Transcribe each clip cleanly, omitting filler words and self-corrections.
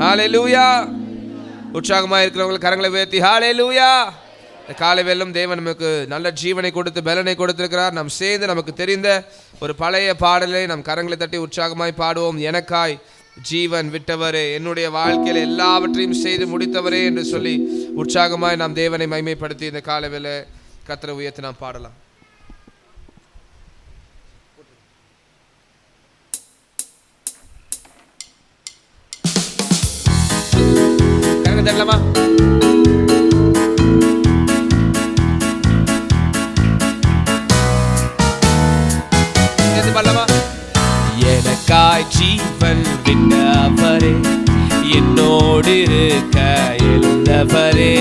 ஹல்லேலூயா. உற்சாகமாக இருக்கிறவங்க கரங்களை உயர்த்தி ஹல்லேலூயா. காலை வேளையிலும் தேவன் நமக்கு நல்ல ஜீவனை கொடுத்து பலனை கொடுத்திருக்கிறார். நாம் சேர்ந்து நமக்கு தெரிந்த ஒரு பழைய பாடலை நம் கரங்களை தட்டி உற்சாகமாய் பாடுவோம். எனக்காய் ஜீவன் விட்டவரே, என்னுடைய வாழ்க்கையில் எல்லாவற்றையும் செய்து முடித்தவரே என்று சொல்லி உற்சாகமாய் நாம் தேவனை மகிமைப்படுத்தி இந்த காலை வேளை கர்த்தரை உயர்த்தி நாம் பாடலாம். கரங்க தட்டலாமா? எனக்காய் ஜீவன் விட்டவரே, என்னோடு இருக்க எழுந்தவரே.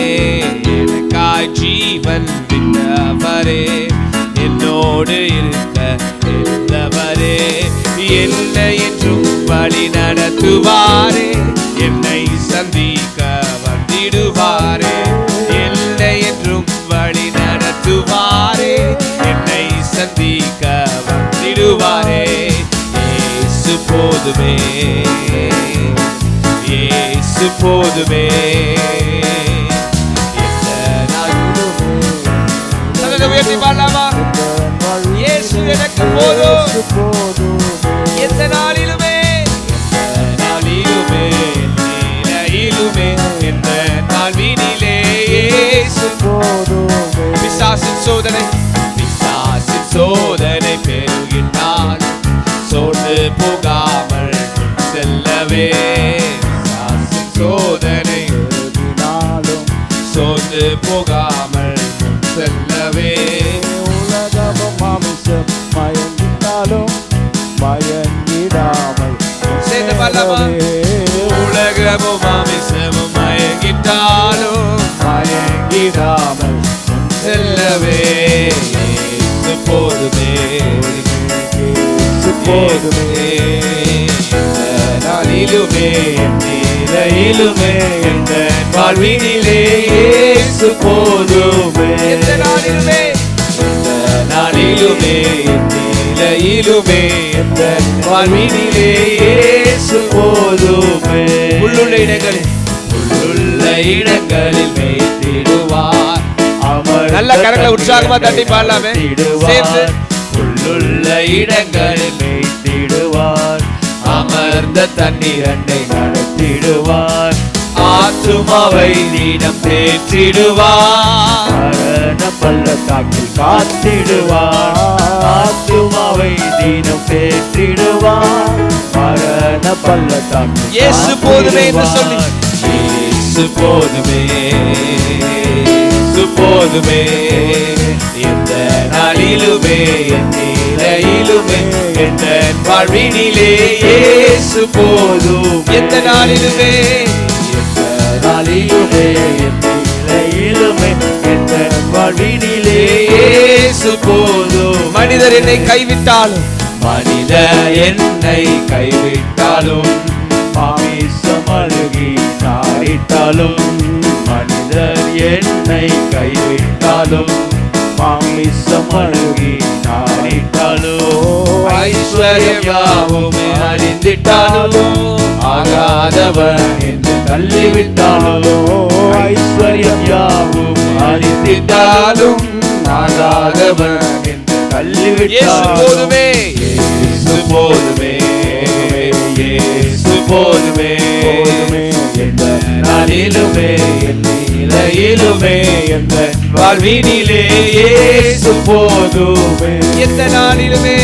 எனக்காய் ஜீவன் விட்டவரே, என்னோடு இருக்க எழுந்தவரே. என்னை என்றும் வழி நடத்துவாரே, என்னை சந்திக்க வந்திடுவாரே. என்னை என்றும் வழி நடத்துவாரே, என்னை சந்திக்க வந்திடுவாரே. இயேசு போதுமே, இயேசு போதுமே. உயர்த்தி பாடலாமா? இயேசு எனக்கு போதும், எந்த நாளிலுமே நாளிலுமே நிலையிலுமே எந்த நாளிலே இயேசு போதும். பிசாசின் சோதனை, பிசாசின் சோதனை பெருகின்றால் சோர்ந்து போகாமல் செல்லவே. பிசாசின் சோதனை பெருகினாலும் சோர்ந்து போகாமல் செல்லவே. உலகமும் மாமிசம் மயங்கினாலும் மயங்கிடாமல் சேர்ந்து பாடலாமா? உலகமும் மாமிசமும் மயங்கிட்டாலும் மயங்கிடாமல் செல்லவே. இயேசு போதுமே, இயேசு போதுமே. நாளிலுமே நிலையிலுமே எந்த வாழ்வினிலே இயேசு போதுமே. எந்த நாளிலுமே, எந்த நாளிலுமே நிலையிலுமே எந்த வாழ்வினிலே இயேசு போதுமே. உள்ளுள்ள இடங்களில், உள்ளுள்ள இடங்களில் மேய்த்திடுவார். நல்ல கரங்களை உற்சாகமா தட்டி பாடலாமே சேர்ந்து. உள்ளுள்ள இடங்களில் மேய்த்திடுவார், அமர்ந்த தண்ணீரண்டை நடத்திடுவார். ஆத்துமாவை நீடம் தேற்றிடுவார், மரண பள்ளத்தாக்கில் காத்திடுவார். ஆத்துமாவை தீனம் தேற்றிடுவார், மரண பள்ளத்தாக்கில் இயேசு போதுமே என்று சொல்லி. இயேசு போதுமே, இயேசு போதுமே. எந்த நாளிலுமே என் நிலையிலுமே எந்த வாழ்வினிலே இயேசு போதும். எந்த நாளிலுமே, எந்த நாளிலுமே என் நிலையிலுமே எந்த வாழ்வினிலே இயேசு போதும். மனிதர் என்னை கைவிட்டாலும், மனிதர் என்னை கைவிட்டாலும் மாமிசம் அழுகி நாரிட்டாலும். மனிதர் என்னை கைவிட்டாலும் மாமிசம் அழுகி நாரிட்டாலும். ஐஸ்வர்யம் யாவும் அறிந்திட்டாலும் ஆகாதவன் என்று தள்ளிவிட்டாலும். ஐஸ்வர்யம் யாவும் அறிந்திட்டாலும் ஆகாதவன் என்று தள்ளிவிட்டாலும். போதுமே, இயேசு போதுமே, இயேசு போதுமே. எந்த நாளிலுமே நிலையிலுமே எந்த வாழ்வினிலே இயேசு போதுமே. எந்த நாளிலுமே,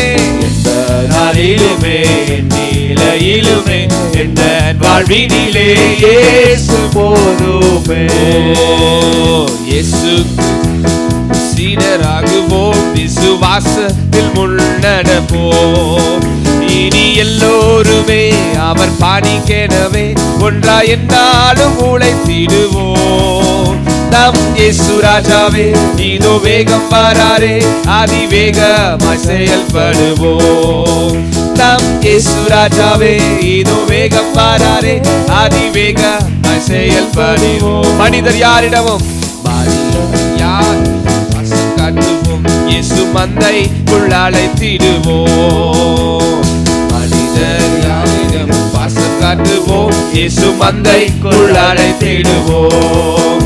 எந்த நாளிலுமே நிலையிலுமே எந்த வாழ்வினிலே இயேசு போதுமே. இயேசு சீடராகுவோம், விசுவாசத்தில் முன்னடப்போம். இனி எல்லோருமே அவர் பாணிக்கெனவே ஒன்றா என்னாலும் உழைத்திடுவோம். நம் இயேசு ராஜாவே இதோ வேகம் வராரே, அதிவேகமாய் செயல்படுவோம். நம் இயேசு ராஜாவே இதோ வேகம் வராரே, அதிவேகமாய் செயல்படுவோம். மனிதர் யாரிடமும் யார் காட்டுவோம், இயேசு மந்தை அழைத்திடுவோம். மனிதர் யாரிடமும் பாசம் காட்டுவோம், இயேசு மந்தைக்குள் அழைத்திடுவோம்.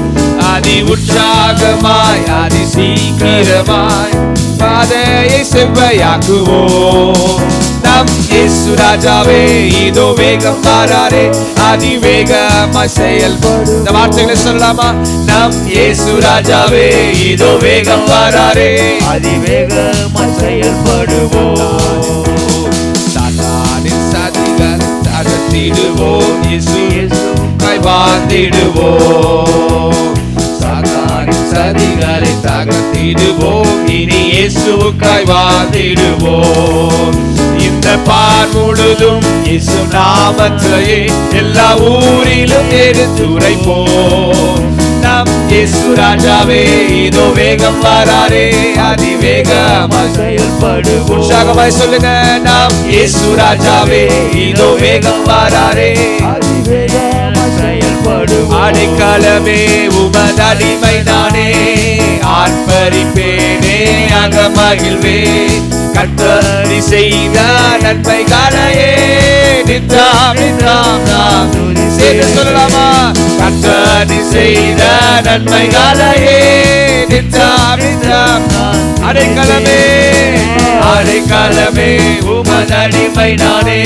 அதி உற்சாகமாய் அதி சீக்கிரமாய் பாதையை செவ்வையாக்குவோம். நம் இயேசு ராஜாவே இதோ வேகம் வாராரே, அதிவேகமாய் செயல்படும். இந்த வார்த்தைகளை சொல்லலாமா? நம் இயேசு ராஜாவே இதோ வேகம் வாராரே, அதிவேகமாய் செயல்படுவோம். சாத்தானின் சதிகளை தகர்த்திடுவோம், இயேசுவை வாழ்ந்திடுவோம். சாத்தானின் சதிகளை தகர்த்திடுவோம், இனி இயேசுவுக்காய் வாழ்ந்திடுவோம். இந்த பார் முழுதும் இயேசு நாமத்தையே எல்லா ஊரிலும் எடுத்துரைப்போம். நம் இயேசு ராஜாவே இதோ வேகம் வாராரே, அதிவேகமாய் செயல்படுவோம். உற்சாகமாய் சொல்லுங்க, நாம் இயேசு ராஜாவே இதோ வேகம் வாராரே, அதிவேகமாய் செயல்படுவோம். அடைக்கலமே உமது அடிமை நானே, ஆர்ப்பரிப்பேனே அகமகிழ்வே, கர்த்தர் செய்த நன்மைகளையே நின்றாம் நின்றாம் நாம் சேர்ந்து சொல்லலாமா? கர்த்தர் செய்த நன்மைகளையே நின்றாம் நின்றாம். அடைக்கலமே அடைக்கலமே உமது அடிமை நானே,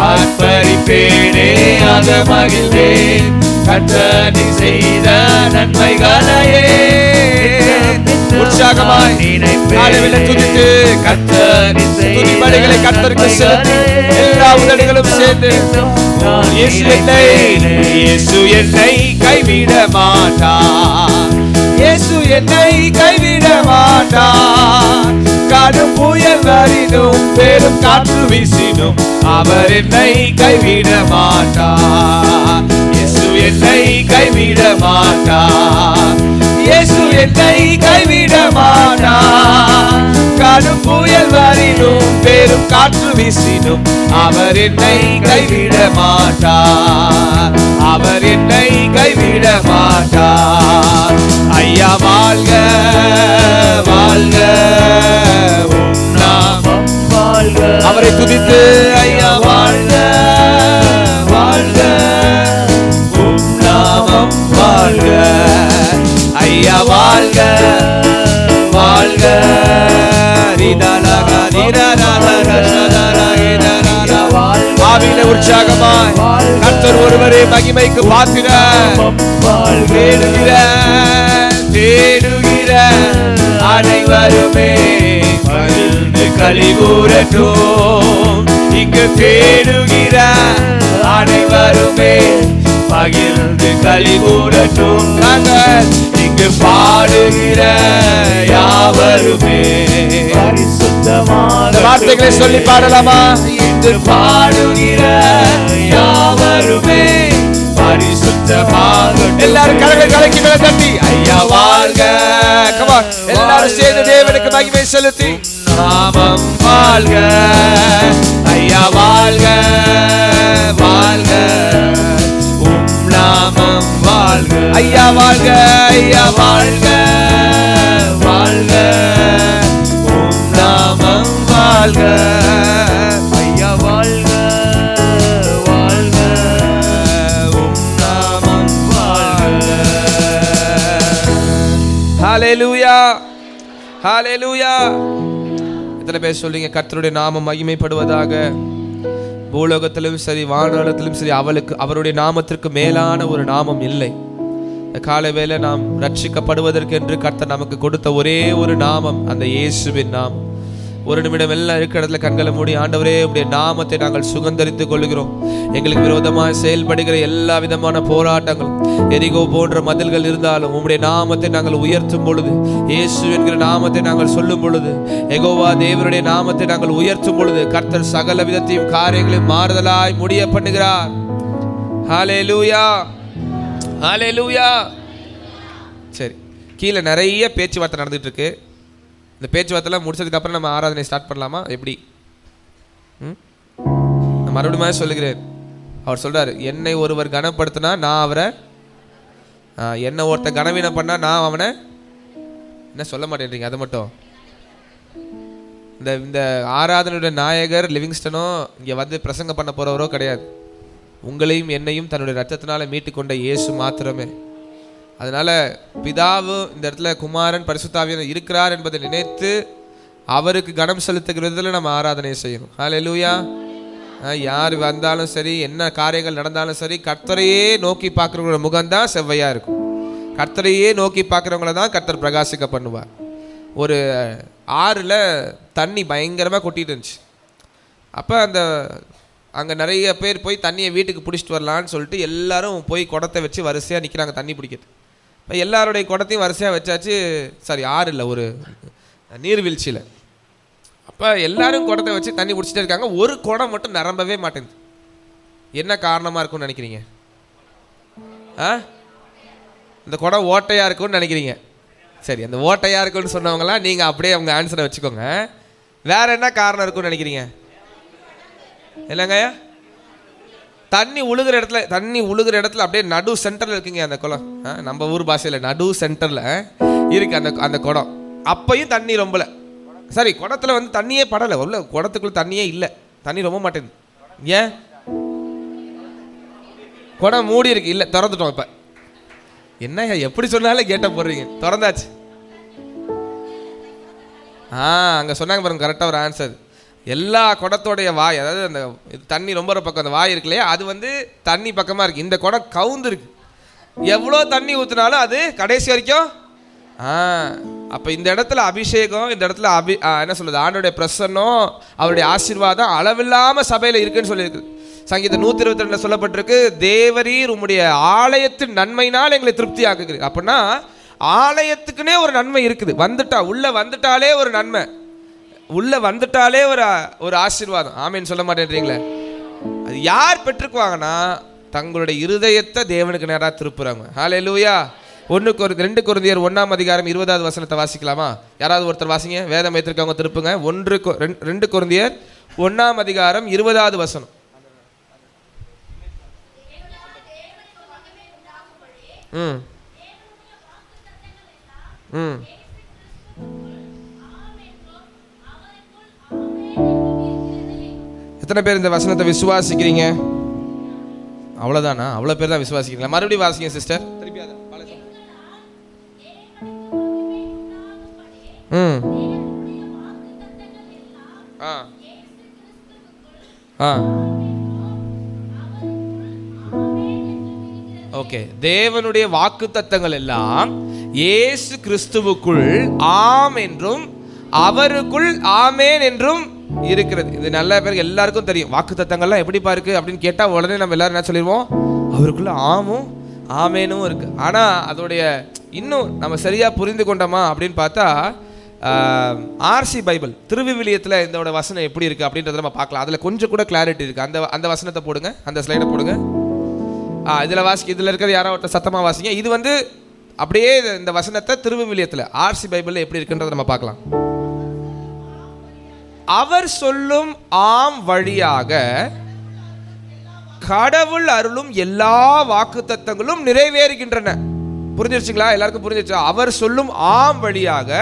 ஆர்ப்பரிப்பேனே அகமகிழ்வே, கர்த்தர் செய்த நன்மைகளையே. உற்சாகமாய் காலையிலே துதித்து கர்த்தர் துதி பலிகளை கர்த்தருக்கு செலுத்தி எல்லா உதடுகளும் சேர்ந்து, இயேசு என்னை கைவிட மாட்டார், இயேசு என்னை கைவிட மாட்டார். கடும் புயல் வரினும் பெரும் காற்று வீசினும் அவர் என்னை கைவிட மாட்டார், இயேசு என்னை கைவிட மாட்டார், இயேசு என்னை கைவிட மாட்டார். கடும் புயல் வரினும் பெரும் காற்று வீசினும் அவர் என்னை கைவிட மாட்டார், அவர் என்னை கைவிட மாட்டார். ஐயா வாழ்க வாழ்க உம் நாமம் வாழ்க. அவரை துதித்து ஐயா வாழ்க வாழ்க உம் நாமம் வாழ்க. ஐயா வாழ்க வாழ்க ஆவியிலே உற்சாகமாய் கர்த்தர் ஒருவரே மகிமைக்கு பாத்திரர். தேடுகிற தேடுகிற அனைவருமே மகிழ்ந்து களி கூறட்டும். இங்கு தேடுகிற அனைவருமே மகிழ்ந்து களி கூறட்டும். நாங்கள் இங்கு பாடுகிற யாவருமே பரிசுத்தமான வார்த்தைகளை சொல்லி பாடலாமா? இங்கு பாடுகிற யாவருமே பரிசுத்தமாக. எல்லாரும் கரங்களை கலக்கி மேல தட்டி ஐயா வாழ்க. Come on, எல்லாரும் சேர்ந்து தேவனுக்கு மகிமை செலுத்தி நாமம் வாழ்க. ஐயா வாழ்க வாழ்க உம் நாமம் வாழ்க. ஐயா வாழ்க ஐயா வாழ்க வாழ்க உம் நாமம் வாழ்க. ஐயா வாழ்க வாழ்க உம் நாமம் வாழ்க. ஹல்லேலூயா ஹல்லேலூயா. எத்தனை பேர் சொல்றீங்க கர்த்தருடைய நாமம் மகிமைப்படுவதாக? பூலோகத்திலும் சரி வானத்திலும் சரி அவருடைய நாமத்திற்கு மேலான ஒரு நாமம் இல்லை. காலை வேளை நாம் ரட்சிக்கப்படுவதற்கு என்று கர்த்தர் நமக்கு கொடுத்த ஒரே ஒரு நாமம் அந்த இயேசுவின் நாமம். ஒரு நிமிடம் எல்லாம் இருக்கிற இடத்துல கண்களை மூடி, ஆண்டவரே உடைய நாமத்தை நாங்கள் சுகந்தரித்துக் கொள்கிறோம். எங்களுக்கு விரோதமாக செயல்படுகிற எல்லா விதமான போராட்டங்களும் எரிகோ போன்ற மதில்கள் இருந்தாலும் உம்முடைய நாமத்தை நாங்கள் உயர்த்தும் பொழுது, இயேசு என்கிற நாமத்தை நாங்கள் சொல்லும் பொழுது, யெகோவா தேவனுடைய நாமத்தை நாங்கள் உயர்த்தும் பொழுது கர்த்தர் சகல விதத்தையும் காரியங்களையும் மாறுதலாய் முடிய பண்ணுகிறார். ஹல்லேலூயா ஹல்லேலூயா. சரி, கீழே நிறைய பேச்சுவார்த்தை நடந்துட்டு இருக்கு. இந்த பேச்சுவார்த்தைலாம் முடிச்சதுக்கு அப்புறம் நம்ம ஆராதனை ஸ்டார்ட் பண்ணலாமா? எப்படி? நான் மறுபடியும் சொல்லுகிறேன். அவர் சொல்றாரு, என்னை ஒருவர் கனப்படுத்தினா நான் அவரை, என்னை ஒருத்த கனவீனம் பண்ணா நான் அவனை என்ன சொல்ல மாட்டேன்றீங்க? அது மட்டும் இந்த ஆராதனையுடைய நாயகர் லிவிங்ஸ்டனோ இங்கே வந்து பிரசங்கம் பண்ண போறவரோ கிடையாது. உங்களையும் என்னையும் தன்னுடைய ரத்தத்தினால மீட்டு கொண்ட இயேசு மாத்திரமே. அதனால பிதாவும் இந்த இடத்துல குமாரன் பரிசுத்தாவியானவர் இருக்கிறார் என்பதை நினைத்து அவருக்கு கனம் செலுத்துகிறதுல நம்ம ஆராதனை செய்யணும். ஹல்லேலூயா. யார் வந்தாலும் சரி, என்ன காரியங்கள் நடந்தாலும் சரி, கர்த்தரையே நோக்கி பார்க்குறவங்களோட முகம்தான் செவ்வையாக இருக்கும். கர்த்தரையே நோக்கி பார்க்குறவங்கள தான் கர்த்தர் பிரகாசிக்க பண்ணுவார். ஒரு ஆறில் தண்ணி பயங்கரமாக கொட்டிட்டு இருந்துச்சு. அப்போ அங்கே நிறைய பேர் போய் தண்ணியை வீட்டுக்கு பிடிச்சிட்டு வரலான்னு சொல்லிட்டு எல்லாரும் போய் குடத்தை வச்சு வரிசையாக நிற்கிறாங்க தண்ணி பிடிக்கிறது. இப்போ எல்லாருடைய குடத்தையும் வரிசையாக வச்சாச்சு. சாரி, ஆறு இல்லை, ஒரு நீர்வீழ்ச்சியில். அப்போ எல்லாரும் குடத்தை வச்சு தண்ணி பிடிச்சிட்டே இருக்காங்க. ஒரு குடம் மட்டும் நிரம்பவே மாட்டேங்குது. என்ன காரணமாக இருக்கும்னு நினைக்கிறீங்க? இந்த குடம் ஓட்டையாக இருக்கும்னு நினைக்கிறீங்க. சரி, அந்த ஓட்டையாக இருக்குன்னு சொன்னவங்களாம் நீங்கள் அப்படியே அவங்க ஆன்சரை வச்சுக்கோங்க. வேற என்ன காரணம் இருக்குன்னு நினைக்கிறீங்க? இல்லைங்கய்யா, தண்ணி உழுகிற இடத்துல அப்படியே நடு சென்டரில் இருக்குங்க அந்த குளம். நம்ம ஊர் பாஷையில் நடு சென்டரில் இருக்கு அந்த குடம். அப்பையும் தண்ணி ரொம்பல. சரி, குடத்துல வந்து தண்ணியே படலை, உள்ள குடத்துக்குள்ள தண்ணியே இல்லை, தண்ணி ரொம்ப மாட்டேங்குது. ஏன்? குடம் மூடி இருக்கு. இல்லை, திறந்துட்டோம். இப்போ என்ன எப்படி சொன்னாலும் கேட்ட போடுறீங்க. திறந்தாச்சு. அங்கே சொன்னாங்க பாருங்க, கரெக்டாக ஒரு ஆன்சர். எல்லா குடத்தோடைய வாய், அதாவது அந்த தண்ணி ரொம்ப பக்கம் அந்த வாய் இருக்கு இல்லையா, அது வந்து தண்ணி பக்கமாக இருக்குது. இந்த குடம் கவுந்து இருக்கு. எவ்வளோ தண்ணி ஊற்றினாலும் அது கடைசி வரைக்கும். அப்போ இந்த இடத்துல அபிஷேகம், இந்த இடத்துல என்ன சொல்றது, ஆண்டோடைய பிரசன்னம், அவருடைய ஆசீர்வாதம் அளவில்லாமல் சபையில் இருக்குன்னு சொல்லியிருக்கு. சங்கீதம் 122 சொல்லப்பட்டிருக்கு, தேவரீர் உம்முடைய ஆலயத்தின் நன்மையினால் எங்களை திருப்தி ஆக்குகிறீர். அப்படின்னா ஆலயத்துக்குன்னே ஒரு நன்மை இருக்குது. உள்ள வந்துட்டாலே ஒரு நன்மை, உள்ள வந்துட்டாலே ஒரு ஆசீர்வாதம். ஆமேன்னு சொல்ல மாட்டேன்றீங்களே? அது யார் பெற்றுக்குவாங்கன்னா தங்களுடைய இருதயத்தை தேவனுக்கு நேராக திருப்புறாங்க. ஹல்லேலூயா. 2 கொரிந்தியர் 1ஆம் அதிகாரம் 20வது வசனத்தை வாசிக்கலாமா? யாராவது ஒருத்தர் வாசிங்க. வேதம் வைத்திருக்கவங்க திருப்புங்க. 2 கொரிந்தியர் 1ஆம் அதிகாரம் 20வது வசனம். எத்தனை பேர் இந்த வசனத்தை விசுவாசிக்கிறீங்க? அவ்வளவுதானா? அவ்வளவு பேர் தான் விசுவாசிக்கிறீங்களா? மறுபடியும் வாசிங்க சிஸ்டர். ஓகே, தேவனுடைய வாக்குத்தத்தங்கள் எல்லாம் இயேசு கிறிஸ்துவுக்குள் ஆம் என்றும் அவருக்குள் ஆமேன் என்றும் இருக்கிறது. இது நல்ல பேருக்கு எல்லாருக்கும் தெரியும். வாக்குத்தத்தங்கள்லாம் எப்படிப்பா இருக்கு அப்படின்னு கேட்டா உடனே நம்ம எல்லாரும் என்ன சொல்லிடுவோம்? அவருக்குள்ள ஆமும் ஆமேனும் இருக்கு. ஆனா அதோடைய இன்னும் நம்ம சரியா புரிந்து கொண்டோமா அப்படின்னு பார்த்தா, ஆர்சி பைபிள் திருவிவிலியத்தில் இதோட வசனம் எப்படி இருக்கு அப்படின்றத நம்ம பார்க்கலாம். அதில் கொஞ்சம் கூட கிளாரிட்டி இருக்கு. அந்த வசனத்தை போடுங்க, அந்த ஸ்லைடை போடுங்க. இதில் இருக்கிறது யாரோ ஒருத்தர் சத்தமாக வாசிங்க. இது வந்து அப்படியே இந்த வசனத்தை திருவிவிலியத்தில் ஆர்சி பைபிளில் எப்படி இருக்குன்றதை நம்ம பார்க்கலாம். அவர் சொல்லும் ஆம் வழியாக கடவுள் அருளும் எல்லா வாக்குத்தத்தங்களும் நிறைவேறுகின்றன. புரிஞ்சிருச்சுங்களா? எல்லாருக்கும் புரிஞ்சிருச்சா? அவர் சொல்லும் ஆம் வழியாக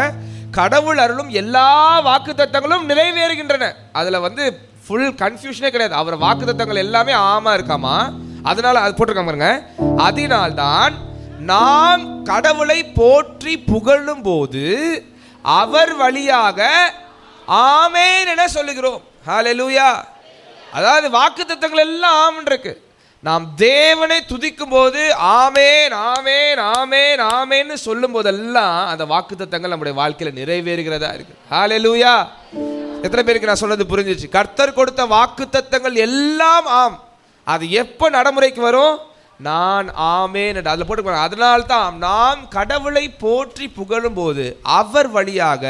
கடவுள் அருளும் எல்லா வாக்குத்தத்தங்களும் நிறைவேறுகின்றன. அதுல வந்து ஃபுல் கன்ஃபியூஷனே கிடையாது. அவர் வாக்குத்தத்தங்கள் எல்லாமே ஆமா இருக்காமா, அதனால அது போட்டிருக்காங்க பாருங்க. அதனால்தான் நாம் கடவுளை போற்றி புகழும் போது அவர் வழியாக ஆமேன் என சொல்லுகிறோம். ஹல்லேலூயா. அதாவது வாக்குத்தத்தங்கள் எல்லாம் ஆமென் இருக்கு. நாம் தேவனை துதிக்கும் போது ஆமேன் ஆமேன் ஆமேன் ஆமேன்னு சொல்லும் போதெல்லாம் அந்த வாக்குத்தத்தங்கள் நம்முடைய வாழ்க்கையில நிறைவேறுகிறதா இருக்கு. ஹல்லேலூயா. எத்தனை பேருக்கு நான் சொன்னது புரிஞ்சிச்சு? கர்த்தர் கொடுத்த வாக்குத்தத்தங்கள் எல்லாம் ஆம். அது எப்போ நடைமுறைக்கு வரும்? நான் ஆமேன் அதில் போட்டு. அதனால்தான் நாம் கடவுளை போற்றி புகழும் போது அவர் வழியாக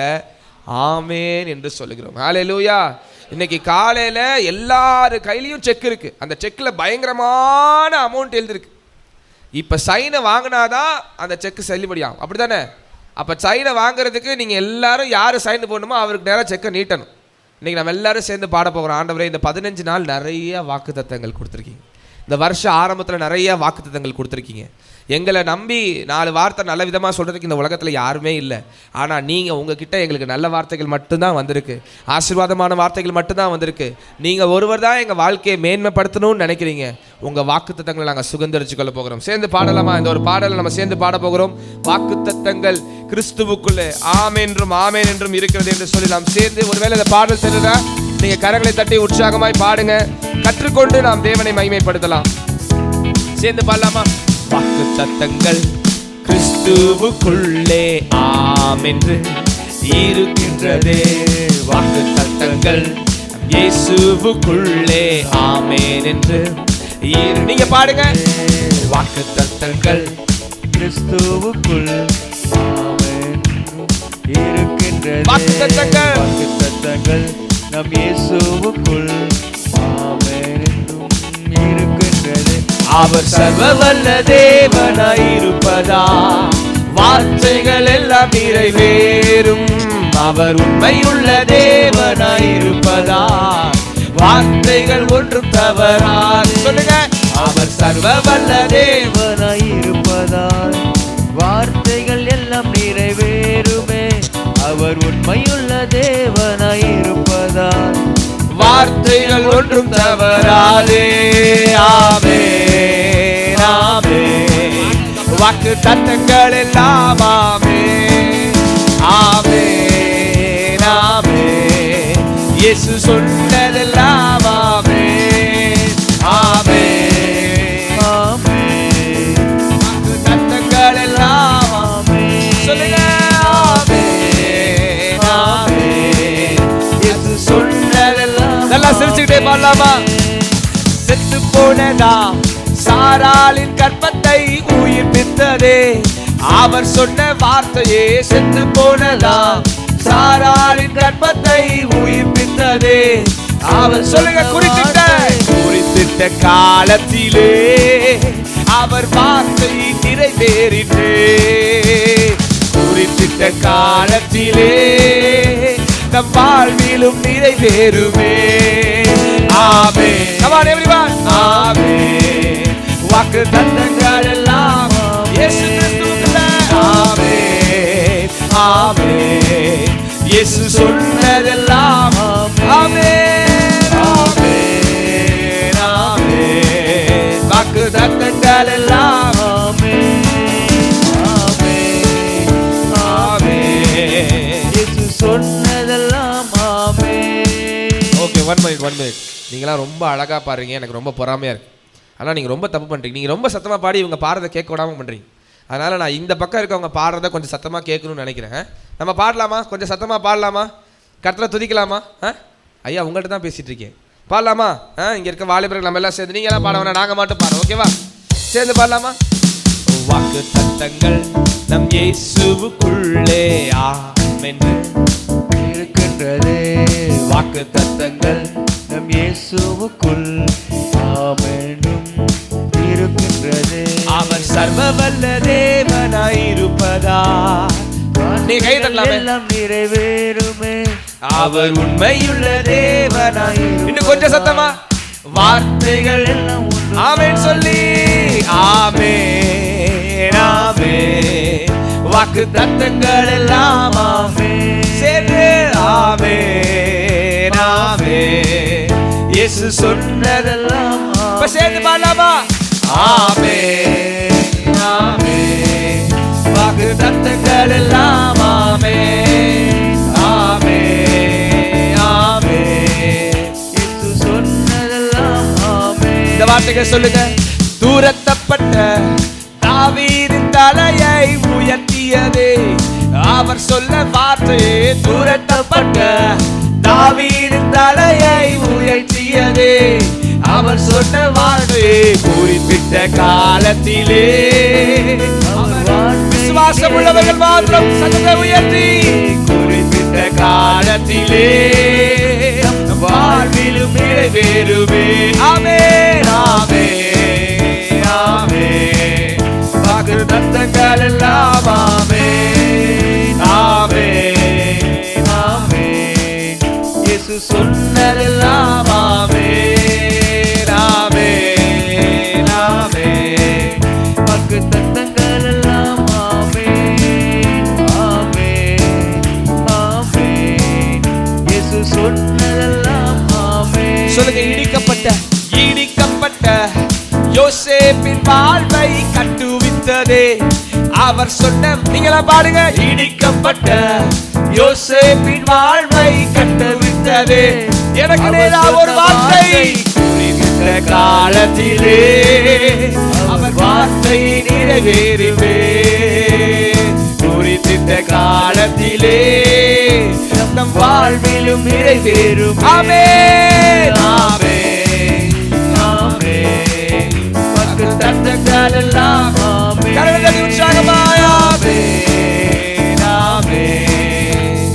ஆமேன் என்று சொல்லுகிறோம். ஹல்லேலூயா. இன்னைக்கு காலையில் எல்லாரு கையிலையும் செக் இருக்கு. அந்த செக்கில் பயங்கரமான அமௌண்ட் எழுதிருக்கு. இப்போ சைனை வாங்கினாதான் அந்த செக்கு செல்லுபடியாகும், அப்படி தானே? அப்போ சைனை வாங்குறதுக்கு நீங்கள் எல்லாரும் யார் சைன் போடணுமோ அவருக்கு நேராக செக்கை நீட்டணும். இன்றைக்கி நம்ம எல்லாரும் சேர்ந்து பாட போகிறோம். ஆண்டவரே, இந்த 15 நாள் நிறைய வாக்குத்தத்தங்கள் கொடுத்துருக்கீங்க. இந்த வருஷ ஆரம்பத்தில் நிறைய வாக்குத்தத்தங்கள் கொடுத்துருக்கீங்க. எங்களை நம்பி 4 வார்த்தை நல்ல விதமாக சொல்கிறதுக்கு இந்த உலகத்தில் யாருமே இல்லை. ஆனால் நீங்கள் உங்ககிட்ட எங்களுக்கு நல்ல வார்த்தைகள் மட்டும்தான் வந்திருக்கு, ஆசீர்வாதமான வார்த்தைகள் மட்டும்தான் வந்திருக்கு. நீங்கள் ஒருவர் தான் எங்கள் வாழ்க்கையை மேன்மைப்படுத்தணும்னு நினைக்கிறீங்க. உங்கள் வாக்குத்தத்தங்களை நாங்கள் சுதந்திரிச்சு கொள்ள போகிறோம். சேர்ந்து பாடலாமா? இந்த ஒரு பாடலை நம்ம சேர்ந்து பாட போகிறோம். வாக்குத்தத்தங்கள் கிறிஸ்துவுக்குள்ளே ஆமென் என்றும் ஆமென் என்றும் இருக்கிறது என்று சொல்லி நாம் சேர்ந்து, ஒருவேளை இந்த பாடல் தெரியுதா, நீங்கள் கரங்களை தட்டி உற்சாகமாய் பாடுங்க. கற்றுக்கொண்டு நாம் தேவனை மகிமைப்படுத்தலாம். சேர்ந்து பாடலாமா? வாக்குத்தத்தங்கள் கிறிஸ்துவுக்குள்ளே ஆமென்று இருக்கின்றதே. வாக்குத்தத்தங்கள் இயேசுவுக்குள்ளே ஆமென் என்று நீங்க பாடுங்க. வாக்குத்தத்தங்கள் கிறிஸ்துவுக்குள் ஆமென் இருக்கின்றதே. வாக்குத்தத்தங்கள் நம் இயேசுவுக்குள் ஆமென் இருக்கின்றதே. அவர் சர்வவல்ல தேவனாயிருப்பதா வார்த்தைகள் எல்லாம் நிறைவேறும். அவர் உண்மையுள்ள தேவனாயிருப்பதா வார்த்தைகள் ஒன்றும் தவறாது. சொல்லுங்க. அவர் சர்வவல்ல தேவனாயிருப்பதால் வார்த்தைகள் எல்லாம் நிறைவேறுமே. அவர் உண்மையுள்ள தேவனாயிருப்பதால் வார்த்தைகள் ஒன்றும் தவறாதே. ஆமென் ஆமென். வாக்குத்தத்தங்கள் எல்லாம் ஆமென் ஆமென் ஆமென். இயேசு சொன்னதெல்லாம் ஆமென் ஆமென் ஆமென். வாக்குத்தத்தங்கள் எல்லாம் ஆமென். சொல்லுங்க. ஆமென் ஆமென். இயேசு சொன்னதெல்லாம். நல்லா சிரிச்சுக்கிட்டே பாடலாமா? செத்து போனதா சாராளின் கர்ப்பத்தை உயிர்ப்பித்ததே. அவர் சொன்ன வார்த்தையே செத்து போனதா சாராளின் கர்ப்பத்தை உயிர்ப்பித்ததே. அவர் சொல்லுங்க. குறிப்பிட்ட காலத்திலே அவர் வார்த்தை நிறைவேறிற்றே. குறிப்பிட்ட காலத்திலே நம் வாழ்விலும் நிறைவேறுமே. ஆமென். Come on everyone. ஆமென். வாக்குத்தத்தங்கள் எல்லாம் இயேசு கிறிஸ்துவுக்குள்ளே ஆமென் ஆமென். இயேசு சொன்னதெல்லாம் ஆமென் ஆமென் ஆமென். வாக்குத்தத்தங்கள் எல்லாம் ஆமென் ஆமென் ஆமென். இயேசு சொன்னதெல்லாம் ஆமென். Okay, 1 minute. நீங்களாம் ரொம்ப அழகாக பாடுறீங்க, எனக்கு ரொம்ப பொறாமையாக இருக்குது. ஆனால் நீங்கள் ரொம்ப தப்பு பண்ணுறீங்க. நீங்கள் ரொம்ப சத்தமாக பாடி இவங்க பாடுறதை கேட்க விடாமல் பண்ணுறீங்க. அதனால் நான் இந்த பக்கம் இருக்கவங்க பாடுறதை கொஞ்சம் சத்தமாக கேட்கணும்னு நினைக்கிறேன். நம்ம பாடலாமா? கொஞ்சம் சத்தமாக பாடலாமா? கர்த்தரை துதிக்கலாமா? ஐயா உங்கள்கிட்ட தான் பேசிகிட்டு இருக்கேன். பாடலாமா? இங்கே இருக்க வாலிபர்கள் நம்ம எல்லாம் சேர்ந்து, நீங்களாம் பாட வேணாம், நாங்கள் மட்டும் பாடுறோம். ஓகேவா? சேர்ந்து பாடலாமா? வாக்குத்தத்தங்கள் நம் இயேசுவுக்குள்ளே ஆமென் இருக்கின்றதே. வாக்குத்தத்தங்கள் நம் இயேசுவுக்குள் ஆமென்றும் இருக்கின்றதே. அவர் சர்வவல்ல தேவனாயிருப்பதா. நீ கை தட்டலாமே. எல்லாம் நிறைவேறுமே. அவர் உண்மையுள்ள தேவனாயிருப்பதா. இன்னும் கொஞ்சம் சத்தமா. வார்த்தைகள் எல்லாம் ஆமென் சொல்லி. ஆமென் ஆமென். வாக்குத்தத்தங்கள் எல்லாம் ஆமென். சேர்ந்து ஆமென் ஆமென். இயேசு சொன்னதெல்லாம் இப்ப சேர்ந்து பாடலாமா? ஆமென் ஆமென். வாக்குத்தத்தங்கள் எல்லாம் ஆமென் ஆமென் ஆமென். இயேசு சொன்னதெல்லாம் ஆமென். இந்த வார்த்தைகள் சொல்லுங்க. தூரத்தப்பட்ட தாவீதின் தலையை உயர்த்தியதே. அவர் சொல்ல வார்த்தையே தூரத்தப்பட்ட தாவீதின் தலையை உயர்த்தியதே. அவர் சொன்ன வார்த்தையே குறிப்பிட்ட காலத்திலே. விசுவாசம் உள்ளவர்கள் மாத்திரம் சத்தத்தை உயர்த்தி. குறிப்பிட்ட காலத்திலே வாழ்விலும் நிறைவேறுமே. ஆமென் ஆமென் ஆமென். வாக்குத்தத்தங்கள் எல்லாம் ஆமென் ஆமென் ஆமென். இயேசு சொன்னதெல்லாம் ஆமென் ஆமென் வாழ்வை கட்டுவித்ததே. அவர் சொன்ன நீங்களா பாடுங்க. இடிக்கப்பட்ட யோசேப்பின் வாழ்வை கட்டுவித்ததே. எனக்கு நேராக ஒரு வார்த்தை. குறித்த காலத்திலே அவர் வார்த்தை நிறைவேறுமே. குறித்த காலத்திலே நம் வாழ்விலும் நிறைவேறும். ஆமென் ஆமென் ஆமென். வாக்கு தத்தங்கள் எல்லாம் கரங்களை உற்சாகமாய் ஆமென் ஆமென்.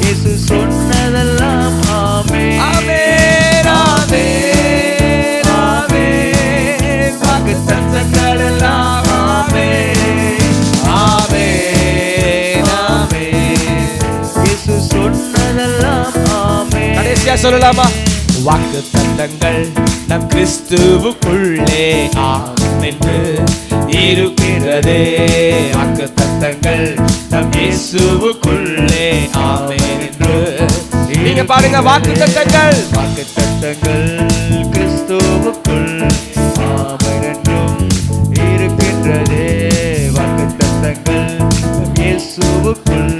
இயேசு சொன்னதெல்லாம் ஆமென் ஆமென் ஆமென் ஆமென். வாக்கு தத்தங்கள் எல்லாம் ஆமென் ஆமென் ஆமென். இயேசு சொன்னதெல்லாம் ஆமென். கடைசியா சொல்லலாமா? வாக்கு தத்தங்கள் நம் கிறிஸ்துவுக்குள்ளே ஆமென் என்று இருக்கிறதே. வாக்கு தத்தங்கள் நம் இயேசுவுக்குள்ளே ஆமென் என்று. நீங்க பாருங்க. வாக்கு தத்தங்கள் கிறிஸ்துவுக்குள் ஆமென் என்றும் இருக்கின்றதே. வாக்கு தத்தங்கள் நம் இயேசுவுக்குள்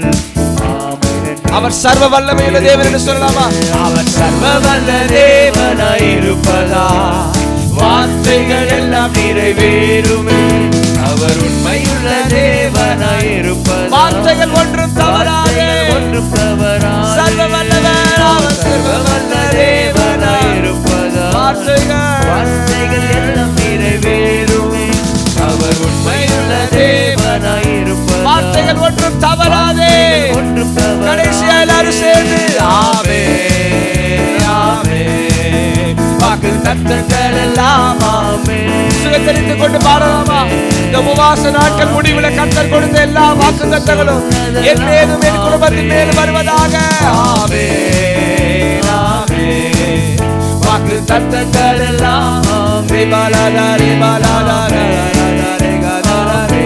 ஆமென் என்றும். அவர் சர்வ வல்லமையுள்ள தேவன் என்று சொல்லலாமா? அவர் சர்வ வல்ல தேவனாய் இருப்பதா வார்த்தைகள் எல்லாம் நிறைவேறுமே. அவர் உண்மையுள்ள தேவனாய் இருப்பதா வார்த்தைகள் ஒன்றும் தவறாது. ஒன்றும் தவறாது. சர்வ வல்லவர் அவர் சர்வ வல்ல தேவனாய் இருப்பதா வார்த்தைகள் எல்லாம் நிறைவேறுமே. அவர் உண்மையுள்ள தேவனாய் இருப்பதா வார்த்தைகள் ஒன்றும் தவறாது. ஒன்றும் தவறாது. கடைசியா எல்லாரும் சேர்ந்து ஆமென் ஆமென். வாக்கு தத்தங்கள் எல்லாம் ஆமென். சுகத்தரித்து கொண்டு பாடலாமா? இந்த உபவாச நாட்கள் முடிவுல கர்த்தர் கொடுத்த எல்லா வாக்கு தத்தங்களும் என் மேலும் என் குடும்பத்தின் மேலும் வருவதாக. ஆமென் ஆமென். வாக்கு தத்தங்கள் எல்லாம் ஆமென். பாலாதாரே பாலாதாரே காதாரே.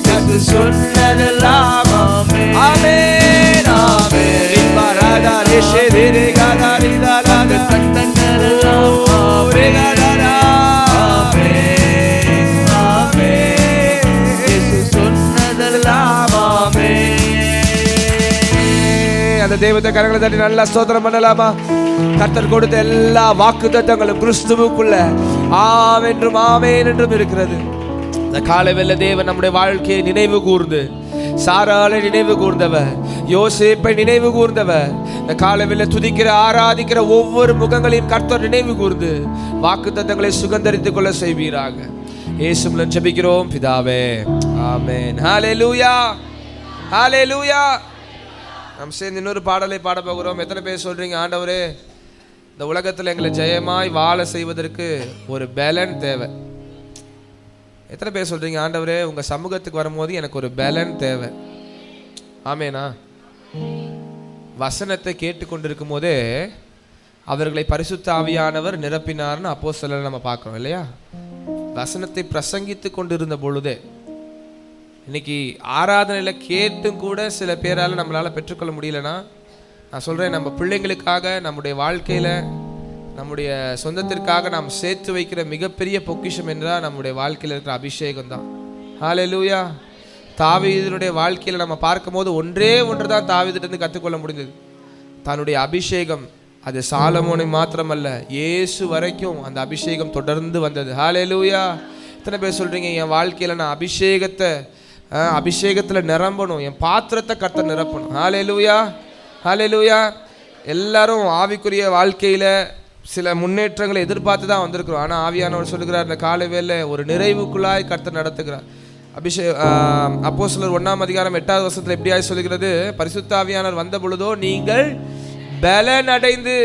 இயேசு சொன்னதெல்லாம் ஆமென் ஆமென் ஆமென். பாலாதாரே ஷேரே காதாரி தாலாத தத்தங்கள் எல்லாம் ஓரே காதாரா. ஆமென் ஆமென். இயேசு சொன்னதெல்லாம் ஆமென். அந்த தெய்வத்தை கரங்களை தட்டி நல்லா ஸ்தோத்திரம் பண்ணலாமா? கர்த்தர் கொடுத்த எல்லா வாக்குத்தத்தங்களும் கிறிஸ்துவுக்குள்ள ஆமென்றும் ஆமென் என்றும் இருக்கிறது. இந்த காலை வெள்ள தேவன் நம்முடைய வாழ்க்கையை நினைவு கூர்ந்து, சாராளை நினைவு கூர்ந்தவர், யோசேப்பை நினைவு கூர்ந்தவர், இந்த காலை வெள்ள துதிக்கிற ஆராதிக்கிற ஒவ்வொரு முகங்களையும் கர்த்தர் நினைவு கூர்ந்து வாக்குத்தத்தங்களை சுகந்தரித்துக் கொள்ள செய்வீராக. இயேசுவின் ஜெபிக்கிறோம் பிதாவே. ஆமென். ஹல்லேலூயா ஹல்லேலூயா. நாம் சேர்ந்து இன்னொரு பாடலை பாட போகிறோம். எத்தனை பேர் சொல்றீங்க, ஆண்டவரே இந்த உலகத்தில் எங்களை ஜெயமாய் வாழ செய்வதற்கு ஒரு பலன் தேவை? எத்தனை பேர் சொல்றீங்க, ஆண்டவரே உங்க சமூகத்துக்கு வரும்போது எனக்கு ஒரு பலன் தேவை? ஆமேனா? வசனத்தை கேட்டுக்கொண்டிருக்கும் போதே அவர்களை பரிசுத்த ஆவியானவர் நிரப்பினார்னு அப்போஸ்தலர்ல நம்ம பார்க்கிறோம் இல்லையா? வசனத்தை பிரசங்கித்து கொண்டிருந்த பொழுதே, இன்னைக்கு ஆராதனையில கேட்டும் கூட சில பேரால நம்மளால பெற்றுக்கொள்ள முடியலன்னா, நான் சொல்றேன், நம்ம பிள்ளைங்களுக்காக, நம்முடைய வாழ்க்கையில, நம்முடைய சொந்தத்திற்காக நாம் சேர்த்து வைக்கிற மிகப்பெரிய பொக்கிஷம் என்றால் நம்முடைய வாழ்க்கையில் இருக்கிற அபிஷேகம் தான். ஹல்லேலூயா. தாவீதுனுடைய வாழ்க்கையில் நம்ம பார்க்கும் போது ஒன்றே ஒன்று தான் தாவீதிலிருந்து கற்றுக்கொள்ள முடிந்தது, தன்னுடைய அபிஷேகம். அது சாலமோனை மாத்திரமல்ல, இயேசு வரைக்கும் அந்த அபிஷேகம் தொடர்ந்து வந்தது. ஹல்லேலூயா. எத்தனை பேர் சொல்றீங்க, என் வாழ்க்கையில் நான் அபிஷேகத்தில் நிரம்பணும், என் பாத்திரத்தை கர்த்தர் நிரப்பணும்? ஹல்லேலூயா ஹல்லேலூயா. எல்லாரும் ஆவிக்குரிய வாழ்க்கையில் சில முன்னேற்றங்களை எதிர்பார்த்து தான் வந்திருக்கிறோம். ஆனால் ஆவியானவர் சொல்லுகிறார், இந்த காலை வேளை ஒரு நிறைவுக்குள்ளாய் கர்த்தர் நடத்துகிறார். அப்போஸ்தலர் 1:8 எப்படியாய் சொல்லுகிறது, பரிசுத்த ஆவியானவர் வந்த பொழுதோ நீங்கள் பலன் அடைந்து.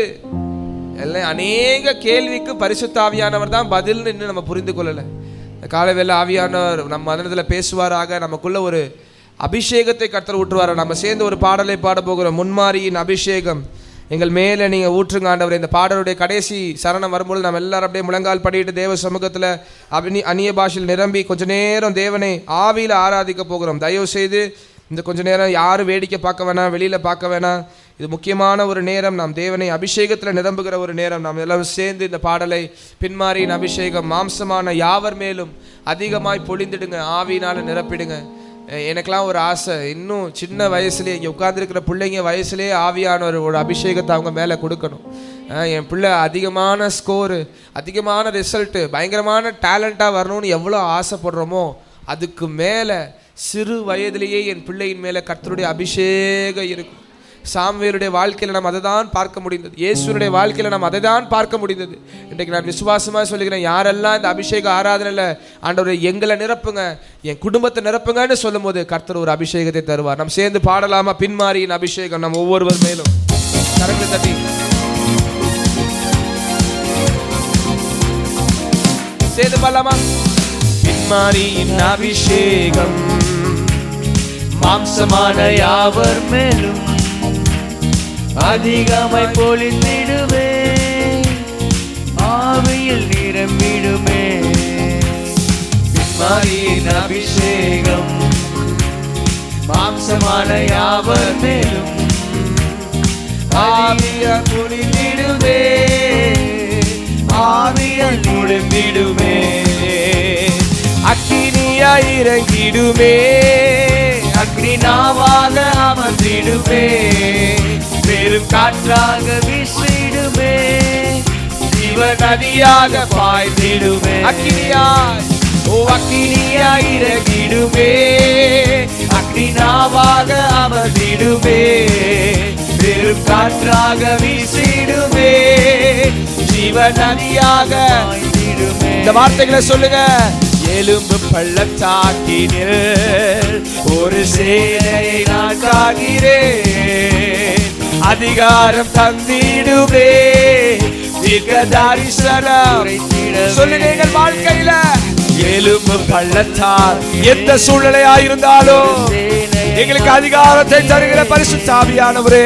எல்லாம் அநேக கேள்விக்கு பரிசுத்த ஆவியானவர் தான் பதில்னு இன்னும் நம்ம புரிந்து கொள்ளலை. இந்த காலை வேளை ஆவியானவர் நம்ம மனதில் பேசுவாராக, நமக்குள்ள ஒரு அபிஷேகத்தை கர்த்தர் ஊற்றுவார். நம்ம சேர்ந்து ஒரு பாடலை பாட போகிறோம், முன்மாரியின் அபிஷேகம் எங்கள் மேலே நீங்கள் ஊற்றுங்க ஆண்டவர். இந்த பாடலுடைய கடைசி சரணம் வரும்போது நம்ம எல்லாரும் அப்படியே முழங்கால் படிட்டு தேவ சமூகத்தில் அந்நிய பாஷையில் நிரம்பி கொஞ்ச நேரம் தேவனை ஆவியில் ஆராதிக்க போகிறோம். தயவு செய்து இந்த கொஞ்ச நேரம் யாரும் வேடிக்கை பார்க்க வேணாம், வெளியில் பார்க்க வேணாம். இது முக்கியமான ஒரு நேரம். நாம் தேவனை அபிஷேகத்தில் நிரம்புகிற ஒரு நேரம். நாம் எல்லாரும் சேர்ந்து இந்த பாடலை பின்மாரியின் அபிஷேகம் மாம்சமான யாவர் மேலும் அதிகமாய் பொழிந்திடுங்க, ஆவியினால நிரப்பிடுங்க. எனக்கெல்லாம் ஒரு ஆசை, இன்னும் சின்ன வயசுலேயே இங்கே உட்கார்ந்துருக்கிற பிள்ளைங்க வயசுலேயே ஆவியான ஒரு அபிஷேகத்தை அவங்க மேலே கொடுக்கணும். என் பிள்ளை அதிகமான ஸ்கோரு, அதிகமான ரிசல்ட்டு, பயங்கரமான டேலண்ட்டாக வரணும்னு எவ்வளோ ஆசைப்படுறோமோ அதுக்கு மேலே சிறு வயதிலேயே என் பிள்ளையின் மேலே கர்த்தருடைய அபிஷேகம் இருக்கும். சாமுவேலுடைய வாழ்க்கையில் நாம் அதை தான் பார்க்க முடிந்தது. இயேசுனுடைய வாழ்க்கையில் நாம் அதை தான் பார்க்க முடிந்தது. இன்றைக்கு நான் விசுவாசமாக சொல்லுகிறேன், யாரெல்லாம் இந்த அபிஷேக ஆராதனையில் ஆண்டவரை எங்களை நிரப்புங்க, என் குடும்பத்தை நிரப்புங்கன்னு சொல்லும் போது கர்த்தர் ஒரு அபிஷேகத்தை தருவார். நாம் சேர்ந்து பாடலாமா? பின்மாரியின் அபிஷேகம் நம் ஒவ்வொருவர் மேலும். கரங்களை தட்டி சேர்ந்து பாடலாமா? பின்மாரியின் அபிஷேகம் மாம்சமான யாவர் மேலும் அதிகமாய் பொழிந்திடுமே, ஆவியில் நிரம்பிடுமே. பின்மாரியின் அபிஷேகம் மாம்சமான யாவர் மேலும் ஆவியில் பொழிந்திடுமே, ஆவியில் நிரம்பிடுமே. அக்கினியாய் இறங்கிடுமே, அக்னி நாவாக அமர்ந்திடுமே, பெரும் காற்றாக வீசிடுமே, ஜீவ நதியாக பாய்ந்திடுமே. அக்கினியாய், ஓ அக்கினியாய் இறங்கிடுமே, அக்னி நாவாக அமர்ந்திடுமே, பெரும் காற்றாக வீசிடுமே, ஜீவ நதியாக பாய்ந்திடுமே. இந்த வார்த்தைகளை சொல்லுங்க. எலும்பு பள்ளத்தாக்கினில் ஒரு சேனையை நான் காக்கிறேன், அதிகாரம் தந்திடுவே, தீர்க்க தரிசனம் சொல்லுங்க. எங்கள் வாழ்க்கையில எலும்பு பள்ளத்தார் எந்த சூழ்நிலையாயிருந்தாலும் எங்களுக்கு அதிகாரத்தை தருகிற பரிசுத்த ஆவியானவரே,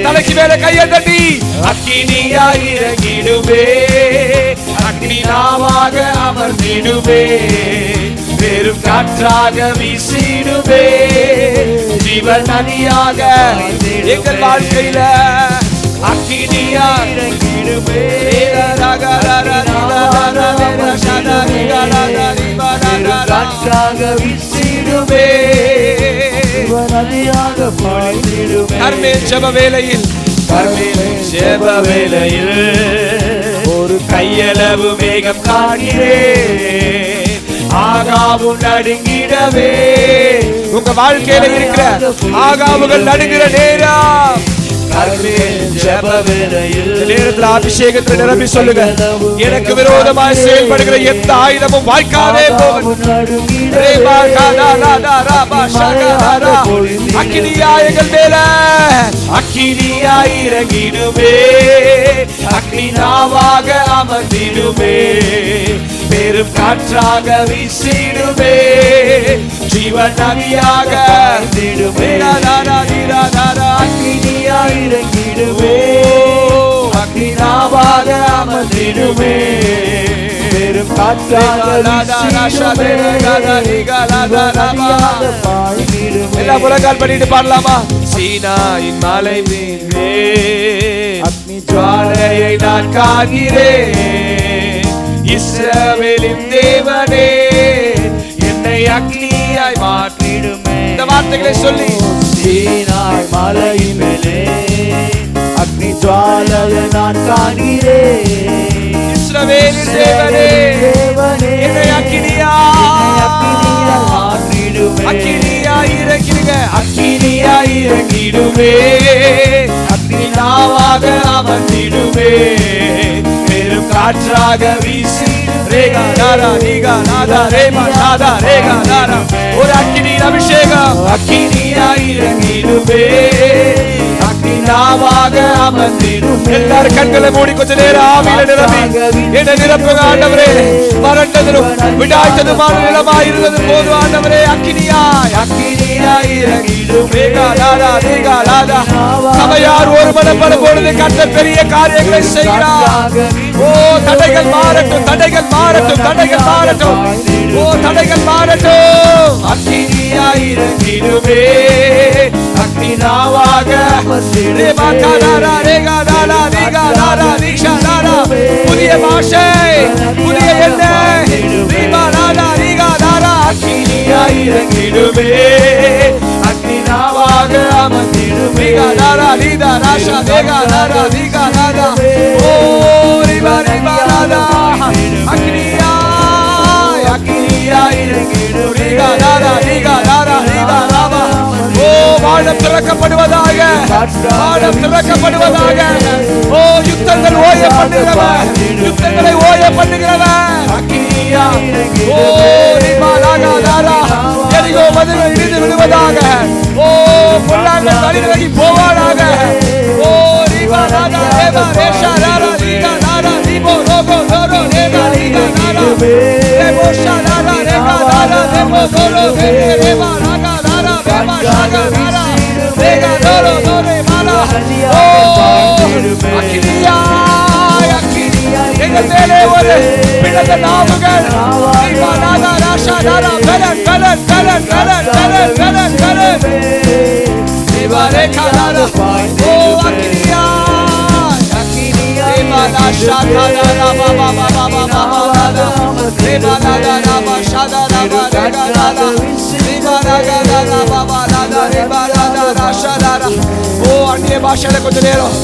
தலைக்கு மேல கையை தட்டி அக்கினியாய் இறங்கிடுவே, அக்னி நாவாக அமர்ந்திடுவே, பெரும் காற்றாக வீசிடுவே, ஜீவ நதியாக எங்கள் வாழ்க்கையில அக்கினியா இறங்கிடுவே, காற்றாக வீசிடுவே, நதியாக பாய்ந்திடுமே. கர்மேல் ஜெப வேளையில், கர்மேல் ஜெப வேளையில் ஒரு கையளவு மேகம் காண்கிறேன், ஆகாவும் நடுங்கிடவே. உங்க வாழ்க்கையில இருக்கிற ஆகாவுகள் நடுங்கிற நேரம் அபிஷேகத்தில் நிரம்பி சொல்லுங்க. எனக்கு விரோதமாய் செயல்படுகிற எந்த ஆயுதமும் வாய்க்காதே போகும். அக்கினியா எங்கள் மேல அக்கினியா இறங்கிடுமே, அக்னி நாவாக அமர்ந்திடுமே, பெரும் காற்றாக வீசிடுமே, ஜீவ நதியாக அக்கினியா இறங்கிடுவே, அக்னி நாவாக அமர்ந்திடுமே, பெரும் காற்றாக எல்லாம் முழங்கால் பண்ணிட்டு பாடலாமா? சீனாயின் மலை மீதே அக்னி ஜுவாலையை நான் காண்கிறேன், இஸ்ரவேலின் தேவனே என்னை அக்னியாய் மாற்றிடுமே. இந்த வார்த்தைகளை சொல்லி சீனாய் மலையின் மேலே அக்னி ஜுவாலையை நான் காண்கிறேன், இஸ்ரவேலின் தேவனே என்னை அக்கினியாய் மாற்றிடுமே. அக்கினியாய் இறங்கிடுங்க, அக்கினியாய் இறங்கிடுமே, அக்னி நாவாக அமர்ந்திடுமே, பெரும் காற்றாக வீசி ஒரு அக்கினியின் அபிஷேகம் அக்கினியாய் இறங்கிடுமே, அக்னி நாவாக அமர்ந்திடும். எல்லாரும் கண்களை மூடி கொஞ்ச நேரம் ஆவியில நிரம்பி என்ன நிரப்புங்க ஆண்டவரே. வறண்டதிலும் விடாய்த்ததுமான நிலமாய் இருந்தது போது ஆண்டவரே அக்கினியாய் இறங்கிடும். சபையார் ஒரு மனப்படும் பொழுது கர்த்தர் பெரிய காரியங்களை செய்கிறார். ஓ தடைகள் மாறட்டும், தடைகள் மாறட்டும், தடைகள் மாறட்டும். ஓ தடைகள் மாறட்டும். அக்கினியாய் இறங்கிடுமே, அக்னி நாவாக புதிய பாஷை, புதிய எண்ணெய், அக்கினியாய் இறங்கிடுமே, அக்னி நாவாக அமர்ந்திடுமே. வானம் திறக்கப்படுவதாக, வானம் திறக்கப்படுவதாக. ஓ யுத்தங்கள் ஓய பண்ணுகிறவன், யுத்தங்களை ஓய பண்ணுகிறவன். ஓ எரிகோ மதில்கள் இடிந்து விடுவதாக. ஓ பொல்லாங்கள் வழி விலகி போவானாக. ஓ எங்கள் மேலே ஒரு பிளந்த நாவுகள் அந்நிய பாஷையில கொஞ்ச நேரம்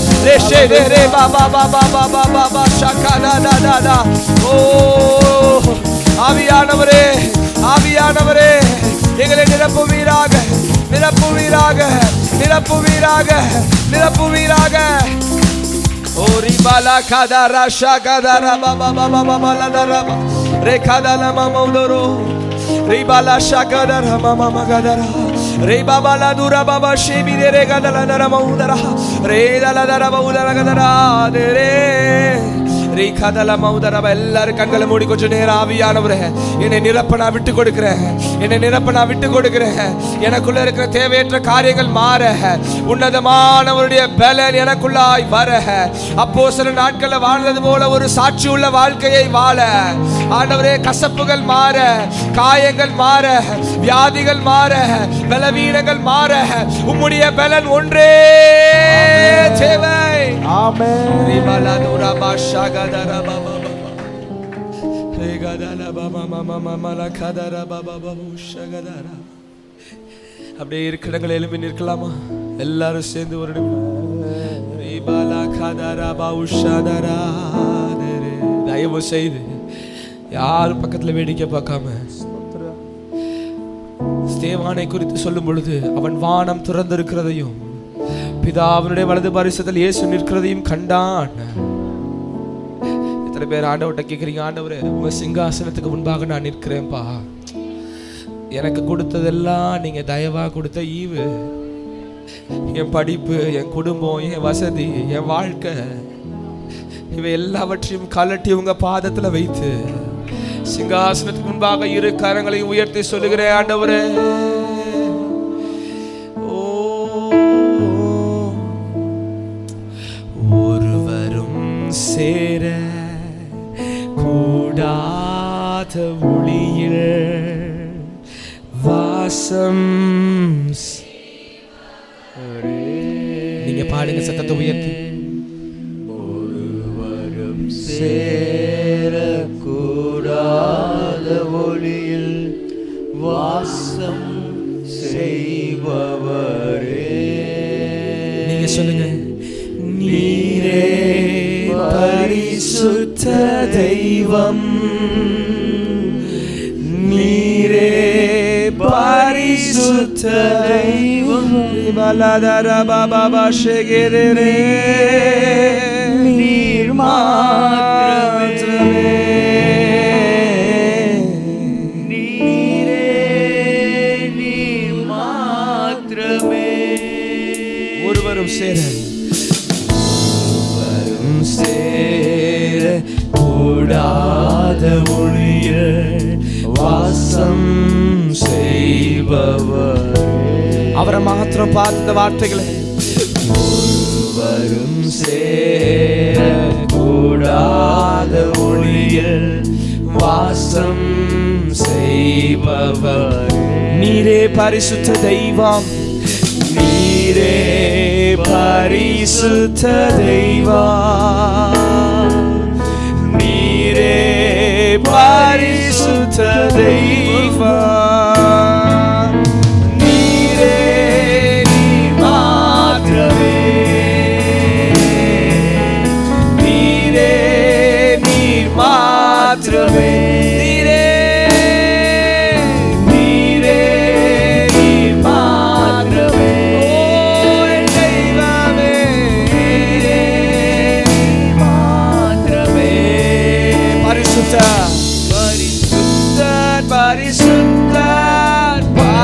ஆவியானவரே, ஆவியானவரே எங்களை நிரப்புவீராக, நிரப்புவீராக, நிரப்புவீராக, நிரப்புவீராக. ஓ ரிபாலா கதரா ஷகதரா பாபா பாபா பாபா லதரா ரேகாதலா மமௌதரோ ரிபாலா ஷகதரா மாமா மகதரா ரே பாபா லதுரா பாபா ஷேபி ரே கதலா நரா மௌதரா ரே தலதரா மௌதரா கதரா ரே ரே கதலா மௌதரா. எல்லாரும் கண்களை மூடி கொஞ்ச நேரம் ஆவியானவரே என்னை நிரப்ப நான் விட்டு கொடுக்கிறேன், என்னை நிரப்ப நான் விட்டு கொடுக்கிறேன். எனக்குள்ள இருக்கிற தேவையற்ற காரியங்கள் மாற, உன்னதமானவருடைய பலன் எனக்குள்ளாய் வர, அப்போ சில நாட்கள்ல வாழ்ந்தது போல ஒரு சாட்சி உள்ள வாழ்க்கையை வாழ ஆண்டவரே. கசப்புகள் மாற, காயங்கள் மாற, வியாதிகள் மாற, பலவீனங்கள் மாற, உம்முடைய பலன் ஒன்றே தேவை. ஆமென். அப்படியே இருக்கிறவங்களை எழுப்பி நிற்கலாமா? எல்லாரும் சேர்ந்து ஒரு தயவு செய்து யாரும் பக்கத்துல வேடிக்கை பார்க்காம ஸ்தேவானை குறித்து சொல்லும் பொழுது அவன் வானம் திறந்திருக்கிறதையும் பிதாவினுடைய வலது பரிசத்தில் இயேசு நிற்கிறதையும் கண்டான். எத்தனை பேர் ஆண்டவர்கிட்ட கேட்குறீங்க, ஆண்டவரே உங்க சிங்காசனத்துக்கு முன்பாக நான் நிற்கிறேன்ப்பா, எனக்கு கொடுத்ததெல்லாம் நீங்க தயவா கொடுத்த ஈவு, என் படிப்பு, என் குடும்பம், என் வசதி, என் வாழ்க்கை, இவை எல்லாவற்றையும் கலட்டி உங்க பாதத்துல வைத்து சிங்காசனத்துக்கு முன்பாக இரு கரங்களையும் உயர்த்தி சொல்லுகிறேன், ஆண்டவரே ஒருவரும் சேர கூடாத ஒளியில் வாசம். நீங்க பாடுங்க சத்தத்தை உயர்த்தி. ஒருவரும் சேர கூடாத ஒளியில் வாசம் செய்பவரே. நீங்க சொல்லுங்க. நீரே பரிசுத்த தெய்வம், நீரே பரிசுத்த தெய்வம். பலதர பாபா ஷேகரே நீர் மாத்திரமே, நீரே நீர் மாத்திரமே. ஒருவரும் சேர கூடாத ஒளியில் வாசம் செய்பவர். அவரை மாத்திரம் பார்த்த இந்த வார்த்தைகளை வரும் சேர கூடாத ஒளியில் வாசம் செய்பவர். நீரே பரிசுத்த தெய்வம், நீரே பரிசுத்த தெய்வம், நீரே பரிசுத்த தெய்வம், நீரே நீர் மாத்திரமே, நீரே நீர் மாத்திரமே, பரிசுத்தர்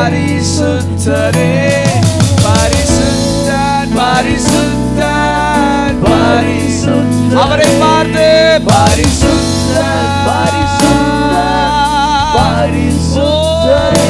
பரிசுத்தரே, பரிசுத்தர் பரிசுத்தர் பரிசுத்தர். அவரை பார்த்து பரிசுத்தர் பரிசுத்தர் பரிசுத்தரே,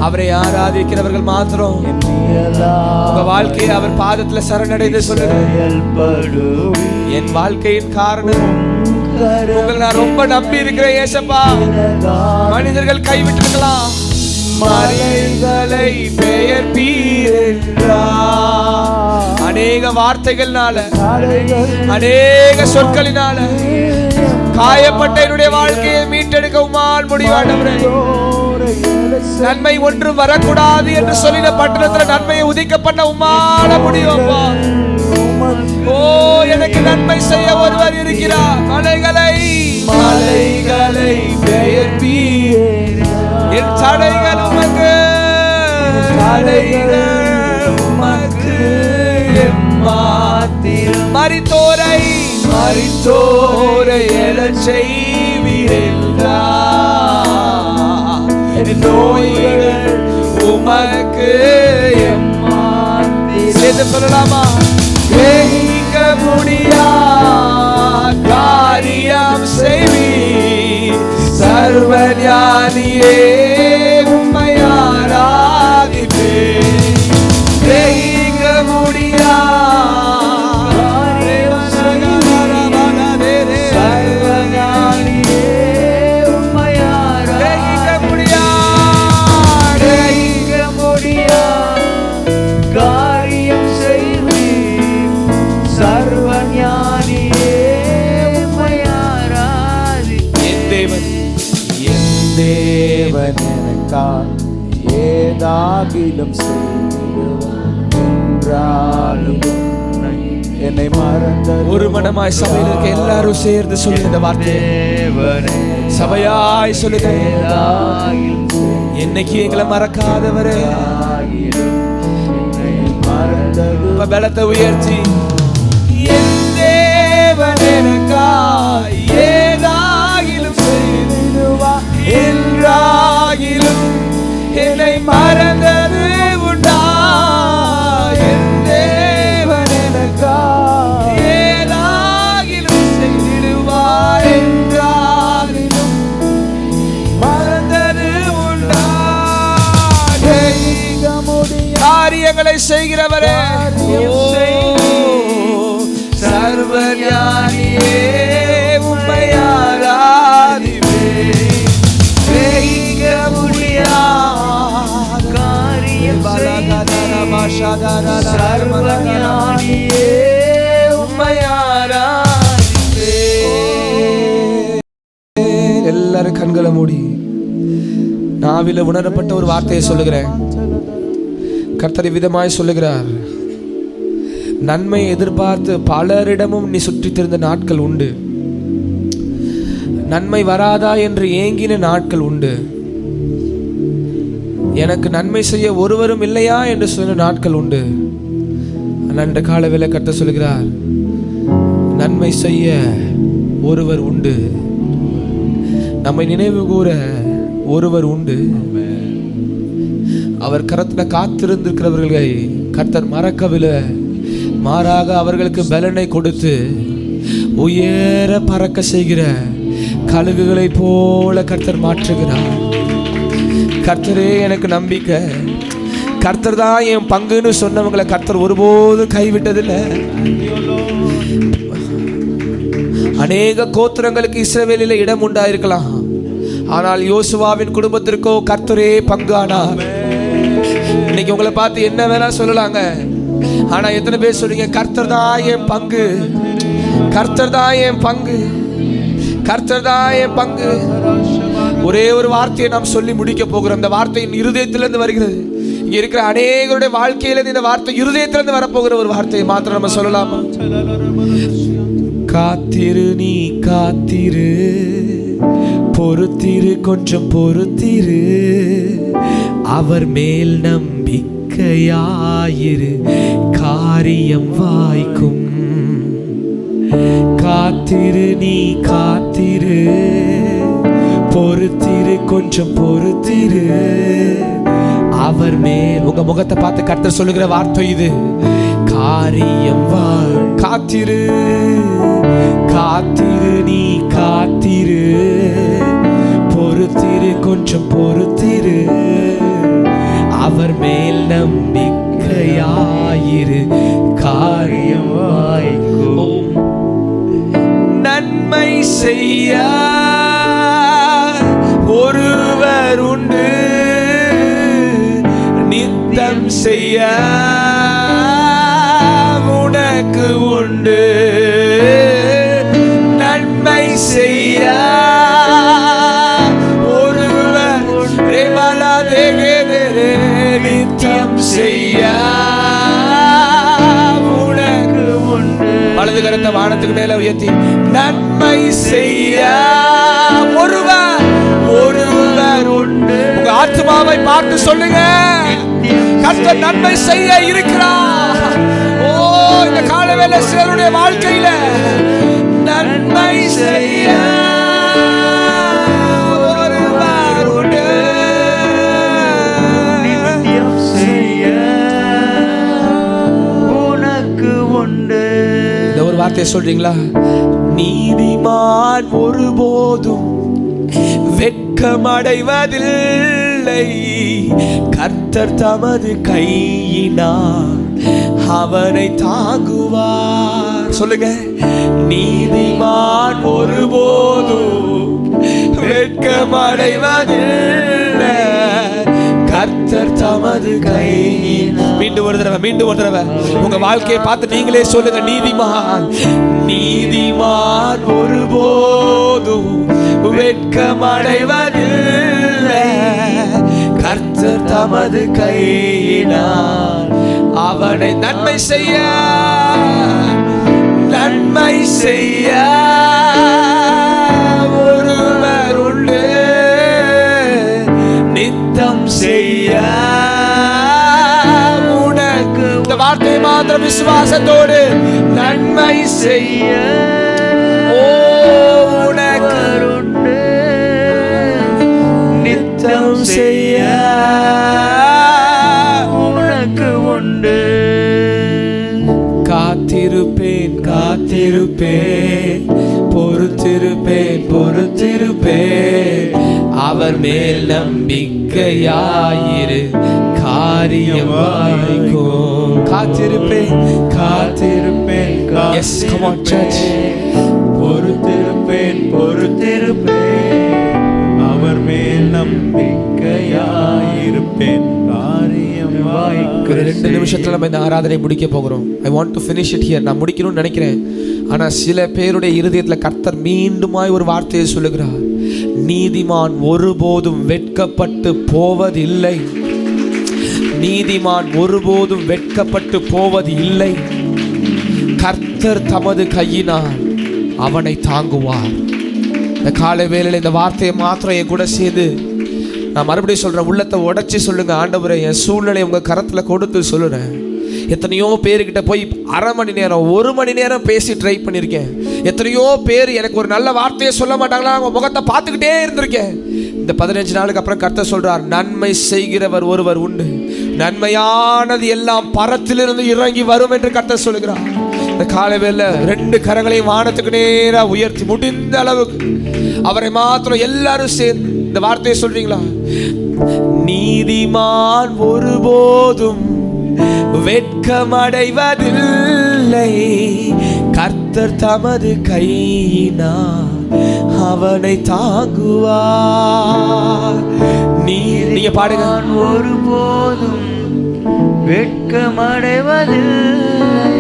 அவரை ஆராதிக்கிறவர்கள் மாத்திரம் உங்க வாழ்க்கையை அவர் பாதத்துல சரணடைந்து சொல்லுங்க. என் வாழ்க்கையின் காரணம் உங்களை நான் ரொம்ப நம்பி இருக்கிறேன் ஏசப்பா. மனிதர்கள் கைவிட்டிருக்கலாம், மலைகளை பெயர்ப்பீரென்றார். அநேக வார்த்தைகள்னால, அநேக சொற்களினால காயப்பட்ட என்னுடைய வாழ்க்கையை மீட்டெடுக்க உம்மால் முடியாதவரே. நன்மை ஒன்று வரக்கூடாது என்று சொல்லின பட்டணத்தில் நன்மையை உதிக்க பண்ண உம்மால முடியும். ஓ, எனக்கு நன்மை செய்ய ஒருவர் இருக்கிறார். மலைகளை மலைகளை பெயர்ப்பீர், என் தடைகள் உமக்கு, தடைகள் உமக்கு எம்மாத்திரம். மரித்தோரை மரித்தோரை எழச் செய்வீரென்றார். நோய்கள் உமக்கு எம்மாத்திரம். சேர்ந்து சொல்லலாமா? கிரகிக்க முடியா காரியம் செய்வீர், சர்வஞானியே உம்மை ஆராதிப்பேன். கிரகிக்க முடியா ஏதாகிலும் என்னை மறந்த. ஒரு மனமாய் சபையில் இருக்க எல்லாரும் சேர்ந்து சொல்லி இந்த வார்த்தை சபையாய் சொல்லுங்க. என்னைக்கு எங்களை மறக்காதவரே, பலத்தை உயர்த்தி என் தேவன் எனக்காய் ஏதாகிலும் செய்திடுவா. என்றாகிலும் என்னை மறந்தது உண்டா? என் தேவன் எனக்காய் ஏதாகிலும் செய்திடுவார். என்றாகிலும் மறந்தது உண்டா? காரியங்களை செய்கிறவரே, சர்வஞானியே உம்மை ஆராதிப்பேன். கிரகிக்க முடியாத காரியம் சர்வஞானியே உம்மை ஆராதிப்பேன். எல்லா எல்லாரும் கண்களை மூடி நாவில உணரப்பட்ட ஒரு வார்த்தையை சொல்லுகிறேன். கர்த்தர் விதமாய் சொல்லுகிறார், நன்மை எதிர்பார்த்து பலரிடமும் நீ சுற்றித் திரிந்த நாட்கள் உண்டு. நன்மை வராதா என்று ஏங்கின நாட்கள் உண்டு. எனக்கு நன்மை செய்ய ஒருவரும் இல்லையா என்று சொன்ன நாட்கள் உண்டு. அன்று காலவேளை கர்த்தர் சொல்லுகிறார், நன்மை செய்ய ஒருவர் உண்டு, நம்மை நினைவு கூற ஒருவர் உண்டு. அவர் கரத்துல காத்திருந்திருக்கிறவர்களை கர்த்தர் மறக்கவில்லை, மாறாக அவர்களுக்கு பலனை கொடுத்து உயர பறக்க செய்கிற கழுகுகளை போல கர்த்தர் மாற்றுகிறார். கர்த்தரே எனக்கு நம்பிக்கை, கர்த்தர் தான் என் பங்குன்னு சொன்னவங்களை கர்த்தர் ஒருபோதும் கைவிட்டதில்லை. அநேக கோத்திரங்களுக்கு இஸ்ரவேலில் இடம் உண்டாயிருக்கலாம், ஆனால் யோசுவாவின் குடும்பத்திற்கோ கர்த்தரே பங்கானார். இன்னைக்கு உங்களை பார்த்து என்ன வேணா சொல்லலாங்க, ஆனா எத்தனை பேர் சொல்றீங்க, கர்த்தர் தான் என் பங்கு, கர்த்தர் தான் என் பங்கு, கர்த்தர் தான் என் பங்கு. ஒரே ஒரு வார்த்தையை நாம் சொல்லி முடிக்க போகிறோம். இந்த வார்த்தையின் இருதயத்திலிருந்து வருகிறது. இங்க இருக்கிற அநேகருடைய வாழ்க்கையிலிருந்து இந்த வார்த்தை இருதயத்திலிருந்து வரப்போகிற ஒரு வார்த்தையை மாத்திரம் நம்ம சொல்லலாமா? காத்திரு, நீ காத்திரு, பொறுத்திரு, கொஞ்சம் பொறுத்திரு, அவர் மேல் நம்பிக்கையாயிரு, காரியம் வாய்க்கும். காத்திரு, நீ காத்திரு, பொறுத்திரு, கொஞ்சம் பொறுத்திரு, அவர் மேல். உங்க முகத்தை பார்த்து கர்த்தர் சொல்லுகிற வார்த்தை இது, காரியம் வாய். காத்திரு, காத்திரு, நீ காத்திரு, பொறுத்திரு, கொஞ்சம் பொறுத்திரு, அவர் மேல் நம்பிக்கையாயிரு, காரியம் வாய்க்கும். நன்மை செய்ய ஒருவர் உண்டு, நித்தம் செய்ய உனக்கு உண்டு. நன்மை செய்ய ஒருவர் உண்டு, நித்தம் செய்ய உனக்கு உண்டு. வலது கரத்தை வானத்துக்கு மேல உயர்த்தி, நன்மை செய்ய ஒருவர் ஒருவர் உண்டு. உங்க ஆத்மாவை பார்த்து சொல்லுங்க, கர்த்தர் நன்மை செய்ய இருக்கிறார். ஓ, இந்த காலவேளை சிலருடைய வாழ்க்கையில நன்மை செய்ய ஒருவர் உண்டு, நித்தியம் செய்ய உனக்கு உண்டு. இந்த ஒரு வார்த்தையை சொல்றீங்களா? நீதிமான் ஒருபோதும் வெட்கமடைவதில்லை, கர்த்தர் தமது கையினால் அவனை தாங்குவார். சொல்லுங்க, நீதிமான் ஒருபோதும் வெட்கமடைவதில்லை, கர்த்தர் தமது கையினால். மீண்டும் ஒரு தடவை, மீண்டும் ஒரு தடவை உங்க வாழ்க்கையை பார்த்து நீங்களே சொல்லுங்க, நீதிமான், நீதிமான் ஒருபோதும் வெட்கமடைவதில்லை, கர்த்தர் தமது கையினால் அவனை. நன்மை செய்ய, நன்மை செய்ய ஒருவர் உண்டு, நித்தம் செய்ய உனக்கு. இந்த வார்த்தை மாத்திரம் விசுவாசத்தோடு, நன்மை செய்ய உனக்கு உண்டு, நித்தம் செய்ய உனக்கு உண்டு. காத்திருப்பேன், காத்திருப்பேன், பொறுத்திருப்பேன், பொறுத்திருப்பேன், அவர் மேல் நம்பிக்கையாயிரு, காரியம் வாய்க்கும். காத்திருப்பேன், காத்திருப்பேன், yes, come on church. பொறுத்திருப்பேன், பொறுத்திருப்பேன், அவர் மேல் நம்பிக்கையாயிருப்பேன், காரியம் ஒரு 2 நிமிஷத்துல நம்ம இந்த ஆராதனை முடிக்க போகிறோம். I want to finish it here. நான் முடிக்கணும்னு நினைக்கிறேன். ஆனா சில பேருடைய இருதயத்துல கர்த்தர் மீண்டுமாய் ஒரு வார்த்தையை சொல்லுகிறார். நீதிமான் ஒருபோதும் வெட்கப்பட்டு போவதில்லை. நீதிமான் ஒருபோதும் வெட்கப்பட்டு போவது இல்லை. கர்த்தர் தமது கையினால் அவனை தாங்குவார். இந்த காலை வேளையில் இந்த வார்த்தையை மாத்திரம் என் கூட சேர்ந்து நான் மறுபடியும் சொல்றேன். உள்ளத்தை உடைச்சி சொல்லுங்க, ஆண்டவரே என் சூழ்நிலை உங்க கரத்துல கொடுத்து சொல்லுறேன். எத்தனையோ பேருக்கிட்ட போய் 1/2 மணி நேரம் 1 மணி நேரம் பேசி ட்ரை பண்ணியிருக்கேன். எத்தனையோ பேர் எனக்கு ஒரு நல்ல வார்த்தையை சொல்ல மாட்டாங்களா, அவங்க முகத்தை பார்த்துக்கிட்டே இருந்திருக்கேன். இந்த 15 நாளுக்கு அப்புறம் கர்த்தர் சொல்றார், நன்மை செய்கிறவர் ஒருவர் உண்டு, நன்மையானது எல்லாம் பரத்திலிருந்து இறங்கி வரும் என்று கர்த்தர் சொல்லுகிறார். இந்த காலைவேளை 2 கரங்களையும் வானத்துக்கு நேரா உயர்த்தி முடிந்த அளவுக்கு அவரை மாத்திரம் எல்லாரும் சேர்ந்து இந்த வார்த்தையை சொல்றீங்களா? நீதிமான் ஒருபோதும் வெட்கமடைவதில்லை. கர்த்தர் தமது கையினால் அவனை தாங்குவார். நீங்க பாடுங்க. ஒருபோதும் வெட்கமடைவதில்லை.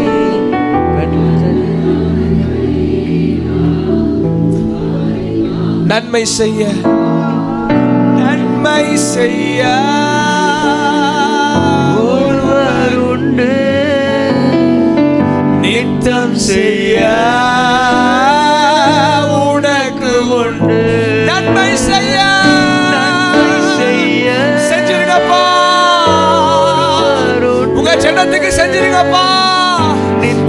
நன்மை செய்ய நன்மை செய்ய ஒருவர் உண்டு, நித்தம் செய்ய உனக்கு உண்டு. நன்மை செய்ய செஞ்சிருங்கப்பா, உங்க ஜனத்துக்கு செஞ்சிருங்கப்பா.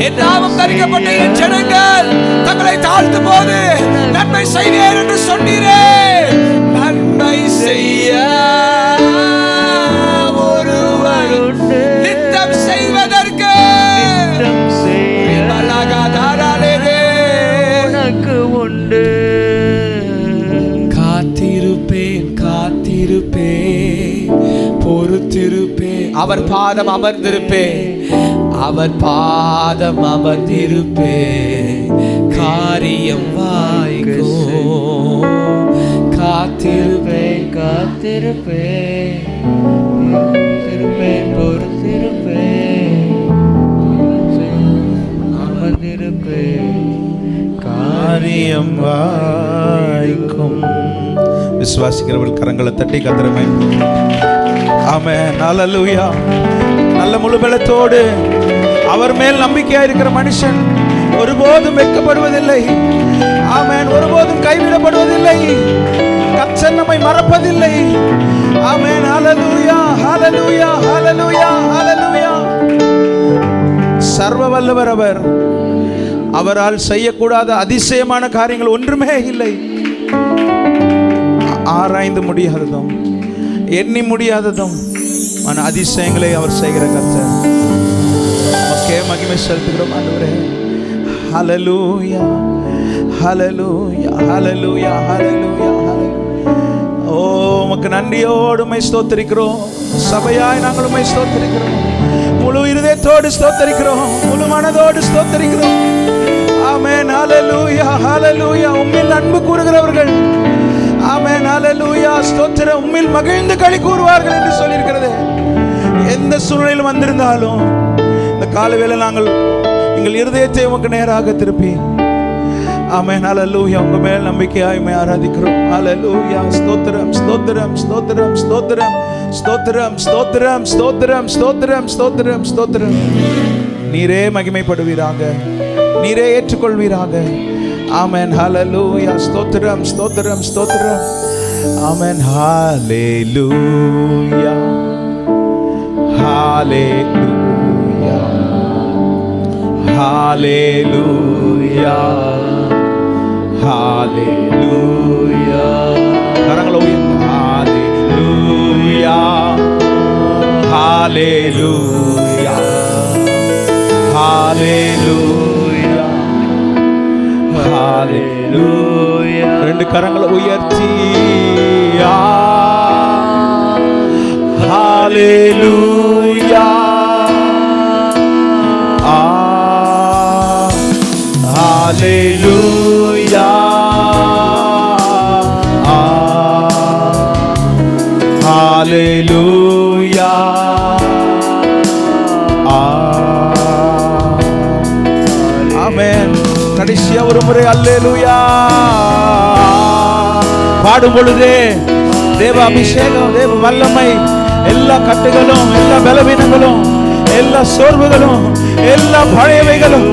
என் நாமம் தரிக்கப்பட்ட என் ஜனங்கள் தங்களை தாழ்த்தும் போது நன்மை செய்வேன் என்று சொன்னீரே. நன்மை செய்ய ஒருவர் உண்டு, நித்தம் செய்வதற்கு உனக்கு உண்டு. காத்திருப்பேன் காத்திருப்பேன் பொறுத்திருப்பேன், அவர் பாதம் அமர்ந்திருப்பேன், அவர் பாதம் அமர்ந்திருப்பேன், காரியம் வாய்க்கும். காத்திருப்பேன் காத்திருப்பேன் பொறுத்திருப்பேன், அமர்ந்திருப்பேன், காரியம் வாய்க்கும். விசுவாசிக்கிறவர்கள் கரங்களை தட்டி கர்த்தரை ஆமென். ஹல்லேலூயா. நல்ல முழு பலத்தோடு அவர் மேல் நம்பிக்கையா இருக்கிற மனுஷன் ஒருபோதும் வெட்கப்படுவதில்லை. ஆமென். ஒருபோதும் கைவிடப்படுவதில்லை. கர்த்தர் நம்மை மறப்பதில்லை. ஆமென். ஹல்லேலூயா ஹல்லேலூயா ஹல்லேலூயா ஹல்லேலூயா. சர்வ வல்லவர் அவர். அவரால் செய்யக்கூடாத அதிசயமான காரியங்கள் ஒன்றுமே இல்லை. ஆராய்ந்து முடியாததும் எண்ணி முடியாததும் அதிசயங்களை அவர் செய்கிற கர்த்தர். நமக்கே மகிமை செலுத்துகிறோம் ஆண்டவரே. ஹல்லேலூயா ஹல்லேலூயா ஹல்லேலூயா ஹல்லேலூயா. ஓ உமக்கு நன்றியோடு உம்மை ஸ்தோத்திரிக்கிறோம். சபையாய் நாங்கள் உம்மை ஸ்தோத்திரிக்கிறோம். முழு இருதயத்தோடு ஸ்தோத்திரிக்கிறோம், முழு மனதோடு ஸ்தோத்திரிக்கிறோம். ஆமென். ஹல்லேலூயா ஹல்லேலூயா. உம்மில் அன்பு கூறுகிறவர்கள் ஆமென். ஹல்லேலூயா. ஸ்தோத்திரம். உம்மில் மகிழ்ந்து களி கூறுவார்கள் என்று சொல்லியிருக்கிறது. எந்த சூழ்நிலையில் வந்திருந்தாலும் இந்த காலவேளை நாங்கள் எங்கள் இருதயத்தை உமக்கு நேராக திருப்பி ஆமென். ஹல்லேலூயா. உங்க மேல் நம்பிக்கையாய் உம்மை ஆராதிக்கிறோம். ஹல்லேலூயா. ஸ்தோத்திரம் ஸ்தோத்திரம் ஸ்தோத்திரம் ஸ்தோத்திரம் ஸ்தோத்திரம் ஸ்தோத்திரம் ஸ்தோத்திரம் ஸ்தோத்திரம் ஸ்தோத்திரம் ஸ்தோத்திரம். நீரே மகிமைப்படுவீராக, நீரே ஏற்றுக்கொள்வீராக. ஆமென். ஹல்லேலூயா. ஸ்தோத்திரம் ஸ்தோத்திரம் ஸ்தோத்திரம். ஆமென். ஹல்லேலூயா ஹல்லேலூயா ஹல்லேலூயா ஹல்லேலூயா. கரங்களை உயர்த்தி ஹல்லேலூயா ஹல்லேலூயா ஹல்லேலூயா ஹல்லேலூயா. 2 கரங்களை உயர்த்தி ஹல்லேலூயா ஹல்லேலூயா ஹல்லேலூயா அல்லேலூயா. பாடும் பொழுதே தேவ அபிஷேகம், தேவ வல்லமை, எல்லா கட்டுகளும், எல்லா பலவீனங்களும், எல்லா சோர்வுகளும், எல்லா பழையவைகளும்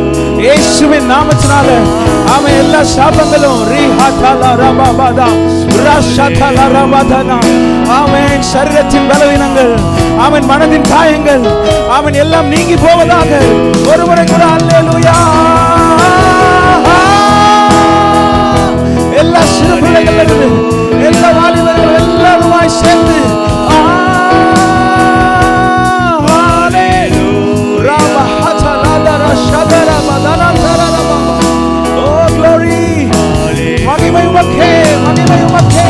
இயேசுவின் நாமத்தினால ஆமென், எல்லா சாபங்களும் ஆமென், சரீரத்தின் பலவீனங்கள், ஆமென், மனதின் காயங்கள், ஆமென், எல்லாம் நீங்கி போவதாக. ஒருமுறை கூட அல்லேலூயா. எல்லா சிறு பிள்ளைகள், எல்லா வாலிபர்கள் எல்லாருமாய் சேர்ந்து மகிமை உமக்கே, மகிமை உமக்கே.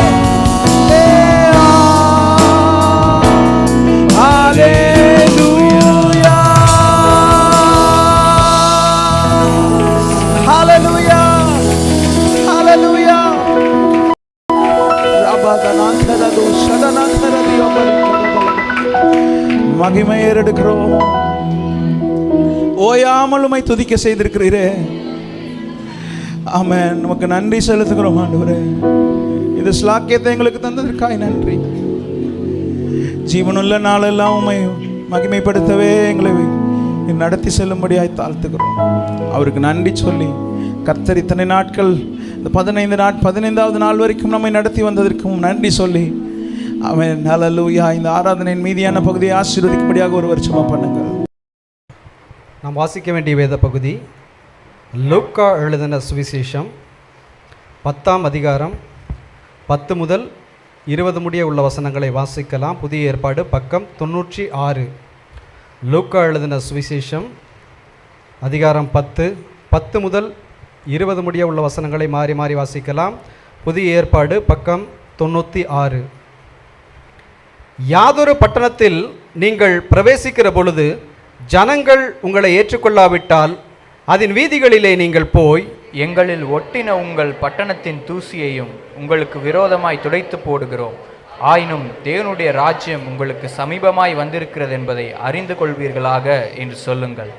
ஹalleluya, ஹalleluya, ஹalleluya. ரபதனாந்தரது சதனாந்தரதியோபரி மகிமை ஏறெடுக்கிறோம். ஓயாமல் உம்மை துதிக்க செய்திருக்கிறீரே. ஆமென். நமக்கு நன்றி செலுத்துகிறோம் ஆண்டவரே. இது ஸ்லாக்கியத்தை எங்களுக்கு தந்ததற்காய் நன்றி. ஜீவனுள்ள நாளெல்லாம் உம்மை மகிமைப்படுத்தவே எங்களை நடத்தி செல்லும்படியாய் தாழ்த்துகிறோம். அவருக்கு நன்றி சொல்லி கர்த்தர் இத்தனை நாட்கள், இந்த 15வது நாள் வரைக்கும் நம்மை நடத்தி வந்ததற்கும் நன்றி சொல்லி ஆமென். ஹல்லேலூயா. இந்த ஆராதனையின் மீதியான பகுதியை ஆசீர்வதிக்கும்படியாக ஒரு வருஷமா பண்ணுங்க. நாம் வாசிக்க வேண்டிய வேத பகுதி லூக்கா எழுதின சுவிசேஷம் 10ஆம் அதிகாரம் 10 முதல் 20 முடிய உள்ள வசனங்களை வாசிக்கலாம். புதிய ஏற்பாடு பக்கம் 96. லூக்கா எழுதின சுவிசேஷம் அதிகாரம் 10 முதல் 20 முடிய உள்ள வசனங்களை மாறி மாறி வாசிக்கலாம். புதிய ஏற்பாடு பக்கம் 96. யாதொரு பட்டணத்தில் நீங்கள் பிரவேசிக்கிற பொழுது ஜனங்கள் உங்களை ஏற்றுக்கொள்ளாவிட்டால் அதன் வீதிகளிலே நீங்கள் போய், எங்களில் ஒட்டின உங்கள் பட்டணத்தின் தூசியையும் உங்களுக்கு விரோதமாய் துடைத்து போடுகிறோம், ஆயினும் தேவனுடைய ராஜ்யம் உங்களுக்கு சமீபமாய் வந்திருக்கிறது என்பதை அறிந்து கொள்வீர்களாக என்று சொல்லுங்கள்.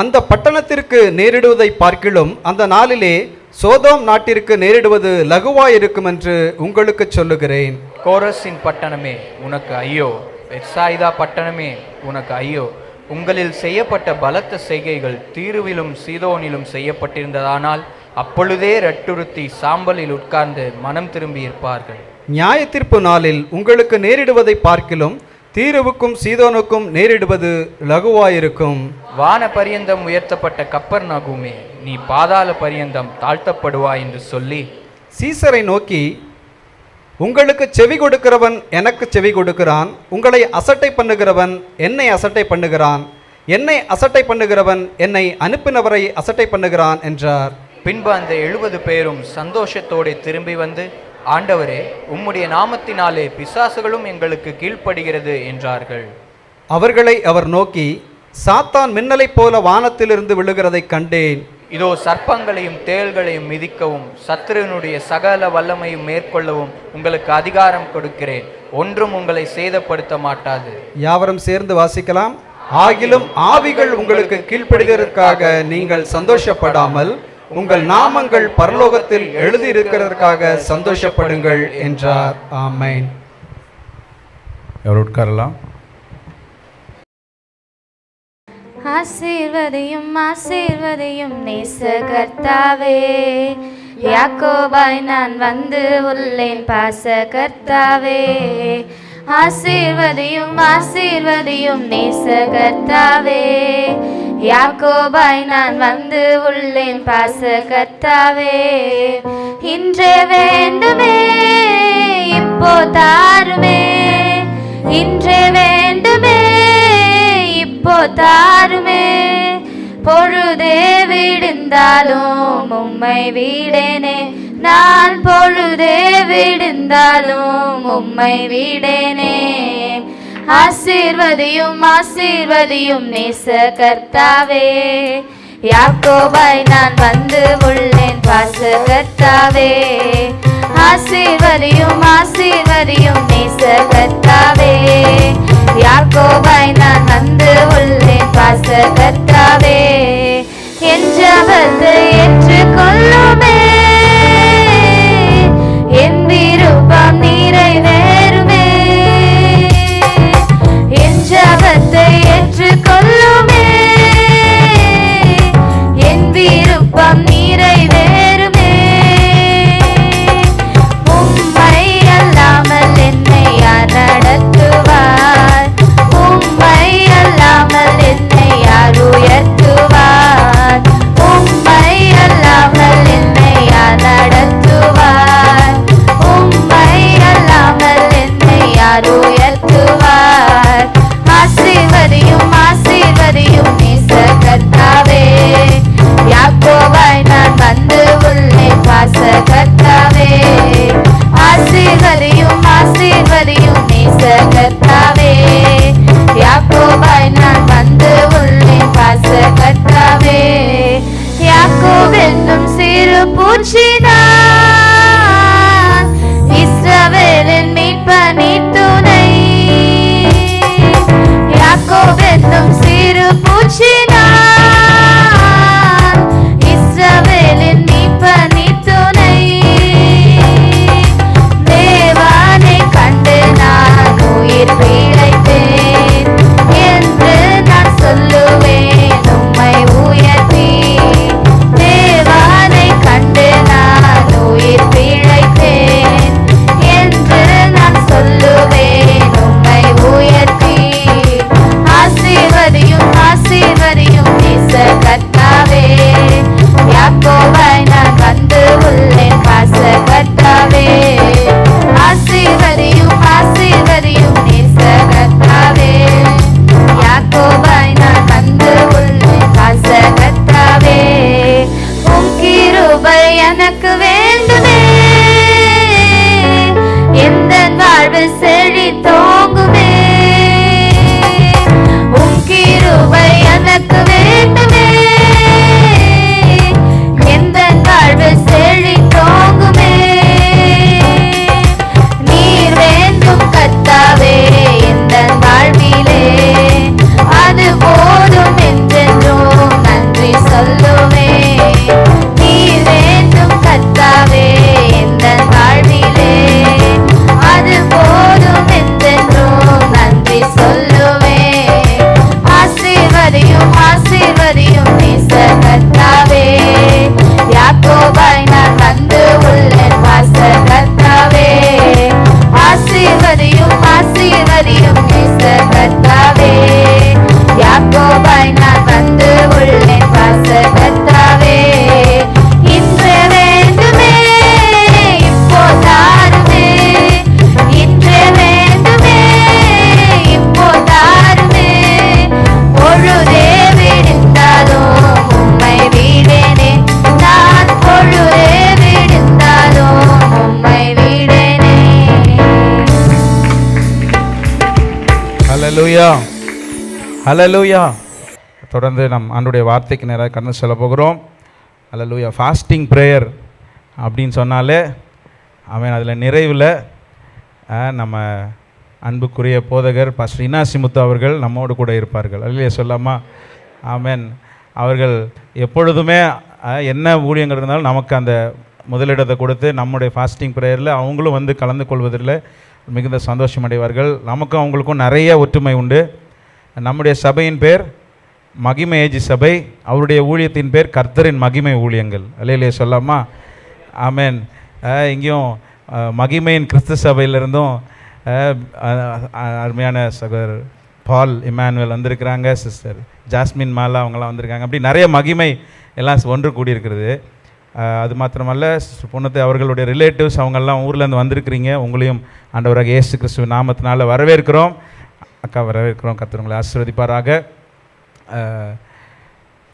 அந்த பட்டணத்திற்கு நேரிடுவதை பார்க்கிலும் அந்த நாளிலே சோதோம் நாட்டிற்கு நேரிடுவது லகுவாயிருக்கும் என்று உங்களுக்கு சொல்லுகிறேன். கோரசின் பட்டணமே உனக்கு ஐயோ, பெத்சாயிதா பட்டணமே உனக்கு ஐயோ, உங்களில் செய்யப்பட்ட பலத்த செய்கைகள் தீருவிலும் சீதோனிலும் செய்யப்பட்டிருந்ததானால் அப்பொழுதே ரட்டுறுத்தி சாம்பலில் உட்கார்ந்து மனம் திரும்பி இருப்பார்கள். நியாய தீர்ப்பு நாளில் உங்களுக்கு நேரிடுவதை பார்க்கிலும் தீருவுக்கும் சீதோனுக்கும் நேரிடுவது லகுவாயிருக்கும். வான பரியந்தம் உயர்த்தப்பட்ட கப்பர்நகூமே, நீ பாதாள பரியந்தம் தாழ்த்தப்படுவாய் என்று சொல்லி சீசரை நோக்கி, உங்களுக்கு செவி கொடுக்கிறவன் எனக்கு செவி கொடுக்கிறான், உங்களை அசட்டை பண்ணுகிறவன் என்னை அசட்டை பண்ணுகிறான், என்னை அசட்டை பண்ணுகிறவன் என்னை அனுப்பினவரை அசட்டை பண்ணுகிறான் என்றார். பின்பு அந்த 70 பேரும் சந்தோஷத்தோடு திரும்பி வந்து, ஆண்டவரே, உம்முடைய நாமத்தினாலே பிசாசுகளும் எங்களுக்கு கீழ்ப்படுகிறது என்றார்கள். அவர்களை அவர் நோக்கி, சாத்தான் மின்னலைப் போல வானத்திலிருந்து விழுகிறதை கண்டேன். இதோ சர்ப்பங்களையும் தேள்களையும் மிதிக்கவும் சத்துருவினுடைய சகல வல்லமையும் மேற்கொள்ளவும் உங்களுக்கு அதிகாரம் கொடுக்கிறேன், ஒன்றும் உங்களை சேதப்படுத்த மாட்டாது. யாவரும் சேர்ந்து வாசிக்கலாம். ஆகிலும் ஆவிகள் உங்களுக்கு கீழ்ப்படுகிறதற்காக நீங்கள் சந்தோஷப்படாமல் உங்கள் நாமங்கள் பரலோகத்தில் எழுதியிருக்கிறதற்காக சந்தோஷப்படுங்கள் என்றார். ஆமென். உட்காரலாம். ஆசீர்வதியும் ஆசீர்வதியும் நேசகர்த்தாவே, யாக்கோபாய் நான் வந்து உள்ளேன் பாசகர்த்தாவே. ஆசீர்வதியும் ஆசீர்வதியும் நேசகர்த்தாவே, யாக்கோபாய் நான் வந்து உள்ளேன் பாசகர்த்தாவே. இன்றே வேண்டுமே இப்போ தாருமே, இன்றே வேண்டுமே இப்போ தாருமே. பொழுதே விடுந்தாலும் உம்மை விடேனே, நான் பொழுதே விடுந்தாலும் உம்மை விடேனே. ஆசீர்வதியும் ஆசீர்வதியும் நேசகர்த்தாவே, யாக்கோபாய் நான் வந்து உள்ளேன் பாசகர்த்தாவே. ஆசீர்வதியும் ஆசீர்வதியும் நேசகர்த்தாவே, யாக்கோபாய் நான் வந்து உள்ளேன் பாசகர்த்தாவே. என் ஜெபத்தை ஏற்றுக்கொள்ளுமே, ஹல்லேலூயா, ஹல்லேலூயா. தொடர்ந்து நம் ஆண்டுடைய வார்த்தைக்கு நேராக கடந்து செல்ல போகிறோம். ஹல்லேலூயா. ஃபாஸ்டிங் ப்ரேயர் அப்படின்னு சொன்னாலே அவன் அதில் நிறைவில் நம்ம அன்புக்குரிய போதகர் பாஸ்டர் இனாசிமுத்து அவர்கள் நம்மோடு கூட இருப்பார்கள். அல்லையா சொல்லாமா? ஆமென். அவர்கள் எப்பொழுதுமே என்ன ஊழியங்கள் இருந்தாலும் நமக்கு அந்த முதலிடத்தை கொடுத்து நம்முடைய ஃபாஸ்டிங் ப்ரேயரில் அவங்களும் வந்து கலந்து கொள்வதில் மிகுந்த சந்தோஷம் அடைவார்கள். நமக்கும் அவங்களுக்கும் நிறைய ஒற்றுமை உண்டு. நம்முடைய சபையின் பேர் மகிமை ஏஜி சபை, அவருடைய ஊழியத்தின் பேர் கர்த்தரின் மகிமை ஊழியங்கள். அல்லையா சொல்லாமா? ஆமென். இங்கேயும் மகிமையின் கிறிஸ்து சபையிலிருந்தும் அருமையான சகோதரர் பால் இமானுவேல் வந்திருக்கிறாங்க, சிஸ்டர் ஜாஸ்மின் மாலா அவங்களாம் வந்திருக்காங்க. அப்படி நிறைய மகிமை எல்லாம் ஒன்று கூடியிருக்கிறது. அது மாத்திரமல்ல, பொண்ணு அவர்களுடைய ரிலேட்டிவ்ஸ் அவங்கெல்லாம் ஊர்லேருந்து வந்திருக்கிறீங்க. உங்களையும் ஆண்டவராக இயேசு கிறிஸ்துவ நாமத்தினால வரவேற்கிறோம். அக்கா வரவேற்கிறோம். கர்த்தர் உங்களை ஆசீர்வதிப்பாராக.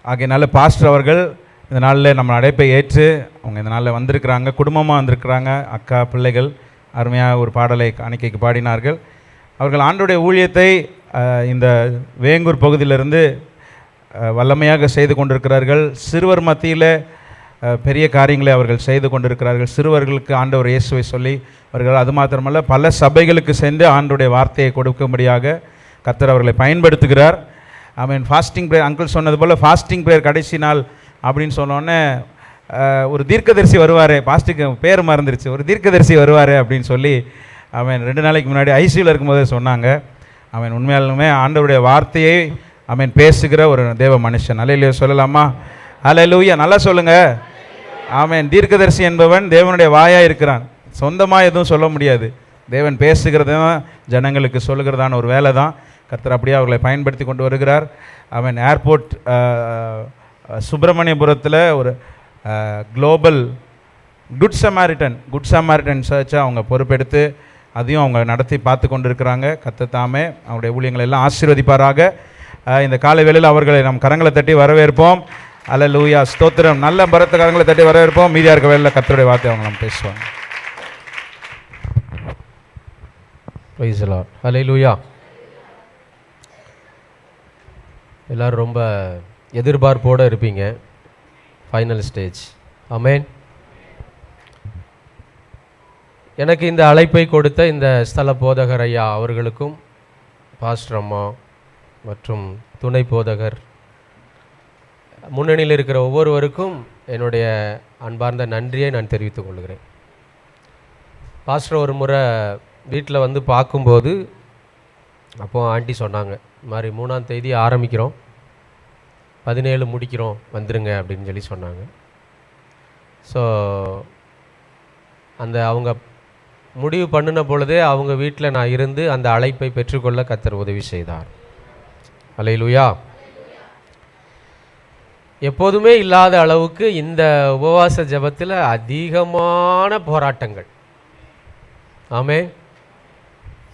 ஆகையினால பாஸ்டர் அவர்கள் இந்த நாளில் நம்ம அழைப்பை ஏற்று அவங்க இந்த நாளில் வந்திருக்கிறாங்க, குடும்பமாக வந்திருக்கிறாங்க. அக்கா பிள்ளைகள் அருமையாக ஒரு பாடலை காணிக்கைக்கு பாடினார்கள். அவர்கள் ஆண்டோடைய ஊழியத்தை இந்த வேங்கூர் பகுதியிலிருந்து வல்லமையாக செய்து கொண்டிருக்கிறார்கள். சிறுவர் மத்தியில் பெரிய காரியங்களை அவர்கள் செய்து கொண்டிருக்கிறார்கள். சிறுவர்களுக்கு ஆண்டவர் இயேசுவை சொல்லி அவர்கள் அது மாத்திரமல்ல பல சபைகளுக்கு சென்று ஆண்டோடைய வார்த்தையை கொடுக்கும்படியாக கர்த்தர் அவர்களை பயன்படுத்துகிறார். ஆமென். ஃபாஸ்டிங் ப்ரேயர் அங்கிள் சொன்னது போல் ஃபாஸ்டிங் ப்ரேயர் கடைசி நாள் அப்படின்னு சொன்னோடனே ஒரு தீர்க்கதரிசி வருவார். பாஸ்ட்டுக்கு பேர் மறந்துருச்சு. ஒரு தீர்க்கதரிசி வருவார் அப்படின்னு சொல்லி அவன் 2 நாளைக்கு முன்னாடி ஐசியூவில் இருக்கும்போது சொன்னாங்க. அவன் உண்மையாலுமே ஆண்டவருடைய வார்த்தையை அவன் பேசுகிற ஒரு தேவ மனுஷன். அல்லேலூயா சொல்லலாமா? அல்லேலூயா. நல்லா சொல்லுங்கள். ஆமென். தீர்க்கதரிசி என்பவன் தேவனுடைய வாயாக இருக்கிறான். சொந்தமாக எதுவும் சொல்ல முடியாது. தேவன் பேசுகிறது தான் ஜனங்களுக்கு சொல்லுகிறதான ஒரு வேலை தான். கர்த்தர் அப்படியே அவர்களை பயன்படுத்தி கொண்டு வருகிறார். அவன் ஏர்போர்ட் சுப்பிரமணியபுரத்தில் ஒரு குளோபல் குட் சமாரிட்டன் சர்ச்சை அவங்க பொறுப்பெடுத்து அதையும் அவங்க நடத்தி பார்த்து கொண்டு இருக்கிறாங்க. கர்த்தர் தாமே அவருடைய ஊழியங்களை எல்லாம் ஆசீர்வதிப்பாராக. இந்த காலை வேளையில் அவர்களை நம் கரங்களை தட்டி வரவேற்போம். அல்லேலூயா, ஸ்தோத்திரம். நல்ல பரத்த கரங்களை தட்டி வரவேற்போம். மீதியாக இருக்க வேளையில் கர்த்தருடைய வார்த்தை அவங்க நம்ம பேசுவாங்க. Praise the lord. அல்லேலூயா. எல்லோரும் ரொம்ப எதிர்பார்ப்போடு இருப்பீங்க. Final stage. ஆமென். எனக்கு இந்த அழைப்பை கொடுத்த இந்த ஸ்தல போதகர் ஐயா அவர்களுக்கும், பாஸ்டர் அம்மா மற்றும் துணை போதகர், முன்னணியில் இருக்கிற ஒவ்வொருவருக்கும் என்னுடைய அன்பார்ந்த நன்றியை நான் தெரிவித்துக் கொள்கிறேன். பாஸ்டர் ஒரு முறை வீட்டில் வந்து பார்க்கும்போது அப்போ ஆண்டி சொன்னாங்க, இந்த மாதிரி 3ஆம் தேதி ஆரம்பிக்கிறோம், 17 முடிக்கிறோம், வந்துருங்க அப்படின்னு சொல்லி சொன்னாங்க. ஸோ அந்த அவங்க முடிவு பண்ணின பொழுதே அவங்க வீட்டில் நான் இருந்து அந்த அழைப்பை பெற்றுக்கொள்ள கர்த்தர் உதவி செய்தார். அல்லேலூயா. எப்போதுமே இல்லாத அளவுக்கு இந்த உபவாச ஜெபத்தில் அதிகமான போராட்டங்கள். ஆமே.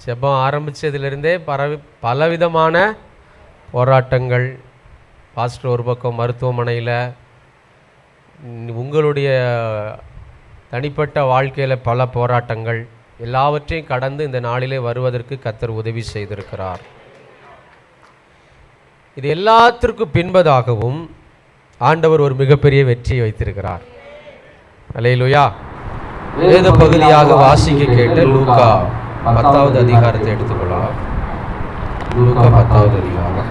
ஜெபம் ஆரம்பித்ததிலிருந்தே பலவிதமான போராட்டங்கள். பாஸ்டர் ஒரு பக்கம் மருத்துவமனையில், உங்களுடைய தனிப்பட்ட வாழ்க்கையில் பல போராட்டங்கள், எல்லாவற்றையும் கடந்து இந்த நாளிலே வருவதற்கு கர்த்தர் உதவி செய்திருக்கிறார். இது எல்லாத்திற்கும் பின்பதாகவும் ஆண்டவர் ஒரு மிகப்பெரிய வெற்றியை வைத்திருக்கிறார். அல்லேலூயா. வேத பகுதியாக வாசிக்க கேட்ட லூக்கா 10வது அதிகாரத்தை எடுத்துக்கொள்ளலாம். லூக்கா 10வது அதிகாரம்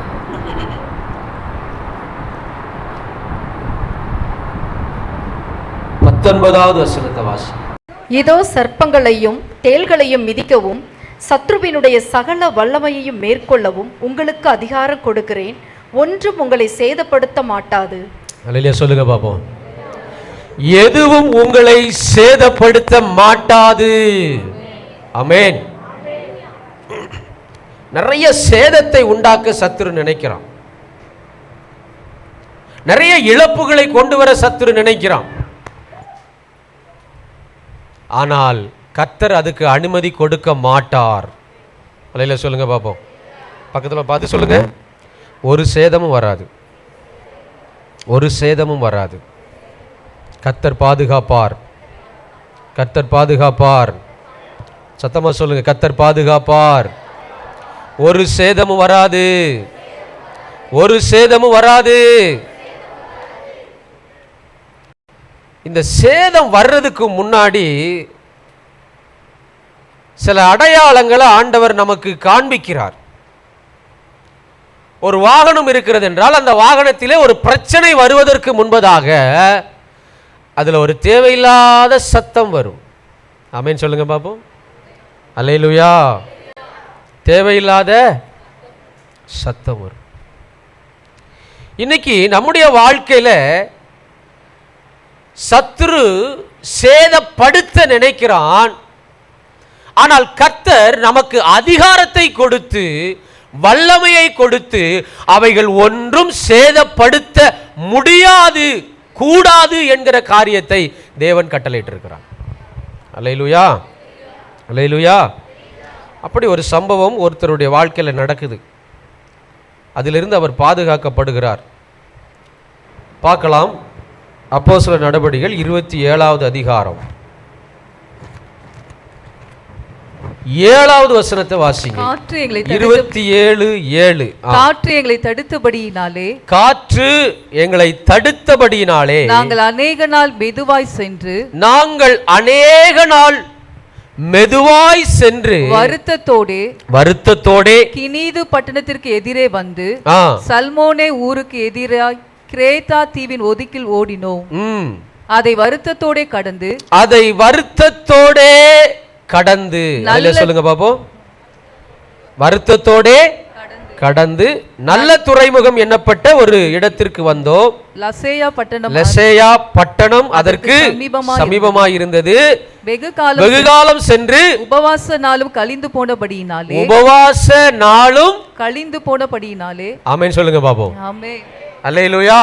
19வது வசனத்தை வாசி. இதோ சர்ப்பங்களையும் தேள்களையும் மிதிக்கவும் சத்ருவினுடைய சகல வல்லமையையும் மேற்கொள்ளவும் உங்களுக்கு அதிகாரம் கொடுக்கிறேன், ஒன்றும் உங்களை சேதப்படுத்த மாட்டாது. அல்லேலூயா சொல்லுங்க பாப்போம். எதுவும் உங்களை சேதப்படுத்த மாட்டாது. ஆமென். நிறைய சேதத்தை உண்டாக்க சத்துரு நினைக்கிறான். நிறைய இழப்புகளை கொண்டு வர சத்துரு நினைக்கிறான். ஆனால் கர்த்தர் அதுக்கு அனுமதி கொடுக்க மாட்டார். அல்லேலூயா சொல்லுங்க பாப்போம். பக்கத்தில் பார்த்து சொல்லுங்க. ஒரு சேதமும் வராது. ஒரு சேதமும் வராது. கர்த்தர் பாதுகாப்பார். கர்த்தர் பாதுகாப்பார். சத்தமா சொல்லுங்க. கர்த்தர் பாதுகாப்பார். ஒரு சேதமும் வராது, ஒரு சேதமும் வராது. இந்த சேதம் வர்றதுக்கு முன்னாடி சில அடையாளங்களை ஆண்டவர் நமக்கு காண்பிக்கிறார். ஒரு வாகனம் இருக்கிறது என்றால் அந்த வாகனத்திலே ஒரு பிரச்சனை வருவதற்கு முன்பதாக அதில் ஒரு தேவையில்லாத சத்தம் வரும். ஆமென் சொல்லுங்க பாப்போம். அல்லேலூயா. தேவையில்லாத சத்தம் வரும். இன்னைக்கு நம்முடைய வாழ்க்கையில சத்துரு சேதப்படுத்த நினைக்கிறான். ஆனால் கர்த்தர் நமக்கு அதிகாரத்தை கொடுத்து வல்லமையை கொடுத்து அவைகள் ஒன்றும் சேதப்படுத்த முடியாது, கூடாது என்கிற காரியத்தை தேவன் கட்டளையிட்டிருக்கிறார். அல்லேலூயா, அல்லேலூயா. அப்படி ஒரு சம்பவம் ஒருத்தருடைய வாழ்க்கையில் நடக்குது. அதிலிருந்து அவர் பாதுகாக்கப்படுகிறார். பார்க்கலாம். அப்போஸ்தலர் நடபடிகள் 27வது அதிகாரம் 7வது வசனத்தை வாசிங்க. 27:7. காற்று எங்களை தடுத்தபடியினாலே, காற்று எங்களை தடுத்தபடியினாலே நாங்கள் அநேக நாள் மெதுவாய் சென்று, நாங்கள் அநேக நாள் மெதுவாய் சென்று வருத்தத்தோடே கினீது பட்டணத்திற்கு எதிரே வந்து சல்மோனே ஊருக்கு எதிராய் கிரேத்தா தீவின் ஒதுக்கில் ஓடினோம். அதை வருத்தத்தோடே கடந்து சொல்லுங்க பாப்போம். வருத்தத்தோடே கடந்து நல்ல துறைமுகம் என்னப்பட்ட ஒரு இடத்திற்கு வந்தோம். லசேயா பட்டணம் அதற்கு சமீபமாய் இருந்தது. வெகு காலம் சென்று உபவாச நாளும் கழிந்து போனபடியினாலே ஆமென் சொல்லுங்க பாப்போம். ஆமென். அல்லேலூயா.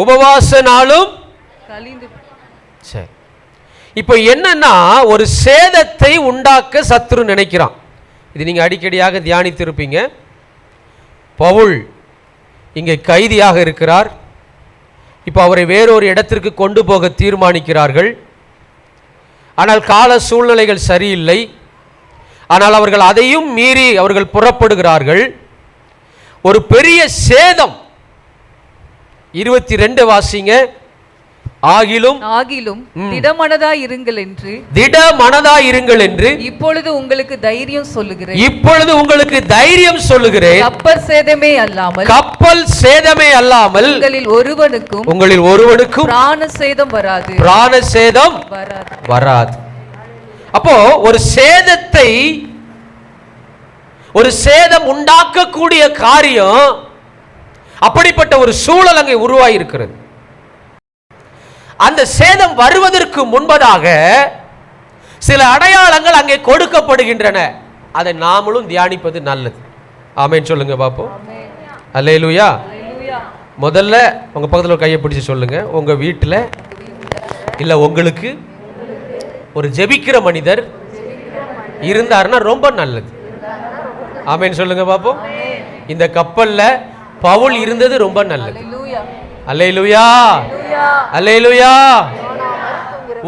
உபவாச நாளும் கழிந்து. சரி, இப்போ என்னன்னா ஒரு சேதத்தை உண்டாக்க சத்துரு நினைக்கிறான். இது நீங்க அடிக்கடியாக தியானித்திருப்பீங்க. பவுல் இங்கே கைதியாக இருக்கிறார். இப்போ அவரை வேறொரு இடத்திற்கு கொண்டு போக தீர்மானிக்கிறார்கள். ஆனால் கால சூழ்நிலைகள் சரியில்லை. ஆனால் அவர்கள் அதையும் மீறி அவர்கள் புறப்படுகிறார்கள். ஒரு பெரிய சேதம். 22 வாசிங்க. ஆகிலும் திடமனதாய் இருங்கள் என்று இப்பொழுது உங்களுக்கு தைரியம் சொல்லுகிறேன். கப்பல் சேதமே அல்லாமல் உங்களில் ஒருவனுக்கும் பிராண சேதம் வராது. அப்போ ஒரு சேதம் உண்டாக்கக்கூடிய காரியம், அப்படிப்பட்ட ஒரு சூழல் அங்கே உருவாகி இருக்கிறது. அந்த சேதம் வருவதற்கு முன்பதாக சில அடையாளங்கள் அங்கே கொடுக்கப்படுகின்றன. அதை நாமளும் தியானிப்பது நல்லது. ஆமென் சொல்லுங்க பாப்போம். அல்லேலூயா. முதல்ல உங்க பக்கத்தில் கையை பிடிச்சு சொல்லுங்க, உங்க வீட்டில் இல்ல உங்களுக்கு ஒரு ஜெபிக்கிற மனிதர் இருந்தாருன்னா ரொம்ப நல்லது. ஆமென் சொல்லுங்க பாப்போம். இந்த கப்பல்ல பவுல் இருந்தது ரொம்ப நல்லது. அல்லேலூயா, அல்லேலூயா.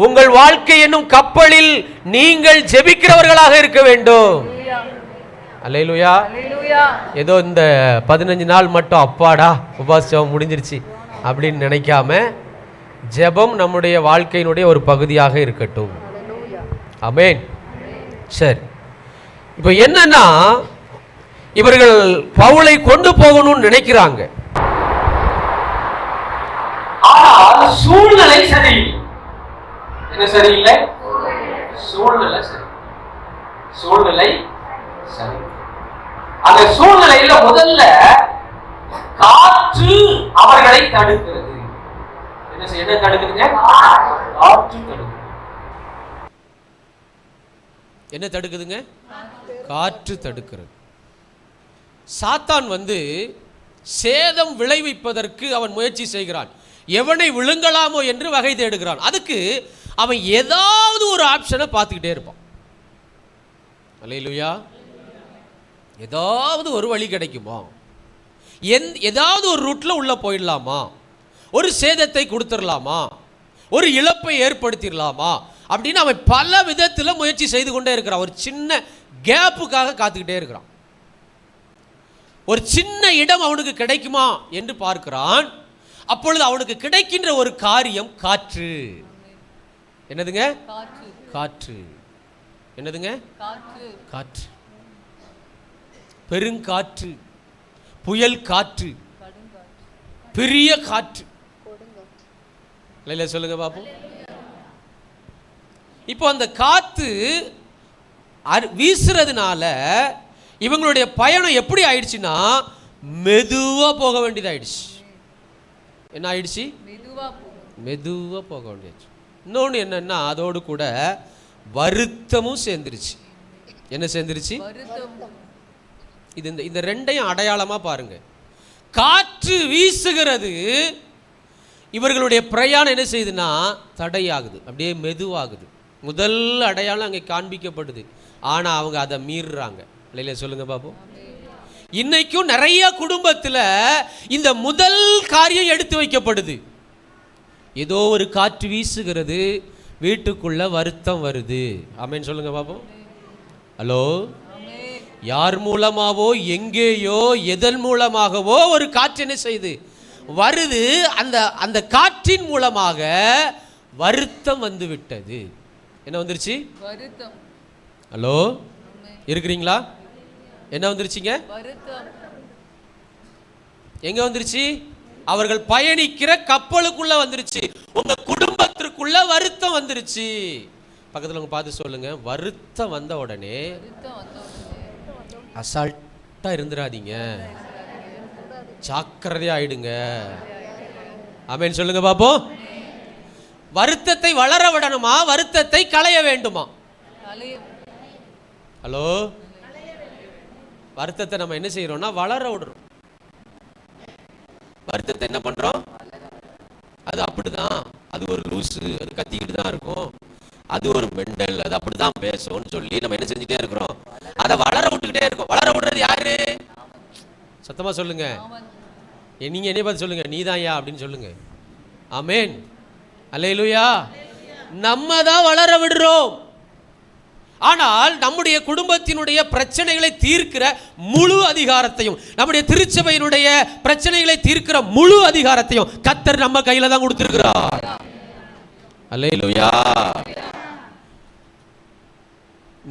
உங்கள் வாழ்க்கை என்னும் கப்பலில் நீங்கள் ஜெபிக்கிறவர்களாக இருக்க வேண்டும். அல்லேலூயா. ஏதோ இந்த 15 நாள் மட்டும் அப்பாடா உபவாசம் முடிஞ்சிருச்சு அப்படின்னு நினைக்காம ஜெபம் நம்முடைய வாழ்க்கையினுடைய ஒரு பகுதியாக இருக்கட்டும். ஆமென். சரி, இப்போ என்னன்னா இவர்கள் பவுலை கொண்டு போகணும்னு நினைக்கிறாங்க. ஆனால் சூழ்நிலை சரியில்லை. என்ன சரியில்லை? சூழ்நிலை சரி. அந்த சூழ்நிலையில முதல்ல காற்று அவர்களை தடுக்கிறது. என்ன தடுக்குதுங்க? காற்று தடுக்குது. என்ன தடுக்குதுங்க? காற்று தடுக்கிறது. சாத்தான் சேதம் விளைவிப்பதற்கு அவன் முயற்சி செய்கிறான். எவனை விழுங்கலாமோ என்று வகை தேடுகிறான். அதுக்கு அவன் ஏதாவது ஒரு ஆப்ஷனை பார்த்துக்கிட்டே இருப்பான். அல்லேலூயா. ஏதாவது ஒரு வழி கிடைக்குமா, ஏதாவது ஒரு ரூட்ல உள்ள போயிடலாமா, ஒரு சேதத்தை கொடுத்துடலாமா, ஒரு இழப்பை ஏற்படுத்திடலாமா அப்படின்னு அவன் பல விதத்தில் முயற்சி செய்து கொண்டே இருக்கிறான். ஒரு சின்ன கேப்புக்காக காத்துக்கிட்டே இருக்கிறான். ஒரு சின்ன இடம் அவனுக்கு கிடைக்குமா என்று பார்க்கிறான். அப்பொழுது அவனுக்கு கிடைக்கின்ற ஒரு காரியம் காற்று. என்னதுங்க? காற்று. என்னதுங்க? காற்று. பெருங்காற்று, புயல் காற்று, பெரிய காற்று. இல்ல சொல்லுங்க பாப்போம். இப்போ அந்த காத்து வீசுறதுனால இவங்களுடைய பயணம் எப்படி ஆயிடுச்சுன்னா மெதுவா போக வேண்டியதாயிடுச்சு. என்ன ஆயிடுச்சு? மெதுவா போக வேண்டியது. இன்னொன்று என்னன்னா அதோடு கூட வருத்தமும் சேர்ந்துருச்சு. என்ன சேர்ந்துருச்சு? இது இந்த ரெண்டையும் அடையாளமா பாருங்க. காற்று வீசுகிறது, இவர்களுடைய பிரயாணம் என்ன செய்யுதுன்னா தடையாகுது, அப்படியே மெதுவாகுது. முதல் அடையாளம் அங்கே காண்பிக்கப்படுது. ஆனா அவங்க அதை மீறுறாங்க. இல்லையா சொல்லுங்க பாப்போம். இன்னைக்கும் நிறைய குடும்பத்தில் இந்த முதல் காரியம் எடுத்து வைக்கப்படுது. ஏதோ ஒரு காற்று வீசுகிறது, வீட்டுக்குள்ள வருத்தம் வருது. ஆமென் சொல்லுங்க பாப்போம். ஹலோ, யார் மூலமாவோ எங்கேயோ எதன் மூலமாகவோ ஒரு காற்று என்ன செய்யுது வருது. அந்த காற்றின் மூலமாக வருத்தம் வந்து விட்டது. என்ன வந்துருச்சு? வருத்தம். ஹலோ, இருக்கிறீங்களா? என்ன வந்துருச்சுங்க? வருத்தம். எங்க வந்துருச்சு? அவர்கள் பயணிக்கிற கப்பலுக்குள்ள வந்துருச்சு. உங்க குடும்பத்திற்குள்ள வருத்தம் வந்துருச்சு. பக்கத்துல உங்க பார்த்து சொல்லுங்க, வருத்தம் வந்த உடனே அசால்ட்டா இருந்துடாதீங்க, ஜாக்கிரதையா ஆயிடுங்க. ஆமென் சொல்லுங்க பாப்போம். வருத்தத்தை வளர விடணுமா, வருத்தத்தை களைய வேண்டுமா? ஹலோ, வருத்தத்தை நம்ம என்ன செய்யறோம்னா வளர விடுறோம். வருத்தத்தை என்ன பண்றோம்? அது அப்படிதான், அது ஒரு லூசு, அது கத்திக்கிட்டு தான் இருக்கும், அது ஒரு மெண்டல், அது அப்படிதான் பேசும்னு சொல்லி நம்ம என்ன செஞ்சுட்டே இருக்கிறோம்? அதை வளர விட்டுக்கிட்டே இருக்கோம். வளர விடுறது யாரு? சத்தமா சொல்லுங்க. நீங்க என்ன பார்த்து சொல்லுங்க, நீதான்யா அப்படின்னு சொல்லுங்க. ஆமென், அல்லேலூயா. நம்ம தான் வளர விடுறோம். ஆனால் நம்முடைய குடும்பத்தினுடைய பிரச்சனைகளை தீர்க்கிற முழு அதிகாரத்தையும், நம்முடைய திருச்சபையினுடைய பிரச்சனைகளை தீர்க்கிற முழு அதிகாரத்தையும் கர்த்தர் நம்ம கையில தான் கொடுத்திருக்கிறார். அல்லேலூயா.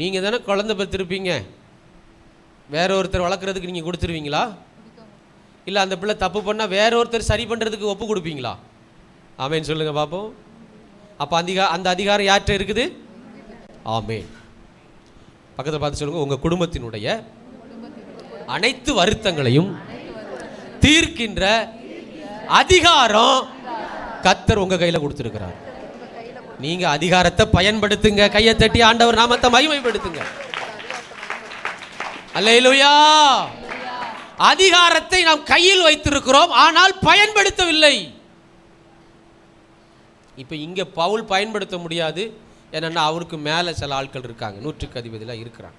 நீங்க தானே குழந்தை பெற்றிருப்பீங்க, வேற ஒருத்தர் வளர்க்குறதுக்கு நீங்க கொடுத்துருவீங்களா? இல்ல அந்த பிள்ளை தப்பு பண்ணா வேற ஒருத்தர் சரி பண்றதுக்கு ஒப்பு கொடுப்பீங்களா? ஆமென் சொல்லுங்க பாப்போம். அப்ப அந்த அதிகாரம் யார்கிட்ட இருக்குது? ஆமென். பக்கத்தில் பார்த்து சொல்லுங்க, உங்க குடும்பத்தினுடைய அனைத்து வருத்தங்களையும் தீர்க்கின்ற அதிகாரம் கர்த்தர் உங்க கையில கொடுத்திருக்கிறார். நீங்க அதிகாரத்தை பயன்படுத்துங்க. கையை தட்டி ஆண்டவர் நாமத்தை மகிமைப்படுத்துங்க. அல்லேலூயா. அதிகாரத்தை நாம் கையில் வைத்திருக்கிறோம், ஆனால் பயன்படுத்தவில்லை. இப்ப இங்க பவுல் பயன்படுத்த முடியாது. ஏன்னா அவருக்கு மேல சில ஆட்கள் இருக்காங்க, 100க்கு அதிபதியாக இருக்கிறாங்க.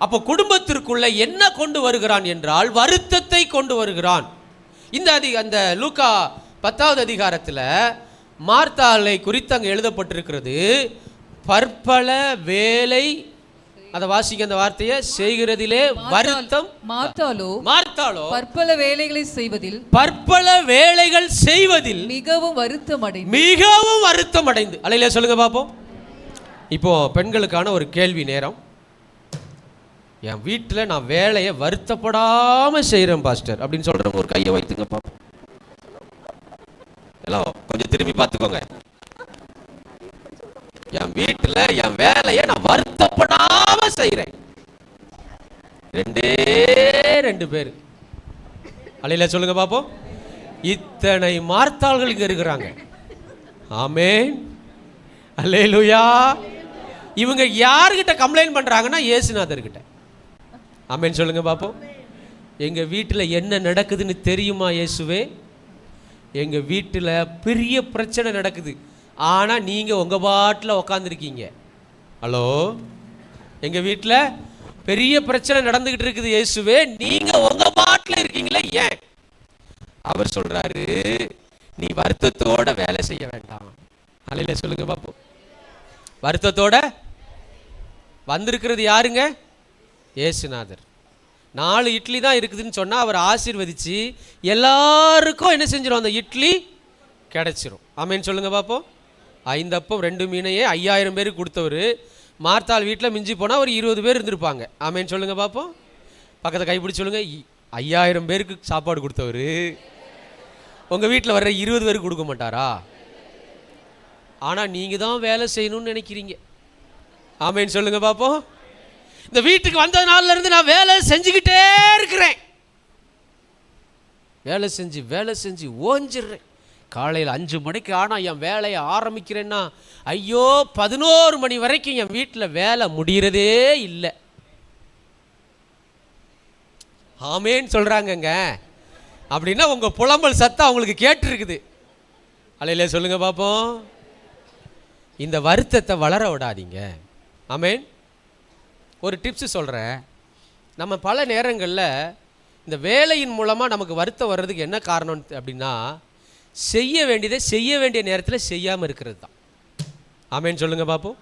அப்போ குடும்பத்திற்குள்ள என்ன கொண்டு வருகிறான் என்றால் வருத்தத்தை கொண்டு வருகிறான். அந்த லூக்கா 10வது அதிகாரத்தில் மார்த்தாளை குறித்து அங்கே எழுதப்பட்டிருக்கிறது. பற்பல வேலை, அதை வாசிக்க அந்த வார்த்தையை, செய்கிறதிலே வருத்தம். மார்த்தாளோ பற்பல வேலைகளை செய்வதில், பற்பல வேலைகள் செய்வதில் மிகவும் வருத்தமடைந்து, மிகவும் வருத்தமடைந்து. அல்லேலூயா சொல்லுங்க பாப்போம். இப்போ பெண்களுக்கான ஒரு கேள்வி நேரம். என் வீட்டில் நான் வேலையை வருத்தப்படாம செய்யறேன் பாஸ்டர் அப்படின்னு சொல்றேன், ஒரு கையை வைத்துங்க பாப்போம். எல்லாம் கொஞ்சம் திரும்பி பார்த்துக்கோங்க. என் வீட்டுல என் வேலையை நான் வருத்தப்படாம செய்யறேன். 2 பேர். அல்லேலூயா சொல்லுங்க பாப்போம். இத்தனை மார்த்தாள்கள் இங்க இருக்கிறாங்க. ஆமென், அல்லேலூயா. இவங்க யார்கிட்ட கம்ப்ளைண்ட் பண்றாங்கன்னா இயேசுநாதர் கிட்ட. ஆமென் சொல்லுங்க பாப்போம். எங்க வீட்டுல என்ன நடக்குதுன்னு தெரியுமா இயேசுவே? எங்க வீட்டுல பெரிய பிரச்சனை நடக்குது, ஆனா நீங்க உங்க பாட்டில் உக்காந்துருக்கீங்க. ஹலோ, எங்க வீட்டில் பெரிய பிரச்சனை நடந்துகிட்டு இருக்குது இயேசுவே, நீங்க உங்க பாட்டில் இருக்கீங்களே ஏன்? அவர் சொல்றாரு, நீ வருத்தத்தோட வேலை செய்ய வேண்டாம். அல்லேலூயா சொல்லுங்க பாப்போம். வருத்தத்தோட வந்திருக்கிறது யாருங்க? இயேசுநாதர். 4 இட்லி தான் இருக்குதுன்னு சொன்னால் அவர் ஆசீர்வதித்து எல்லாருக்கும் என்ன செஞ்சிடும், அந்த இட்லி கிடச்சிரும். ஆமேன்னு சொல்லுங்கள் பார்ப்போம். 5 அப்பம் 2 மீனையே 5000 பேருக்கு கொடுத்தவர், மார்த்தாள் வீட்டில் மிஞ்சி போனால் ஒரு 20 பேர் இருந்திருப்பாங்க. ஆமேன்னு சொல்லுங்கள் பார்ப்போம். பக்கத்தை கைப்பிடிச்சு சொல்லுங்கள். 5000 பேருக்கு சாப்பாடு கொடுத்தவர் உங்கள் வீட்டில் வர்ற 20 பேருக்கு கொடுக்க மாட்டாரா? ஆனால் நீங்கள் தான் வேலை செய்யணும்னு நினைக்கிறீங்க. ஆமேன்னு சொல்லுங்கள் பார்ப்போம். இந்த வீட்டுக்கு வந்த நாள்ல இருந்து நான் வேலை செஞ்சுக்கிட்டே இருக்கிறேன். வேலை செஞ்சு ஓஞ்சிடுறேன். காலையில் 5 மணிக்கு ஆனால் என் வேலையை ஆரம்பிக்கிறேன்னா ஐயோ 11 மணி வரைக்கும் என் வீட்டில் வேலை முடிகிறதே இல்லை. ஆமேன்னு சொல்கிறாங்கங்க. அப்படின்னா உங்கள் புலம்பல் சத்தம் அவங்களுக்கு கேட்டுருக்குது. அலையில சொல்லுங்க பார்ப்போம். இந்த வருத்தத்தை வளர விடாதீங்க. ஆமேன். ஒரு டிப்ஸ் சொல்கிறேன். நம்ம பல நேரங்களில் இந்த வேலையின் மூலமாக நமக்கு வருத்தம் வர்றதுக்கு என்ன காரணம் அப்படின்னா, செய்ய வேண்டியதை செய்ய வேண்டிய நேரத்தில் செய்யாமல் இருக்கிறது தான். ஆமேன்னு சொல்லுங்கள் பார்ப்போம்.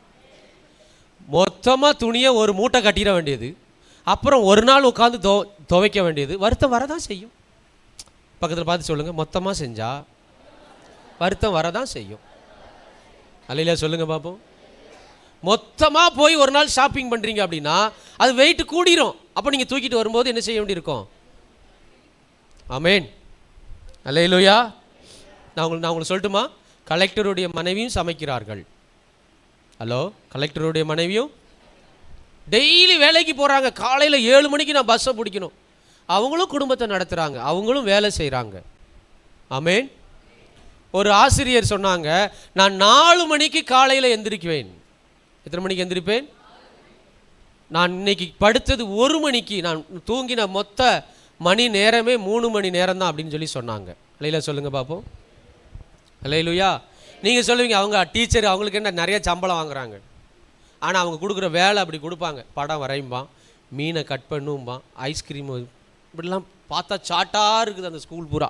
மொத்தமாக துணியை ஒரு மூட்டை கட்டிட வேண்டியது, அப்புறம் ஒரு நாள் உட்காந்து துவைக்க வேண்டியது, வருத்தம் வரதான் செய்யும். பக்கத்தில் பார்த்து சொல்லுங்கள், மொத்தமாக செஞ்சால் வருத்தம் வரதான் செய்யும். அல்லையா சொல்லுங்கள் பார்ப்போம். மொத்தமாக போய் ஒரு நாள் ஷாப்பிங் பண்ணுறீங்க அப்படின்னா அது வெயிட் கூடிரும். அப்போ நீங்கள் தூக்கிட்டு வரும்போது என்ன செய்ய வேண்டியிருக்கும்? ஆமேன். அல்லேலூயா. நான் உங்களுக்கு சொல்லட்டுமா? கலெக்டருடைய மனைவியும் சமைக்கிறார்கள். ஹலோ, கலெக்டருடைய மனைவியும் டெய்லி வேலைக்கு போகிறாங்க. காலையில் 7 மணிக்கு நான் பஸ்ஸை பிடிக்கணும். அவங்களும் குடும்பத்தை நடத்துகிறாங்க, அவங்களும் வேலை செய்கிறாங்க. ஆமேன். ஒரு ஆசிரியர் சொன்னாங்க, நான் 4 மணிக்கு காலையில் எந்திரிக்குவேன். எத்தனை மணிக்கு எந்திரிப்பேன்? நான் இன்னைக்கு படுத்தது 1 மணிக்கு, நான் தூங்கின மொத்த மணி நேரமே 3 மணி நேரம் தான் அப்படின்னு சொல்லி சொன்னாங்க. அல்லையில சொல்லுங்கள் பார்ப்போம். அல்லேலூயா. நீங்கள் சொல்லுவீங்க, அவங்க டீச்சர், அவங்களுக்கு என்ன நிறைய சம்பளம் வாங்குறாங்க. ஆனால் அவங்க கொடுக்குற வேலை அப்படி கொடுப்பாங்க. படம் வரையும்பான், மீனை கட் பண்ணும்பான், ஐஸ்கிரீம், இப்படிலாம் பார்த்தா சாட்டாக இருக்குது அந்த ஸ்கூல் பூரா.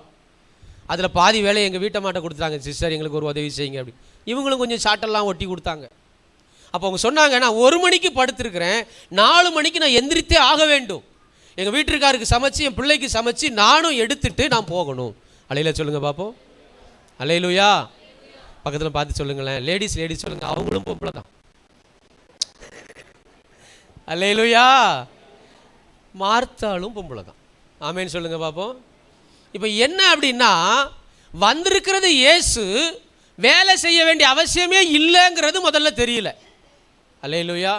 அதில் பாதி வேலையை எங்கள் வீட்டை மாட்ட கொடுத்தாங்க. சிஸ்டர் எங்களுக்கு ஒரு உதவி செய்யுங்க அப்படி. இவங்களும் கொஞ்சம் சாட்டெல்லாம் ஒட்டி கொடுத்தாங்க. அப்போ அவங்க சொன்னாங்க, நான் 1 மணிக்கு படுத்திருக்கிறேன், 4 மணிக்கு நான் எந்திரித்தே ஆக வேண்டும். எங்கள் வீட்டுக்காருக்கு சமைச்சு, என் பிள்ளைக்கு சமைச்சு, நானும் எடுத்துட்டு நான் போகணும். அலையில சொல்லுங்கள் பார்ப்போம். அல்லேலூயா. பக்கத்தில் பார்த்து சொல்லுங்களேன். லேடிஸ் சொல்லுங்கள், அவங்களும் பொம்பளை தான். அல்லேலூயா. மார்த்தாலும் பொம்பளை தான். ஆமேன்னு சொல்லுங்கள் பார்ப்போம். இப்போ என்ன அப்படின்னா, வந்திருக்கிறது இயேசு, வேலை செய்ய வேண்டிய அவசியமே இல்லைங்கிறது முதல்ல தெரியல. அல்லேலூயா.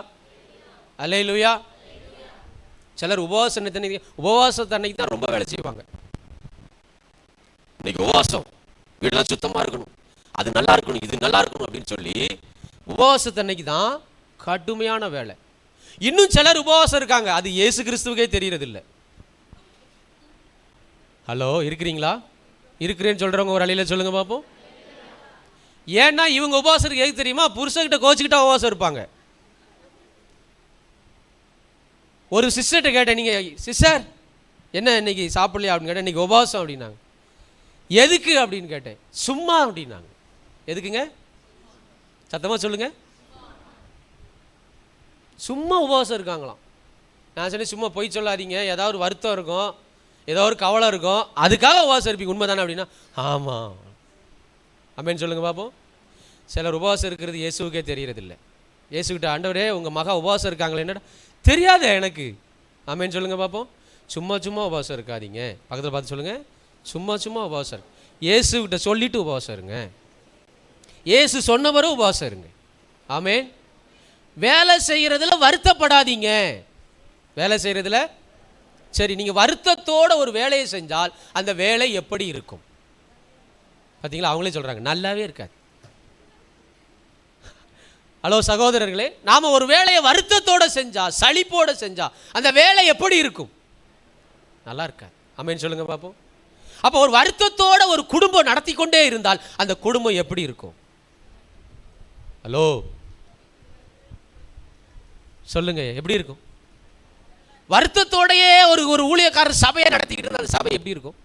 அல்லேலூயா. சிலர் உபவாசத்தன்னைக்கு தான் ரொம்ப வேலை செய்வாங்க. இன்னைக்கு உபவாசம், வீடெல்லாம் சுத்தமாக இருக்கணும், அது நல்லா இருக்கணும், இது நல்லா இருக்கணும் அப்படின்னு சொல்லி உபவாசத்தன்னைக்கு தான் கடுமையான வேலை. இன்னும் சிலர் உபவாசம் இருக்காங்க, அது இயேசு கிறிஸ்துவுக்கே தெரியறதில்லை. ஹலோ, இருக்கிறீங்களா? இருக்கிறேன்னு சொல்கிறவங்க ஒரு அலையில சொல்லுங்கள் பார்ப்போம். ஏன்னா இவங்க உபவாசம் இருக்கு எதுக்கு தெரியுமா? புருஷன்கிட்ட கோச்சிக்கிட்டா உபவாசம் இருப்பாங்க. ஒரு சிஸ்டர்கிட்ட கேட்டேன், நீங்கள் சிஸ்டர் என்ன இன்னைக்கு சாப்பிடலையா அப்படின்னு கேட்டேன். இன்னைக்கு உபவாசம் அப்படின்னாங்க. எதுக்கு அப்படின்னு கேட்டேன். சும்மா அப்படின்னாங்க. எதுக்குங்க? சத்தமாக சொல்லுங்க. சும்மா உபவாசம் இருக்காங்களாம். நான் சொன்னேன், சும்மா போய் சொல்லாதீங்க, ஏதாவது ஒரு வருத்தம் இருக்கும், ஏதோ ஒரு கவலை இருக்கும், அதுக்காக உபவாசம் இருப்பீங்க, உண்மை தானே அப்படின்னா ஆமாம் அப்படின்னு சொல்லுங்கள் பார்ப்போம். சிலர் உபவாசம் இருக்கிறது இயேசுவுக்கே தெரியறதில்லை. இயேசுக்கிட்ட, ஆண்டவரே உங்கள் மகா உபவாசம் இருக்காங்களே, என்னடா தெரியாத எனக்கு, ஆமேன்னு சொல்லுங்கள் பார்ப்போம். சும்மா உபவாசம் இருக்காதீங்க. பக்கத்தில் பார்த்து சொல்லுங்கள், சும்மா உபவாசம். இயேசுக்கிட்ட சொல்லிவிட்டு உபவாசம் இருங்க. இயேசு சொன்னவரும் உபவாசம் இருங்க. ஆமேன். வேலை செய்கிறதுல வருத்தப்படாதீங்க. வேலை செய்கிறதுல சரி, நீங்கள் வருத்தத்தோடு ஒரு வேலையை செஞ்சால் அந்த வேலை எப்படி இருக்கும் பார்த்தீங்களா? அவங்களே சொல்கிறாங்க, நல்லாவே இருக்காது. ஹலோ சகோதரர்களே, நாம் ஒரு வேலையை வருத்தத்தோடு செஞ்சால், சலிப்போடு செஞ்சால் அந்த வேலை எப்படி இருக்கும்? நல்லா இருக்காது. ஆமேன்னு சொல்லுங்கள் பார்ப்போம். அப்போ ஒரு வருத்தத்தோடு ஒரு குடும்பம் நடத்தி கொண்டே இருந்தால் அந்த குடும்பம் எப்படி இருக்கும்? ஹலோ சொல்லுங்க, எப்படி இருக்கும்? வருத்தத்தோடையே ஒரு ஊழியக்காரர் சபையை நடத்திக்கிட்டு இருந்தால் அந்த சபை எப்படி இருக்கும்?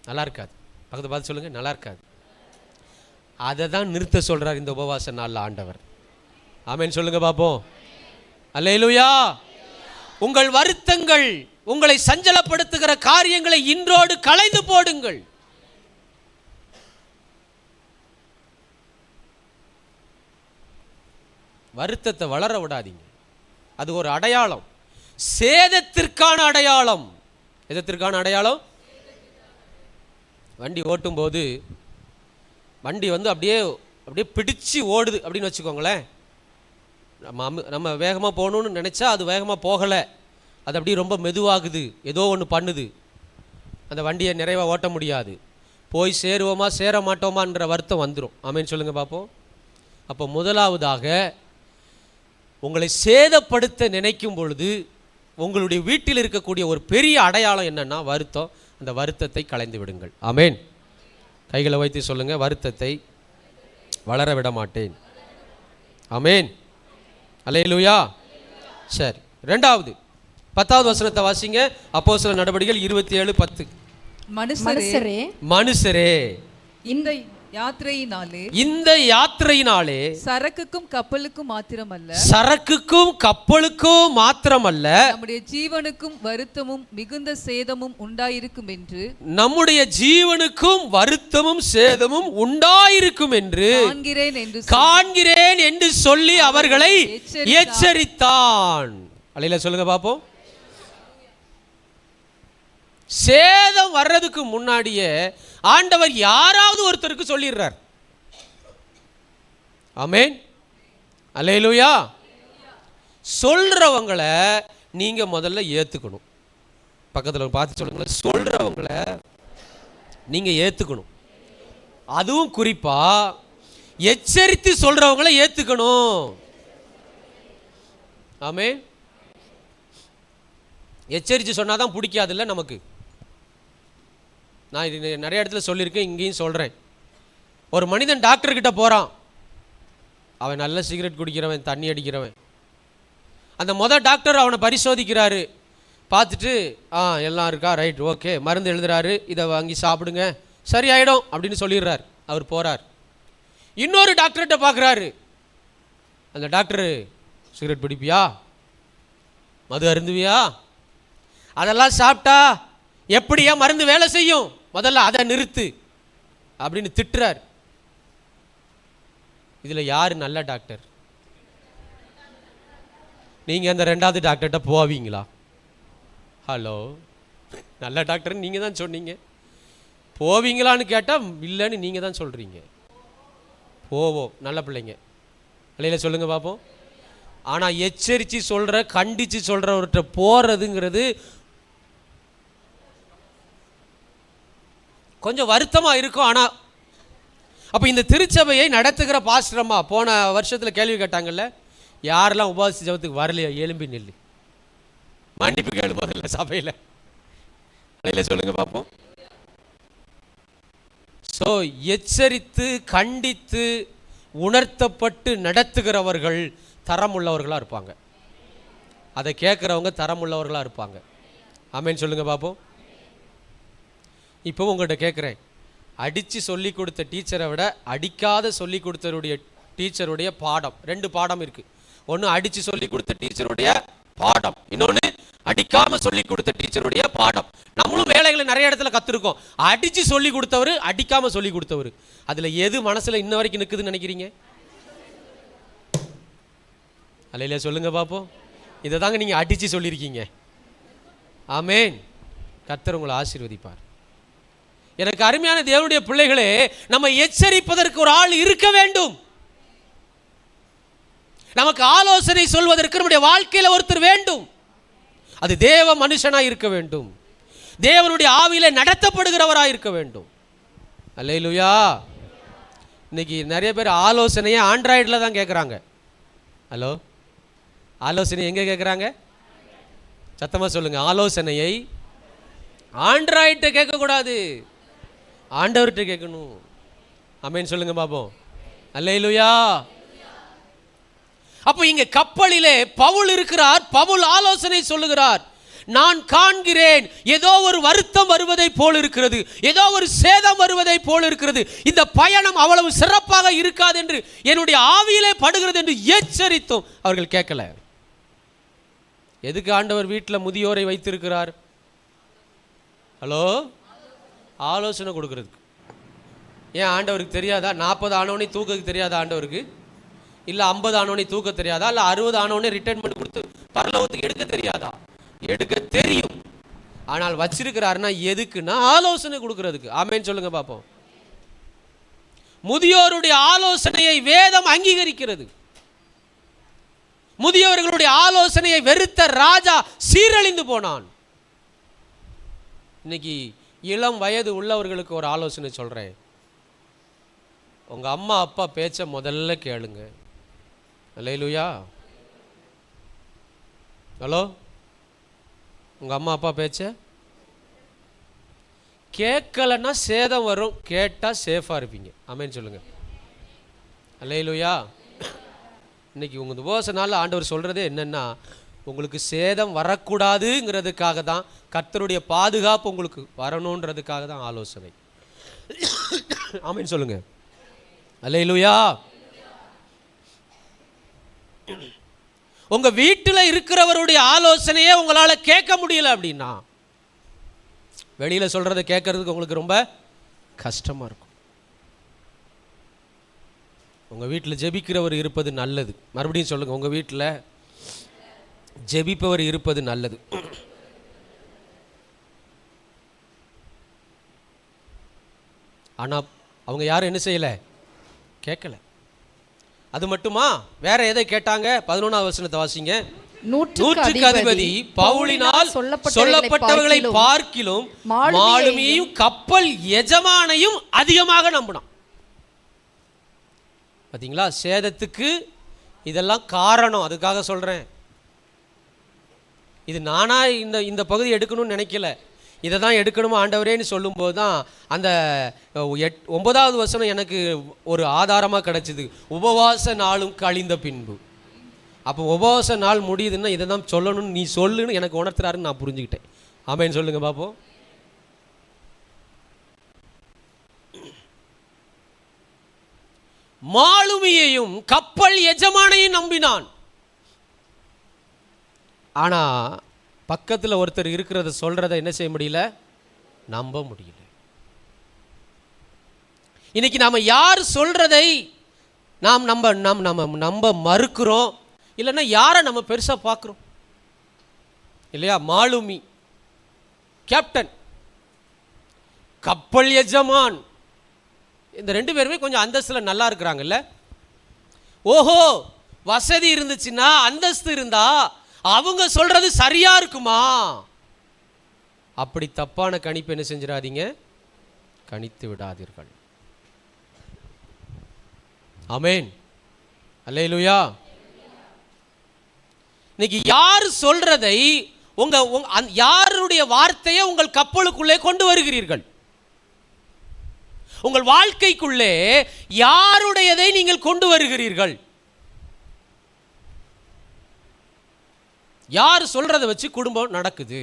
நல்லா இருக்காது. பக்கத்தை பார்த்து சொல்லுங்க, நல்லா இருக்காது. அதை தான் நிறுத்த சொல்றார் இந்த உபவாச நாளில் ஆண்டவர். ஆமேன்னு சொல்லுங்க பார்ப்போம். அல்லேலூயா. உங்கள் வருத்தங்கள், உங்களை சஞ்சலப்படுத்துகிற காரியங்களை இன்றோடு களைந்து போடுங்கள். வருத்தத்தை வளர விடாதீங்க. அது ஒரு அடையாளம், சேதத்திற்கான அடையாளம். எதற்கான அடையாளம்? வண்டி ஓட்டும் போது வண்டி அப்படியே அப்படியே பிடிச்சு ஓடுது அப்படின்னு வச்சுக்கோங்களேன். நம்ம வேகமாக போகணுன்னு நினச்சா அது வேகமாக போகலை, அது அப்படியே ரொம்ப மெதுவாகுது, ஏதோ ஒன்று பண்ணுது. அந்த வண்டியை நிறைவாக ஓட்ட முடியாது. போய் சேருவோமா சேர மாட்டோமான்ற வருத்தம் வந்துடும். ஆமேன்னு சொல்லுங்கள் பார்ப்போம். அப்போ முதலாவதாக உங்களை சேதப்படுத்த நினைக்கும் பொழுது உங்களுடைய வீட்டில் இருக்கக்கூடிய ஒரு பெரிய அடையாளம் என்னன்னா வருத்தம். அந்த வருத்தத்தை களைந்து விடுங்கள். ஆமேன். கைகளை வைத்து சொல்லுங்கள், வருத்தத்தை வளர விட மாட்டேன். ஆமேன். அல்லேலூயா. சரி, ரெண்டாவது 10வது வசனத்தை வாசிங்க. அப்போஸ்தலர் நடவடிக்கைகள் 27:10. மனுஷரே இந்த யாத்திரையினாலே சரக்குக்கும் கப்பலுக்கும் மாத்திரமல்ல நம்முடைய ஜீவனுக்கும் வருத்தமும் மிகுந்த சேதமும் உண்டாயிருக்கும் என்று காண்கிறேன் என்று சொல்லி அவர்களை எச்சரித்தான். அல்லேலூயா சொல்லுங்க பாப்போம். சேதம் வர்றதுக்கு முன்னாடியே ஆண்டவர் யாராவது ஒருத்தருக்கு சொல்லிடுறார். ஆமென். அல்லேலூயா. சொல்றவங்களை நீங்க முதல்ல ஏத்துக்கணும். பக்கத்துல பார்த்து சொல்லுங்க, சொல்றவங்களை நீங்க ஏத்துக்கணும். அதுவும் குறிப்பா எச்சரித்து சொல்றவங்களை ஏத்துக்கணும். ஆமென். எச்சரித்து சொன்னாதான் பிடிக்காதுல்ல நமக்கு. நான் இது நிறைய இடத்துல சொல்லியிருக்கேன், இங்கேயும் சொல்கிறேன். ஒரு மனிதன் டாக்டர்கிட்ட போகிறான். அவன் நல்ல சிகரெட் குடிக்கிறவன், தண்ணி அடிக்கிறவன். அந்த டாக்டர் அவனை பரிசோதிக்கிறாரு. பார்த்துட்டு எல்லாம் இருக்கா, ரைட், ஓகே, மருந்து எழுதுறாரு, இதை வாங்கி சாப்பிடுங்க, சரியாயிடும் அப்படின்னு சொல்லிடுறார். அவர் போகிறார். இன்னொரு டாக்டர்கிட்ட பார்க்குறாரு. அந்த டாக்டரு, சிகரெட் பிடிப்பியா, மது அருந்துவியா, அதெல்லாம் சாப்பிட்டா எப்படியா மருந்து வேலை செய்யும், முதல்ல அதை நிறுத்து அப்படின்னு திட்டுறார். இதில் யார் நல்ல டாக்டர்? நீங்கள் அந்த 2வது டாக்டர்கிட்ட போவீங்களா? ஹலோ, நல்ல டாக்டர் நீங்கள் தான் சொன்னீங்க. போவீங்களான்னு கேட்டால் இல்லைன்னு நீங்கள் தான் சொல்கிறீங்க. போவோம், நல்ல பிள்ளைங்க. அல்லேலூயா சொல்லுங்க பார்ப்போம். ஆனால் எச்சரித்து சொல்கிற, கண்டித்து சொல்கிறவர்கிட்ட போகிறதுங்கிறது கொஞ்சம் வருத்தமாக இருக்கும். ஆனால் அப்போ இந்த திருச்சபையை நடத்துகிற பாஸ்டரம்மா போன வருஷத்தில் கேள்வி கேட்டாங்கல்ல, யாரெல்லாம் உபவாச ஜெபத்துக்கு வரலையா, எழும்பி நில்லு, மன்னிப்பு கேளு முதல்ல சபையில். அல்லேலூயா சொல்லுங்க பார்ப்போம். ஸோ எச்சரித்து கண்டித்து உணர்த்தப்பட்டு நடத்துகிறவர்கள் தரம் உள்ளவர்களாக இருப்பாங்க. அதை கேட்குறவங்க தரம் உள்ளவர்களாக இருப்பாங்க. ஆமேன்னு சொல்லுங்கள் பார்ப்போம். இப்போ உங்கள்கிட்ட கேட்குறேன், அடித்து சொல்லி கொடுத்த டீச்சரை விட அடிக்காத சொல்லி கொடுத்தருடைய டீச்சருடைய பாடம், 2 பாடம் இருக்குது. ஒன்று அடித்து சொல்லி கொடுத்த டீச்சருடைய பாடம், இன்னொன்று அடிக்காமல் சொல்லி கொடுத்த டீச்சருடைய பாடம். நம்மளும் வேலைகளை நிறைய இடத்துல கற்றுருக்கோம். அடித்து சொல்லி கொடுத்தவர், அடிக்காமல் சொல்லி கொடுத்தவர், அதில் எது மனசில் இன்ன வரைக்கும் நிற்குதுன்னு நினைக்கிறீங்க? அல்லேலூயா சொல்லுங்க பார்ப்போம். இதை தாங்க நீங்கள் அடித்து சொல்லியிருக்கீங்க. ஆமேன். கர்த்தர் உங்களை ஆசீர்வதிப்பார். எனக்கு அருமையான தேவனுடைய பிள்ளைகளே, நம்ம எச்சரிப்பதற்கு ஒரு ஆள் இருக்க வேண்டும். நமக்கு ஆலோசனை சொல்வதற்கு நம்முடைய வாழ்க்கையில் ஒருத்தர் வேண்டும். அது தேவ மனுஷனாக இருக்க வேண்டும், தேவனுடைய ஆவியில நடத்தப்படுகிறவராக இருக்க வேண்டும். அல்லேலூயா. இன்னைக்கு நிறைய பேர் ஆலோசனையை ஆண்ட்ராய்டில் தான் கேட்குறாங்க. ஹலோ, ஆலோசனை எங்கே கேட்குறாங்க? சத்தமாக சொல்லுங்கள். ஆலோசனையை ஆண்ட்ராய்டை கேட்கக்கூடாது, ஆண்டவர்கிட்ட கேட்கணும். ஆமேன் சொல்லுங்க பாப்போம். அல்லேலூயா. அப்போ இங்கே கப்பலிலே பவுல் இருக்கிறார். பவுல் ஆலோசனை சொல்லுகிறார். நான் காண்கிறேன், ஏதோ ஒரு வருத்தம் வருவதை போல் இருக்கிறது, ஏதோ ஒரு சேதம் வருவதை போல் இருக்கிறது, இந்த பயணம் அவ்வளவு சிறப்பாக இருக்காது என்று என்னுடைய ஆவியிலே படுகிறது என்று எச்சரித்தும் அவர்கள் கேட்கல. எதுக்கு ஆண்டவர் வீட்டில் முதியோரை வைத்திருக்கிறார்? ஹலோ, ஆலோசனை கொடுக்கறதுக்கு. ஏன் ஆண்டவருக்கு தெரியாதா? 40 ஆனவனே தூக்க தெரியாதா ஆண்டவருக்கு? இல்லை 50 ஆனவனே தூக்க தெரியாதா? இல்லை 60 ஆனவனே ரிட்டைர்மெண்ட் கொடுத்து பரலோகத்துக்கு எடுக்க தெரியாதா? எடுக்க தெரியும். ஆனால் வச்சிருக்கிறாருன்னா எதுக்குன்னா ஆலோசனை கொடுக்கறதுக்கு. ஆமேன்னு சொல்லுங்க பார்ப்போம். முதியோருடைய ஆலோசனையை வேதம் அங்கீகரிக்கிறது. முதியோர்களுடைய ஆலோசனையை வெறுத்த ராஜா சீரழிந்து போனான். இன்னைக்கு இளம் வயது உள்ளவர்களுக்கு ஒரு ஆலோசனை சொல்றேன். உங்க அம்மா அப்பா பேச்ச முதல்ல கேளுங்க. அல்லேலூயா. ஹலோ, உங்க அம்மா அப்பா பேச்ச கேட்கலன்னா சேதம் வரும், கேட்டா சேஃபா இருப்பீங்க. ஆமென் சொல்லுங்க. அல்லேலூயா. இன்னைக்கு உங்க உபவாச நாள் ஆண்டவர் சொல்றதே என்னன்னா, உங்களுக்கு சேதம் வரக்கூடாதுங்கிறதுக்காக தான், கர்த்தருடைய பாதுகாப்பு உங்களுக்கு வரணுன்றதுக்காக தான் ஆலோசனை. ஆமென் சொல்லுங்க. அல்லேலூயா. உங்க வீட்டில் இருக்கிறவருடைய ஆலோசனையே உங்களால கேட்க முடியல அப்படின்னா, வெளியில சொல்றதை கேட்கறதுக்கு உங்களுக்கு ரொம்ப கஷ்டமா இருக்கும். உங்க வீட்டில் ஜெபிக்கிறவர் இருப்பது நல்லது. மறுபடியும் சொல்லுங்க, உங்க வீட்டில் ஜெபிப்பவர் இருப்பது நல்லது. ஆனா அவங்க யாரும் என்ன செய்யல? கேட்கல. அது மட்டுமா? வேற எதை கேட்டாங்க? 11ஆவது வசனத்தை வாசிங்க. நூற்றுக்கு அதிபதி பவுலினால் சொல்லப்பட்டவர்களை பார்க்கிலும் மாலுமியையும் கப்பல் எஜமானையும் அதிகமாக நம்பினான். பாத்தீங்களா? சேதத்துக்கு இதெல்லாம் காரணம். அதுக்காக சொல்றேன். இது நானா இந்த பகுதி எடுக்கணும்னு நினைக்கல. இதை தான் எடுக்கணுமா ஆண்டவரேன்னு சொல்லும்போது தான் அந்த 9வது வசனம் எனக்கு ஒரு ஆதாரமாக கிடைச்சிது. உபவாச நாளும் கழிந்த பின்பு. அப்போ உபவாச நாள் முடியுதுன்னா இதை தான் சொல்லணும்னு நீ சொல்லுன்னு எனக்கு உணர்த்துறாருன்னு நான் புரிஞ்சுக்கிட்டேன். ஆமேன்னு சொல்லுங்க பாப்போம். மாலுமியையும் கப்பல் எஜமானையும் நம்பினான். ஆனா பக்கத்தில் ஒருத்தர் இருக்கிறத சொல்றதை என்ன செய்ய முடியல? நம்ப முடியல. இன்னைக்கு நாம யார் சொல்றதை நாம் நம்ப மறுக்கிறோம், இல்லைன்னா யாரை நம்ம பெருசா பார்க்கிறோம் இல்லையா? மாலுமி, கேப்டன், கப்பல் எஜமான், இந்த 2 பேருமே கொஞ்சம் அந்தஸ்துல நல்லா இருக்கிறாங்கல்ல. ஓஹோ, வசதி இருந்துச்சுன்னா, அந்தஸ்து இருந்தா அவங்க சொல்றது சரியா இருக்குமா? அப்படி தப்பான கணிப்பு என்ன செஞ்சிடாதீங்க, கணித்து விடாதீர்கள். ஆமென். அல்லேலூயா. இன்னைக்கு யார் சொல்றதை யாருடைய வார்த்தையை உங்கள் கப்பலுக்குள்ளே கொண்டு வருகிறீர்கள்? உங்கள் வாழ்க்கைக்குள்ளே யாருடையதை நீங்கள் கொண்டு வருகிறீர்கள்? யார் சொல்றதை வச்சு குடும்பம் நடக்குது?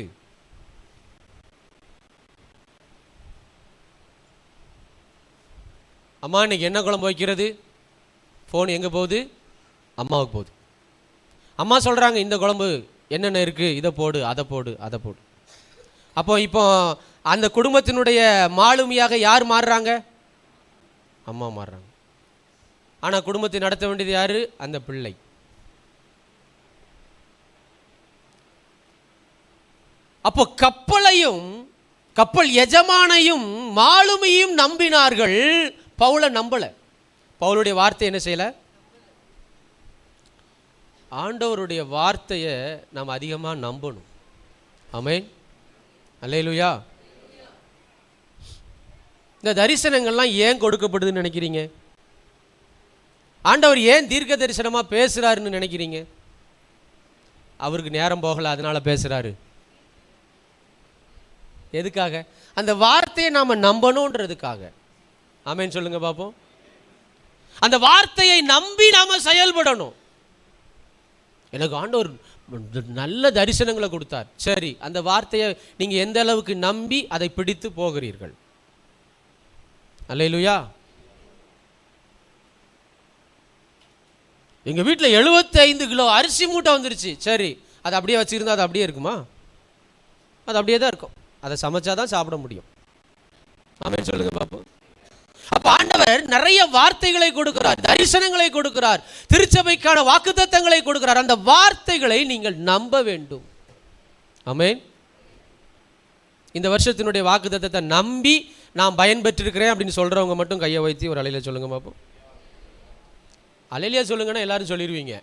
அம்மா இன்னைக்கு என்ன குழம்பு வைக்கிறது? ஃபோன் எங்கே போகுது? அம்மாவுக்கு போகுது. அம்மா சொல்கிறாங்க இந்த குழம்பு என்னென்ன இருக்குது, இதை போடு, அதை போடு, அதை போடு. இப்போ அந்த குடும்பத்தினுடைய மாலுமியாக யார் மாறுறாங்க? அம்மா மாறுறாங்க. ஆனால் குடும்பத்தை நடத்த வேண்டியது யார்? அந்த பிள்ளை. அப்போ கப்பலையும் கப்பல் எஜமானையும் மாலுமியும் நம்பினார்கள், பவுலை நம்பல. பவுலுடைய வார்த்தை என்ன செய்யல? ஆண்டவருடைய வார்த்தையை நாம் அதிகமாக நம்பணும். ஆமென். அல்லேலூயா. இந்த தரிசனங்கள்லாம் ஏன் கொடுக்கப்படுதுன்னு நினைக்கிறீங்க? ஆண்டவர் ஏன் தீர்க்க தரிசனமாக பேசுகிறாருன்னு நினைக்கிறீங்க? அவருக்கு நேரம் போகல, அதனால பேசுகிறாரு. எதுக்காக? அந்த வார்த்தையை நாம் நம்பணுன்றதுக்காக. ஆமென் சொல்லுங்க பாப்போம். அந்த வார்த்தையை நம்பி நாம செயல்படணும். எனக்கு ஆண்டவர் நல்ல தரிசனங்களை கொடுத்தார். சரி, அந்த வார்த்தையை நீங்க எந்த அளவுக்கு நம்பி அதை பிடித்து போகிறீர்கள்? அல்லேலூயா. எங்க வீட்டில் 75 கிலோ அரிசி மூட்டை வந்துருச்சு. சரி, அது அப்படியே வச்சுருந்தா அது அப்படியே இருக்குமா? அது அப்படியே தான் இருக்கும். அதை சமைச்சா தான் சாப்பிட முடியும். ஆமென் சொல்லுங்க பாப்போம். அப்ப ஆண்டவர் நிறைய வார்த்தைகளை கொடுக்கிறார், தரிசனங்களை கொடுக்கிறார், திருச்சபைக்கான வாக்குத்தத்தங்களை கொடுக்கிறார். அந்த வார்த்தைகளை நீங்கள் நம்ப வேண்டும். ஆமென். இந்த வருஷத்தினுடைய வாக்குத்தத்தத்தை நம்பி நான் பயன்பெற்றிருக்கிறேன் அப்படின்னு சொல்றவங்க மட்டும் கையை வைத்து ஒரு அலையில சொல்லுங்க பாப்போம். அலையில சொல்லுங்கன்னா எல்லாரும் சொல்லிடுவீங்க.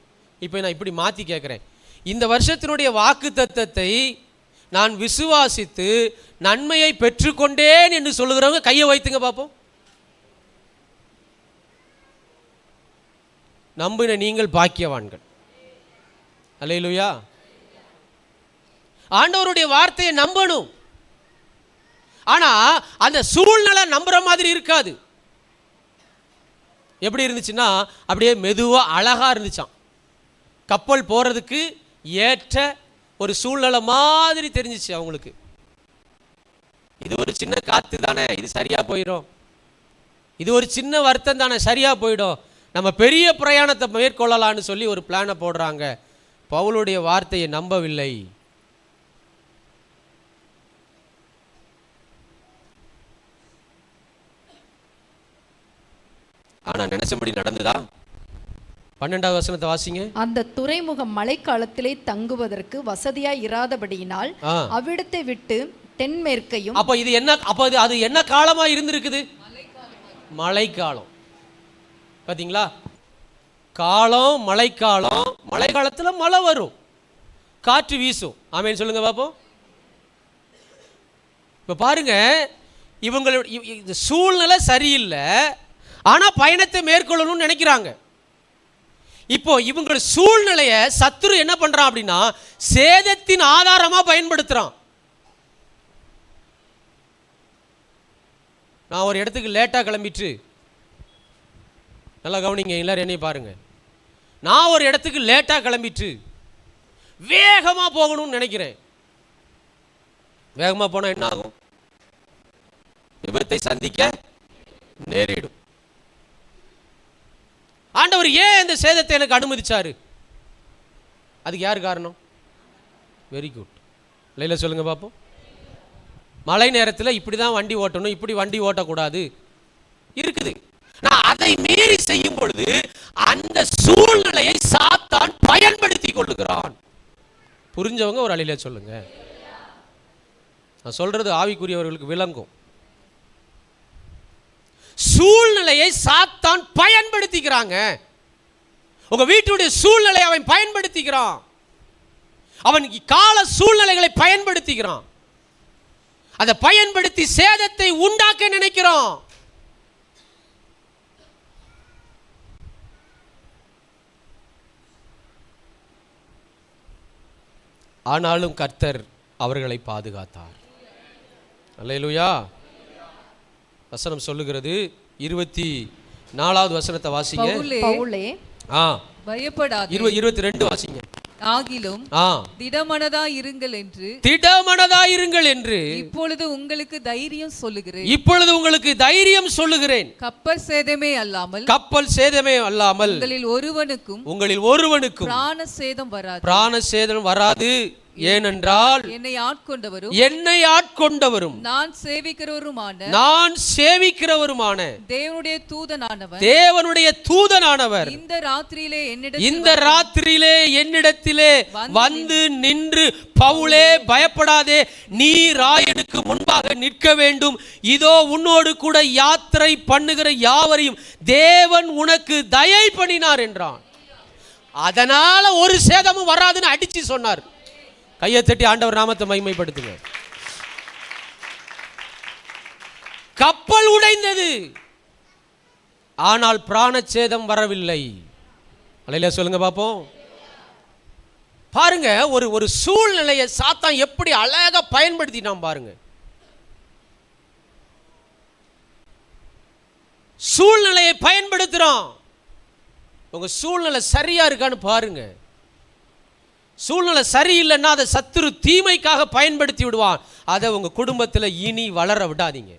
இப்போ நான் இப்படி மாற்றி கேட்குறேன், இந்த வருஷத்தினுடைய வாக்குத்தத்தத்தை நான் விசுவாசித்து நன்மையை பெற்றுக்கொண்டேன் என்று சொல்லுகிறவங்க கையை வைத்துங்க பார்ப்போம். நம்பின நீங்கள் பாக்கியவான்கள். அல்லேலூயா. ஆண்டவருடைய வார்த்தையை நம்பணும். ஆனா அந்த சூழ்நிலை நம்புற மாதிரி இருக்காது. எப்படி இருந்துச்சுன்னா அப்படியே மெதுவா அழகா இருந்துச்சான். கப்பல் போறதுக்கு ஏற்ற ஒரு சூழ்நிலை மாதிரி தெரிஞ்சிச்சு அவங்களுக்கு. இது ஒரு சின்ன காத்து தானே, இது சரியா போயிடும். இது ஒரு சின்ன வருத்தம் தானே, சரியா போயிடும். நம்ம பெரிய பிரயாணத்தை மேற்கொள்ளலான்னு சொல்லி ஒரு பிளானை போடுறாங்க. பவுலுடைய வார்த்தையை நம்பவில்லை. ஆனா நினைச்சபடி நடந்துதா? 12வது வசனத்தை வாசிங்க. அந்த துறைமுகம் மழைக்காலத்திலே தங்குவதற்கு வசதியாய் இராதபடியினால் அவ்விடத்தை விட்டு தென்மேற்கையும். அப்ப இது என்ன? அப்ப அது என்ன காலமா இருந்திருக்குது? மழைக்காலம். பாத்தீங்களா? காலம் மழைக்காலம். மழைக்காலத்துல மழை வரும், காற்று வீசும். ஆமென் சொல்லுங்க பாப்போம். இப்ப பாருங்க, இவங்களுடைய சூழ்நிலை சரியில்லை, ஆனா பயணத்தை மேற்கொள்ளணும்னு நினைக்கிறாங்க. இப்போ இவங்க சூழ்நிலையை சத்துரு என்ன பண்றான் அப்படின்னா சேதத்தின் ஆதாரமா பயன்படுத்துறான். நான் ஒரு இடத்துக்கு லேட்டா கிளம்பிட்டு, நல்லா கவனிங்க எல்லாரும் என்னைய பாருங்க, நான் ஒரு இடத்துக்கு லேட்டா கிளம்பிட்டு வேகமா போகணும்னு நினைக்கிறேன். வேகமா போனா என்ன ஆகும்? விபத்தை சந்திக்க நேரிடும். ஆண்டவர் ஏன் இந்த சேதத்தை எனக்கு அனுமதிச்சாரு? அதுக்கு யார் காரணம்? Very good. இல்லையில சொல்லுங்க பாப்போம். மழை நேரத்தில் இப்படி தான் வண்டி ஓட்டணும், இப்படி வண்டி ஓட்டக்கூடாது இருக்குது. நான் அதை மீறி செய்யும் பொழுது அந்த சூழ்நிலையை சாத்தான் பயன்படுத்தி கொள்ளுகிறான். புரிஞ்சவங்க ஒரு அழில சொல்லுங்க. நான் சொல்றது ஆவிக்குரியவர்களுக்கு விளங்கும். சூழ்நிலையை சாத்தான் பயன்படுத்திக்கிறாங்க. உங்க வீட்டுடைய சூழ்நிலையை அவன் பயன்படுத்திக்கிறான். அவன் கால சூழ்நிலைகளை பயன்படுத்திக்கிறான். அதை பயன்படுத்தி சேதத்தை உண்டாக்க நினைக்கிறான். ஆனாலும் கர்த்தர் அவர்களை பாதுகாத்தார். அல்லேலூயா. வசனம் சொல்லுகிறது, 24வது வசனத்தை வாசிங்க. பவுலே பயப்படாதே. 22 வாசிங்க. ஆகிலும் திடமனதாய் இருங்கள் என்று இப்பொழுது உங்களுக்கு தைரியம் சொல்லுகிறேன். கப்பல் சேதமே அல்லாமல் உங்களில் ஒருவனுக்கும் பிராண சேதம் வராது. ஏனென்றால் என்னை ஆட்கொண்டவரும் நான் சேவிக்கிறவருமான தேவனுடைய தூதனானவர் இந்த ராத்திரியிலே என்னிடத்திலே வந்து நின்று, பவுலே பயப்படாதே, நீ ராயனுக்கு முன்பாக நிற்க வேண்டும். இதோ உன்னோடு கூட யாத்திரை பண்ணுகிற யாவரையும் தேவன் உனக்கு தயை பண்ணினார் என்றான். அதனால ஒரு சேதமும் வராதுன்னு அடிச்சு சொன்னார். கையை தட்டி ஆண்டவர் நாமத்தை மகிமைப்படுத்துங்க. கப்பல் உடைந்தது, ஆனால் பிராணச்சேதம் வரவில்லை. அல்லேலூயா சொல்லுங்க பாப்போம். பாருங்க, ஒரு சூழ்நிலையை சாத்தான் எப்படி அழகா பயன்படுத்தினான் பாருங்க. சூழ்நிலையை பயன்படுத்துறான். உங்க சூழ்நிலை சரியா இருக்கான்னு பாருங்க. சூழ்நிலை சரியில்லைன்னா அதை சத்துரு தீமைக்காக பயன்படுத்தி விடுவான். அதை உங்க குடும்பத்தில் இனி வளர விடாதீங்க.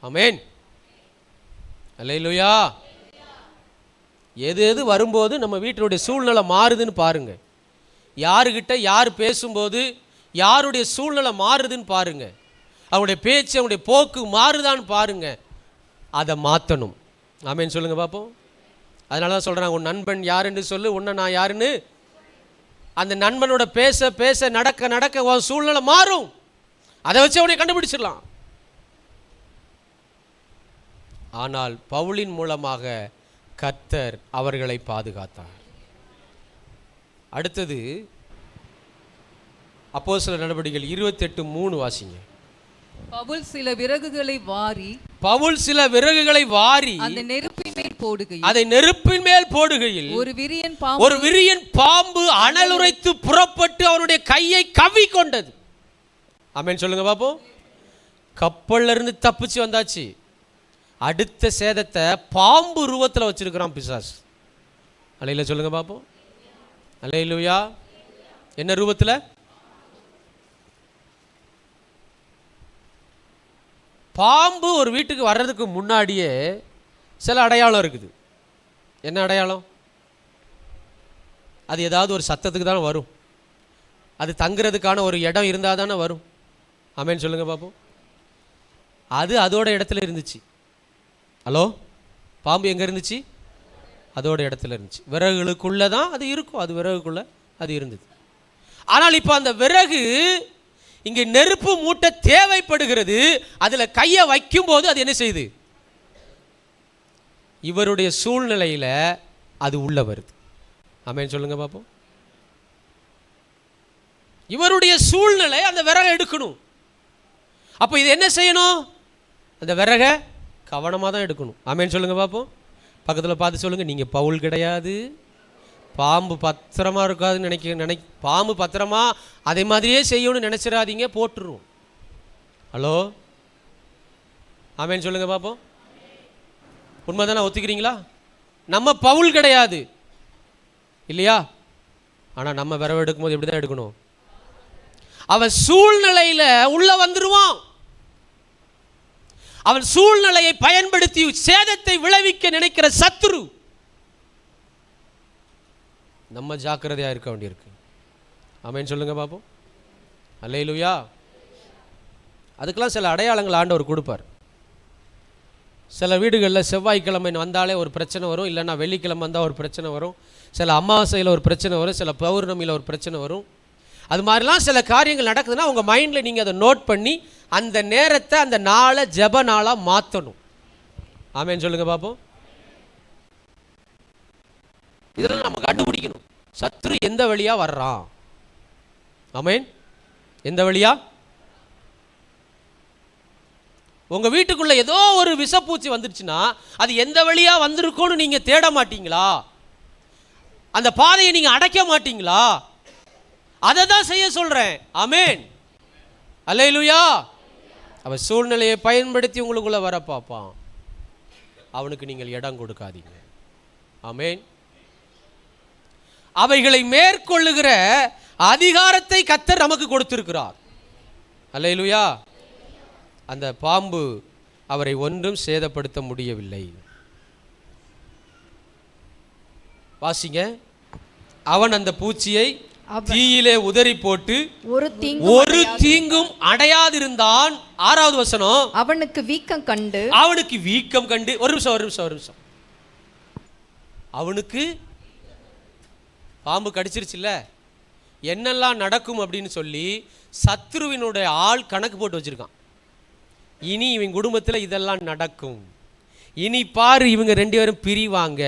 ஆமென். அல்லேலூயா. எது வரும்போது நம்ம வீட்டினுடைய சூழ்நிலை மாறுதுன்னு பாருங்க. யாருக்கிட்ட யார் பேசும்போது யாருடைய சூழ்நிலை மாறுதுன்னு பாருங்க, அவங்களுடைய பேச்சு அவங்களுடைய போக்கு மாறுதான்னு பாருங்க, அதை மாற்றணும். ஆமேன்னு சொல்லுங்க பார்ப்போம். அதனால தான் சொல்கிறாங்க, உன் நண்பன் யாருன்னு சொல்லு, உன்னை நான் யாருன்னு. அந்த நண்பனோட பேச பேச நடக்க நடக்க உன் சூழ்நிலை மாறும். அதை வச்சு அவனை கண்டுபிடிச்சிடலாம். ஆனால் பவுலின் மூலமாக கர்த்தர் அவர்களை பாதுகாத்தார். அடுத்தது அப்போஸ்தலர் நடவடிக்கைகள் 28:3 வாசிங்க. பவுல் சில விறகுகளை வாரி அந்த நெருப்பின் மேல் போடுகையில் அதை நெருப்பின் மேல் போடுகையில் ஒரு விரியன் பாம்பு அனலுரைத்து புறப்பட்டு அவருடைய கையை கவ்வி கொண்டது. ஆமென் சொல்லுங்க பாப்போம். கப்பல்ல இருந்து தப்பிச்சு வந்தாச்சு. அடுத்த சேதத்தை பாம்பு உருவத்தில் வச்சிருக்கிறான் பிசாசு. அல்லேலூயா சொல்லுங்க பாப்போம். அல்லேலூயா. என்ன ரூபத்தில்? பாம்பு ஒரு வீட்டுக்கு வர்றதுக்கு முன்னாடியே சில அடையாளம் இருக்குது. என்ன அடையாளம்? அது ஏதாவது ஒரு சத்தத்துக்கு தானே வரும். அது தங்குறதுக்கான ஒரு இடம் இருந்தால் தானே வரும். ஆமென் சொல்லுங்க பாப்போம். அது அதோட இடத்துல இருந்துச்சு. ஹலோ, பாம்பு எங்கே இருந்துச்சு? அதோட இடத்துல இருந்துச்சு. விறகுகளுக்குள்ளே தான் அது இருக்கும். அது விறகுக்குள்ளே அது இருந்தது. ஆனால் இப்போ அந்த விறகு இங்கே நெருப்பு மூட்டை தேவைப்படுகிறது. அதில் கையை வைக்கும்போது அது என்ன செய்யுது? இவருடைய சூழ்நிலையில் அது உள்ள வருது. ஆமென் சொல்லுங்க பாப்போம். இவருடைய சூழ்நிலை அந்த விறகை எடுக்கணும். அப்போ இது என்ன செய்யணும்? அந்த விறகை கவனமாக தான் எடுக்கணும். ஆமென் சொல்லுங்க பாப்போம். பக்கத்தில் பார்த்து சொல்லுங்க, நீங்கள் பவுல் கிடையாது, பாம்பு பத்திரமா இருக்காதுன்னு பாம்பு பத்திரமா அதே மாதிரியே செய்யணும்னு நினைச்சிடாதீங்க, போட்டுரும். ஹலோ, ஆமென் சொல்லுங்க பாப்போம். உண்மைதானே? ஒத்துக்கிறீங்களா? நம்ம பவுல் கிடையாது இல்லையா? ஆனால் நம்ம விரவு எடுக்கும்போது எப்படி தான் எடுக்கணும்? அவன் சூழ்நிலையில் உள்ள வந்துருவான். அவன் சூழ்நிலையை பயன்படுத்தி சேதத்தை விளைவிக்க நினைக்கிற சத்துரு. நம்ம ஜாக்கிரதையாக இருக்க வேண்டியிருக்கு. ஆமென் சொல்லுங்க பாப்போம். அல்லேலூயா. அதுக்கெல்லாம் சில அடையாளங்கள் ஆண்டவர் கொடுப்பார். சில வீடுகளில் செவ்வாய்க்கிழமை வந்தாலே ஒரு பிரச்சனை வரும், இல்லைன்னா வெள்ளிக்கிழமை வந்தால் ஒரு பிரச்சனை வரும், சில அமாவாசையில் ஒரு பிரச்சனை வரும், சில பௌர்ணமியில் ஒரு பிரச்சனை வரும். அது மாதிரிலாம் சில காரியங்கள் நடக்குதுன்னா உங்கள் மைண்டில் நீங்கள் அதை நோட் பண்ணி அந்த நேரத்தை அந்த நாளை ஜெப நாளாக மாற்றணும். ஆமென் சொல்லுங்க பாப்போம். இதெல்லாம் நம்ம கண்டுபிடிக்கணும். சத்துரு எந்த வழியா வர்றான்? ஆமென். எந்த வழியா? உங்க வீட்டுக்குள்ள ஏதோ ஒரு விஷப்பூச்சி வந்துருச்சுன்னா அது எந்த வழியா வந்திருக்கும்னு நீங்க தேட மாட்டீங்களா? அந்த பாதையை நீங்க அடைக்க மாட்டீங்களா? அதை தான் செய்ய சொல்றேன். ஆமென். அல்லேலூயா. அவன் சூழ்நிலையை பயன்படுத்தி உங்களுக்குள்ள வர பார்ப்பான். அவனுக்கு நீங்கள் இடம் கொடுக்காதீங்க. ஆமென். அவைகளை மேற்கொள்ளுகிற அதிகாரத்தை கர்த்தர் நமக்கு கொடுத்திருக்கிறார். அல்லேலூயா. அந்த பாம்பு அவரை ஒன்றும் சேதப்படுத்த முடியவில்லை. வாசிங்க. அவன் அந்த பூச்சியை தீயிலே உதறி போட்டு ஒரு தீங்கும் அடையாதிருந்தான். 6வது வசனம். அவனுக்கு வீக்கம் கண்டு ஒரு நிமிஷம். அவனுக்கு பாம்பு கடிச்சிருச்சுல்ல, என்னெல்லாம் நடக்கும் அப்படின்னு சொல்லி சத்ருவினுடைய ஆள் கணக்கு போட்டு வச்சிருக்கான். இனி இவன் குடும்பத்தில் இதெல்லாம் நடக்கும், இனி பாரு இவங்க 2 பேரும் பிரிவாங்க,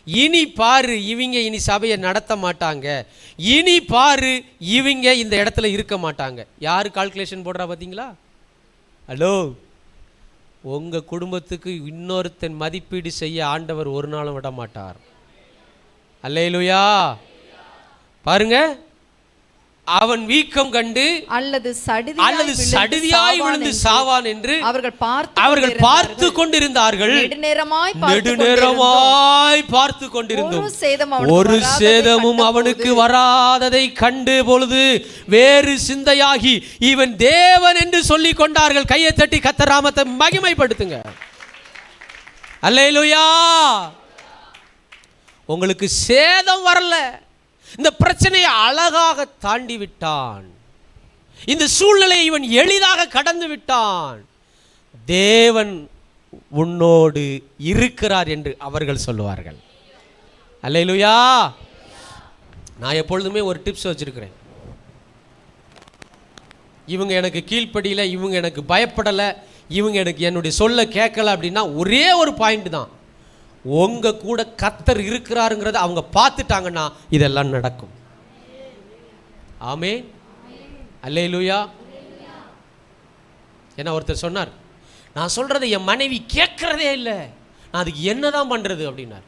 இனி பாரு இவங்க இனி சபையை நடத்த மாட்டாங்க, இனி பாரு இவங்க இந்த இடத்துல இருக்க மாட்டாங்க. யாரு கால்குலேஷன் போடுறா பார்த்தீங்களா? ஹலோ, உங்கள் குடும்பத்துக்கு இன்னொருத்தன் மதிப்பீடு செய்ய ஆண்டவர் ஒரு நாளும் விட மாட்டார். அல்லேலூயா. பாருங்க, அவன் வீக்கம் கண்டு அல்லது சடிதியாய் விழுந்து சாவான் என்று அவர்கள் பார்த்து கொண்டிருந்தார்கள். நெடுநேரமாய் பார்த்து கொண்டிருந்தோம். ஒரு சேதமும் அவனுக்கு வராததை கண்டு பொழுது வேறு சிந்தையாகி இவன் தேவன் என்று சொல்லிக் கொண்டார்கள். கையை தட்டி கர்த்தர் நாமத்தை மகிமைப்படுத்துங்க. அல்லேலூயா. உங்களுக்கு சேதம் வரல, இந்த பிரச்சனையை அழகாக தாண்டி விட்டான். இந்த சூழ்நிலையை இவன் எளிதாக கடந்து விட்டான். தேவன் உன்னோடு இருக்கிறார் என்று அவர்கள் சொல்லுவார்கள். அல்லேலூயா. நான் எப்பொழுதுமே ஒரு டிப்ஸ் வச்சிருக்கிறேன். இவங்க எனக்கு கீழ்ப்படியில, இவங்க எனக்கு பயப்படலை, இவங்க எனக்கு என்னுடைய சொல்ல கேட்கல அப்படின்னா ஒரே ஒரு பாயிண்ட் தான், உங்க கூட கர்த்தர் இருக்கிறாருங்கிறத அவங்க பார்த்துட்டாங்கன்னா இதெல்லாம் நடக்கும். ஆமென். அல்லேலூயா. என்ன ஒருத்தர் சொன்னார், நான் சொல்றதை என் மனைவி கேட்கறதே இல்லை, நான் அதுக்கு என்னதான் பண்றது அப்படின்னார்.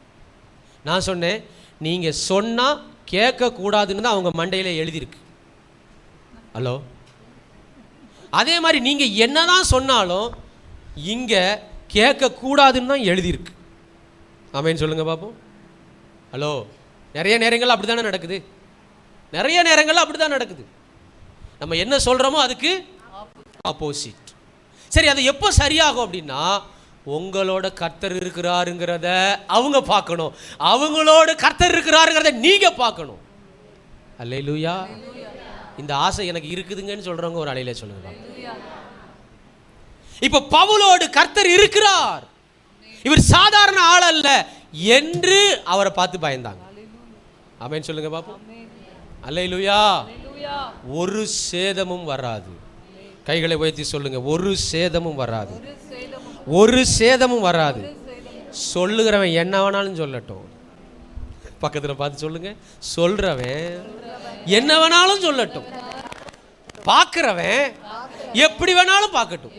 நான் சொன்னேன், நீங்க சொன்னா கேட்கக்கூடாதுன்னு தான் அவங்க மண்டையில் எழுதியிருக்கு. ஹலோ, அதே மாதிரி நீங்க என்னதான் சொன்னாலும் இங்க கேட்கக்கூடாதுன்னு தான் எழுதியிருக்கு. ஆமென் சொல்லுங்க பாப்போம். ஹலோ, நிறைய நேரங்கள் அப்படி தானே நடக்குது. நிறைய நேரங்கள் அப்படி தான் நடக்குது. நம்ம என்ன சொல்கிறோமோ அதுக்கு ஆப்போசிட். சரி, அது எப்போ சரியாகும் அப்படின்னா, உங்களோட கர்த்தர் இருக்கிறாருங்கிறத அவங்க பார்க்கணும், அவங்களோட கர்த்தர் இருக்கிறாருங்கிறத நீங்கள் பார்க்கணும். அல்லேலூயா. இந்த ஆசை எனக்கு இருக்குதுங்கன்னு சொல்கிறவங்க ஒரு அலையில சொல்லுங்க. இப்போ பவுலோடு கர்த்தர் இருக்கிறார், இவர் சாதாரண ஆள் அல்ல என்று அவரை பார்த்து பயந்தாங்க. ஆமென் சொல்லுங்க பாப்போம். அல்லேலூயா. ஒரு சேதமும் வராது. கைகளை உயர்த்தி சொல்லுங்க, ஒரு சேதமும் வராது. ஒரு சேதமும் வராது. சொல்லுகிறவன் என்ன வேணாலும் சொல்லட்டும். பக்கத்தில் பார்த்து சொல்லுங்க, சொல்றவன் என்ன வேணாலும் சொல்லட்டும், பார்க்கிறவன் எப்படி வேணாலும் பார்க்கட்டும்,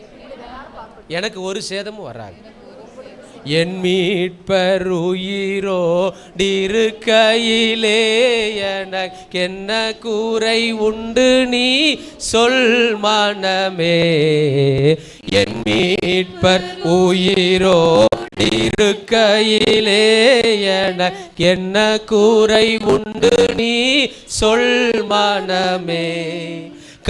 எனக்கு ஒரு சேதமும் வராது. என் மீட்பர் உயிரோடு இருக்கையிலே எனக்கு என்ன குறை உண்டு நீ சொல் மனமே. என் மீட்பர் உயிரோடு இருக்கையிலே எனக்கு என்ன குறை உண்டு நீ சொல் மனமே.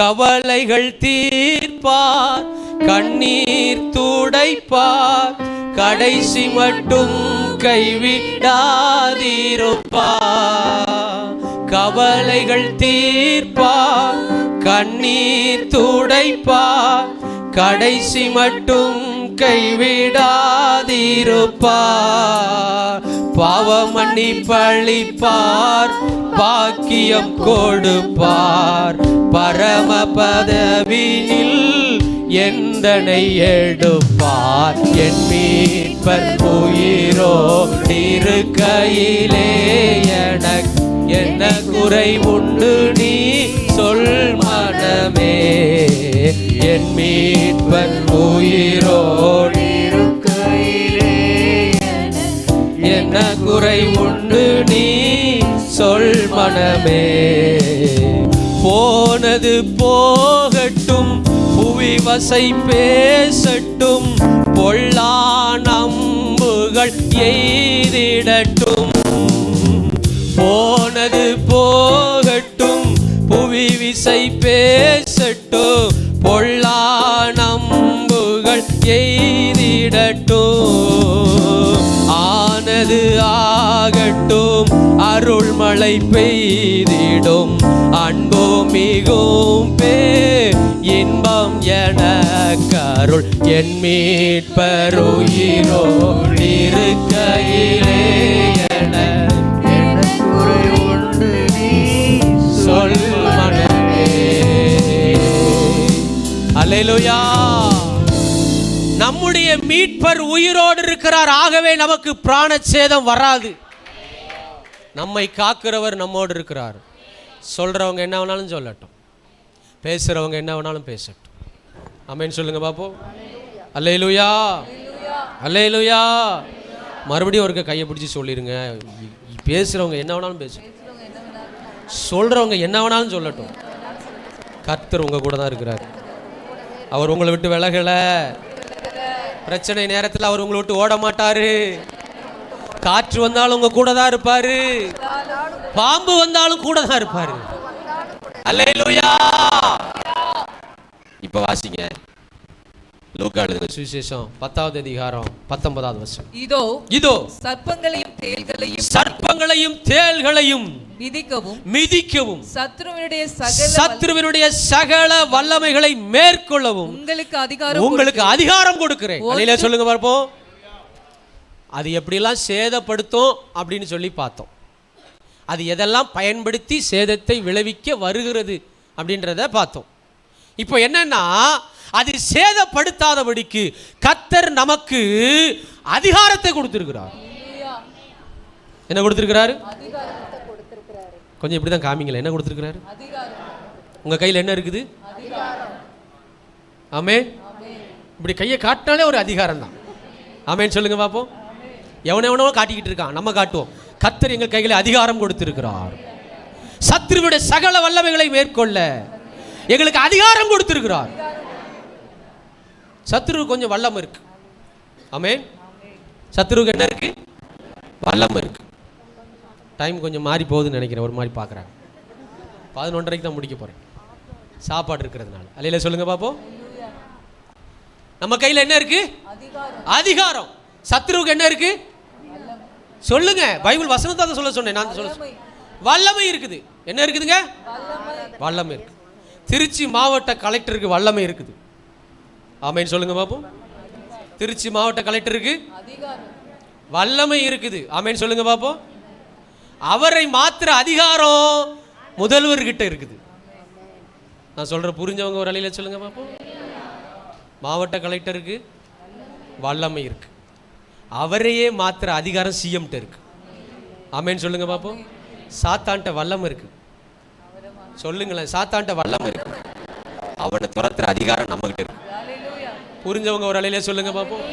கவலைகள் தீர்ப்பார், கண்ணீர் துடைப்பார், கடைசி மட்டும் கைவிடாதிருப்பார். கவலைகள் தீர்ப்பார், கண்ணீர் துடைப்பார், கடைசி மட்டும் கைவிடாதிருப்பார். பாவம் மன்னிப்பளிப்பார், பாக்கியம் கொடுப்பார், பரம பதவியில் எந்தனை எடுப்பார். என் மீட்பர் உயிரோடு இருக்கையிலே எனக்கு என்ன குறை உண்டு நீ சொல் மனமே. என் மீட்பர் உயிரோடு இருக்கையிலே என்ன குறை உண்டு நீ சொல் மனமே. போனது போகட்டும், புவி வசை பேசட்டும், பொல்லா நம்புகள் எய்திடட்டும். போனது போகட்டும், புவி விசை பேசட்டும், பொல்லா நம்புகள் எய்திடட்டும். ஆனது ஆகட்டும், அருள்மழை பெய்திடும், அன்போ மிகும் இன்பம் எனக்கருள். என் மீட்பர் உயிரோடு இருக்கையிலே எனக்கு குறை உண்டு நீ சொல் மனமே. அல்லேலூயா. நம்முடைய மீட்பர் உயிரோடு இருக்கிறார், ஆகவே நமக்கு பிராணச்சேதம் வராது. நம்மை காக்கிறவர் நம்மோடு இருக்கிறார். சொல்றவங்க என்ன வேணாலும் சொல்லட்டும், பேசுறவங்க என்ன வேணாலும் பேசட்டும். ஆமென் சொல்லுங்க பாப்போம். அல்லேலூயா. அல்லேலூயா. மறுபடியும் ஒரு கையை பிடிச்சி சொல்லிருங்க, பேசுறவங்க என்ன வேணாலும் பேசட்டும், சொல்றவங்க என்ன வேணாலும் சொல்லட்டும், கர்த்தர் உங்க கூட தான் இருக்கிறார். அவர் உங்களை விட்டு விலகல. பிரச்சனை நேரத்தில் அவர் உங்களை விட்டு ஓட மாட்டாரு. காற்று வந்தாலும் உங்க கூட தான் இருப்பாரு, பாம்பு வந்தாலும் கூட தான் இருப்பாரு. அல்லேலூயா. இப்ப வாசிங்க லூக்கா எழுதின சுவிசேஷம் 10வது அதிகாரம் 19வது வசனம். இதோ இதோ சர்ப்பங்களையும் தேள்களையும் சர்ப்பங்களையும் தேள்களையும் மிதிக்கவும் சத்ருவினுடைய சகல வல்லமைகளை மேற்கொள்ளவும் உங்களுக்கு அதிகாரம் கொடுக்கிறேன். அல்லேலூயா சொல்லுங்க பார்ப்போம். அது எப்படிலாம் சேதப்படுத்தும் அப்படின்னு சொல்லி பார்த்தோம். அது எதெல்லாம் பயன்படுத்தி சேதத்தை விளைவிக்க வருகிறது அப்படின்றத பார்த்தோம். இப்போ என்னன்னா, அது சேதப்படுத்தாதபடிக்கு கர்த்தர் நமக்கு அதிகாரத்தை கொடுத்திருக்கிறார். என்ன கொடுத்திருக்கிறாரு? கொஞ்சம் இப்படி தான் காமிங்களேன். என்ன கொடுத்திருக்கிறாரு? உங்க கையில் என்ன இருக்குது? ஆமென். இப்படி கையை காட்டினாலே ஒரு அதிகாரம் தான். ஆமென் சொல்லுங்க பாப்போம். எவனோ காட்டிக்கிட்டு இருக்கான், நம்ம காட்டுவோம். கர்த்தர் எங்கள் கைகளை அதிகாரம் கொடுத்திருக்கிறார். சத்ருவுடைய சகல வல்லமைகளை மேற்கொள்ள எங்களுக்கு அதிகாரம் கொடுத்திருக்கிறார். சத்ரு கொஞ்சம் வல்லம் இருக்கு. ஆமென். சத்ருவுக்கு என்ன இருக்கு? வல்லம் இருக்கு. டைம் கொஞ்சம் மாறி போகுதுன்னு நினைக்கிறேன். ஒரு மாதிரி பார்க்குறாங்க. 11:30 தான் முடிக்க போகிறேன், சாப்பாடு இருக்கிறதுனால. அல்லேலூயா சொல்லுங்க பாப்போம். நம்ம கையில் என்ன இருக்கு? அதிகாரம். சத்ருவுக்கு என்ன இருக்கு? சொல்லுங்க. பைபிள் வசனத்தை தான் சொல்ல சொன்னேன். நான் சொல்ல வல்லமை இருக்குது. என்ன இருக்குதுங்க? வல்லமை இருக்கு. திருச்சி மாவட்ட கலெக்டருக்கு வல்லமை இருக்குது. ஆமென் சொல்லுங்க பாப்போம். திருச்சி மாவட்ட கலெக்டருக்கு வல்லமை இருக்குது. ஆமென் சொல்லுங்க பாப்போம். அவரை மாத்திர அதிகாரம் முதல்வர்கிட்ட இருக்குது. நான் சொல்ற புரிஞ்சவங்க ஒரு அலையில சொல்லுங்க பாப்போம். மாவட்ட கலெக்டருக்கு வல்லமை இருக்கு. அவரையே மாத்திர அதிகாரம் சிஎம்கிட்ட இருக்கு. ஆமென் சொல்லுங்க பாப்போம். சாத்தான்ட்ட வல்லமை இருக்கு. சொல்லுங்களேன். சாத்தான்ட்ட வல்லமை இருக்கு. அவனை துரத்துற அதிகாரம் நம்மகிட்ட இருக்கு. புரிஞ்சவங்க ஒரு அலையில சொல்லுங்க பாப்போம்.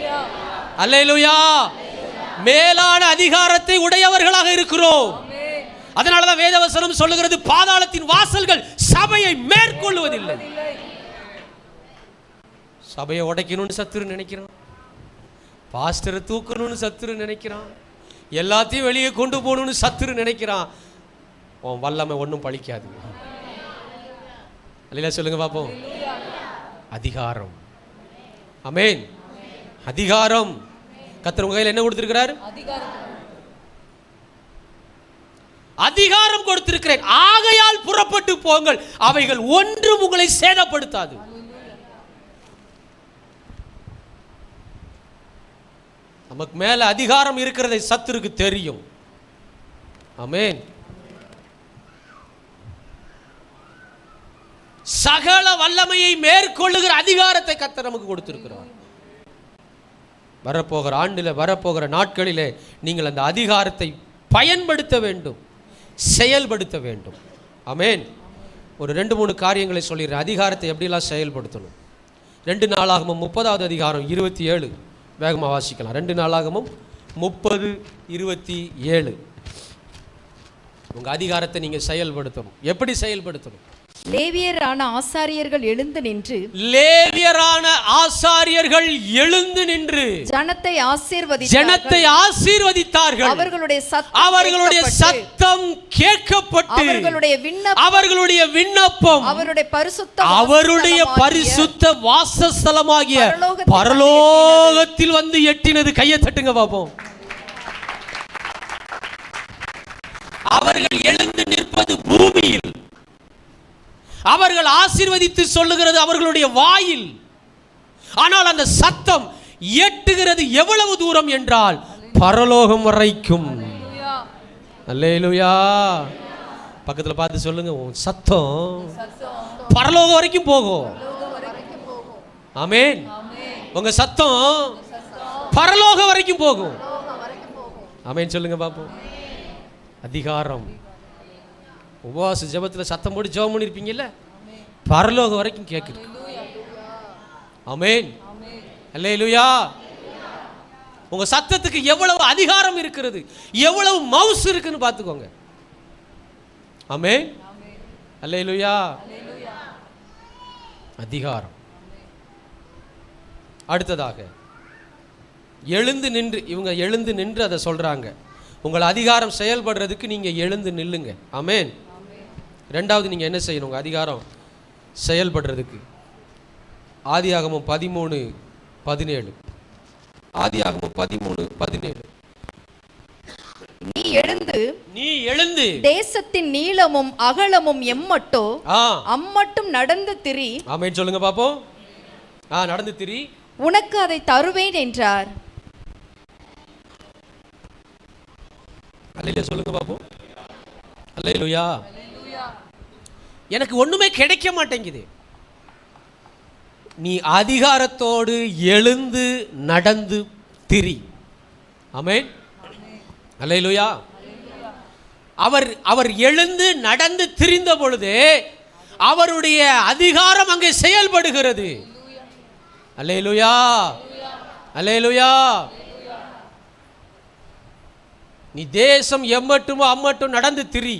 அல்லேலூயா. மேலான அதிகாரத்தை உடையவர்களாக இருக்கிறோம். அதனாலதான் வேதவசனம் சொல்லுகிறது, பாதாளத்தின் வாசல்கள் சபையை மேற்கொள்வதில்லை. சபையை உடைக்கணும்னு சத்துரு நினைக்கிறான். பாஸ்டரை தூக்கணும்னு சத்துரு நினைக்கிறான். எல்லாத்தையும் வெளியே கொண்டு போகணும்னு சத்துரு நினைக்கிறான். உன் வல்லமை ஒன்றும் பழிக்காது. அல்லேலூயா சொல்லுங்க பாப்போம். அதிகாரம். ஆமென். அதிகாரம். கர்த்தர் உங்க கையில் என்ன கொடுத்திருக்கிறார்? அதிகாரம் கொடுத்திருக்கிறேன். ஆகையால் புறப்பட்டு போங்கள், அவைகள் ஒன்றும் உங்களை சேதப்படுத்தாது. நமக்கு மேல அதிகாரம் இருக்கிறதை சத்துருக்கு தெரியும். ஆமென். சகல வல்லமையை மேற்கொள்ளுகிற அதிகாரத்தை கர்த்தர் நமக்கு கொடுத்திருக்கிறார். வரப்போகிற ஆண்டில், வரப்போகிற நாட்களிலே நீங்கள் அந்த அதிகாரத்தை பயன்படுத்த வேண்டும், செயல்படுத்த வேண்டும். ஆமென். ஒரு 2-3 காரியங்களை சொல்லிடுறேன். அதிகாரத்தை எப்படிலாம் செயல்படுத்தணும். 2 நாளாகமும் 30வது அதிகாரம் 27 வேகமாக வாசிக்கலாம். 2 நாளாகமும் 30:27. உங்கள் அதிகாரத்தை நீங்கள் செயல்படுத்தணும். எப்படி செயல்படுத்தணும்? லேவியரான ஆசாரியர்கள் எழுந்து நின்று ஜனத்தை ஆசீர்வதித்தார்கள். அவர்களுடைய சத்தம் கேட்கப்பட்டு அவர்களுடைய விண்ணப்பம் அவருடைய பரிசுத்த வாசஸ்தலமாகிய பரலோகத்தில் வந்து எட்டினது. கையை தட்டுங்க பாப்போம். அவர்கள் எழுந்து நிற்பது பூமியில், அவர்கள் ஆசீர்வதித்து சொல்லுகிறது அவர்களுடைய வாயில். ஆனால் அந்த சத்தம் எட்டுகிறது எவ்வளவு தூரம் என்றால் பரலோகம் வரைக்கும். அல்லேலூயா. பக்கத்துல பார்த்து சொல்லுங்க, உன் சத்தம் பரலோகம் வரைக்கும் போகும். ஆமென். உங்க சத்தம் பரலோகம் வரைக்கும் போகும். ஆமென் சொல்லுங்க பாப்போம். அதிகாரம். உபவாச ஜெபத்தில் சத்தம் போட்டு ஜெபம் பண்ணிருப்பீங்கல்ல, பரலோகம் வரைக்கும் கேட்குது. ஆமென். அல்லேலூயா. உங்க சத்தத்துக்கு எவ்வளவு அதிகாரம் இருக்கிறது, எவ்வளவு மவுஸ் இருக்குன்னு பார்த்துக்கோங்க. ஆமென். அல்லேலூயா. அதிகாரம். அடுத்ததாக எழுந்து நின்று, இவங்க எழுந்து நின்று அதை சொல்றாங்க. உங்கள் அதிகாரம் செயல்படுறதுக்கு நீங்கள் எழுந்து நில்லுங்க. ஆமென். 2வது நீங்கள் என்ன செய்யணும் உங்கள் அதிகாரம் செயல்படுறதுக்கு? ஆதியாகமம் 13:17. ஆதியாகமம் 13:17. நீ எழுந்து தேசத்தின் நீளமும் அகலமும் எம்மட்டோ அம்மட்டும் நடந்து திரி. ஆமென் சொல்லுங்க பாப்போம். நடந்து திரி, உனக்கு அதை தருவேன் என்றார். அல்லேலூயா சொல்லுங்க பாப்போம். அல்லேலூயா. எனக்கு ஒண்ணுமே கிடைக்க மாட்டேங்குது. நீ அதிகாரத்தோடு எழுந்து நடந்து திரி. ஆமென். அல்லேலூயா. அவர் எழுந்து நடந்து திரிந்த பொழுது அவருடைய அதிகாரம் அங்கே செயல்படுகிறது. அல்லேலூயா. அல்லேலூயா. நீ தேசம் எம்மட்டுமோ அம்மட்டும் நடந்து திரி.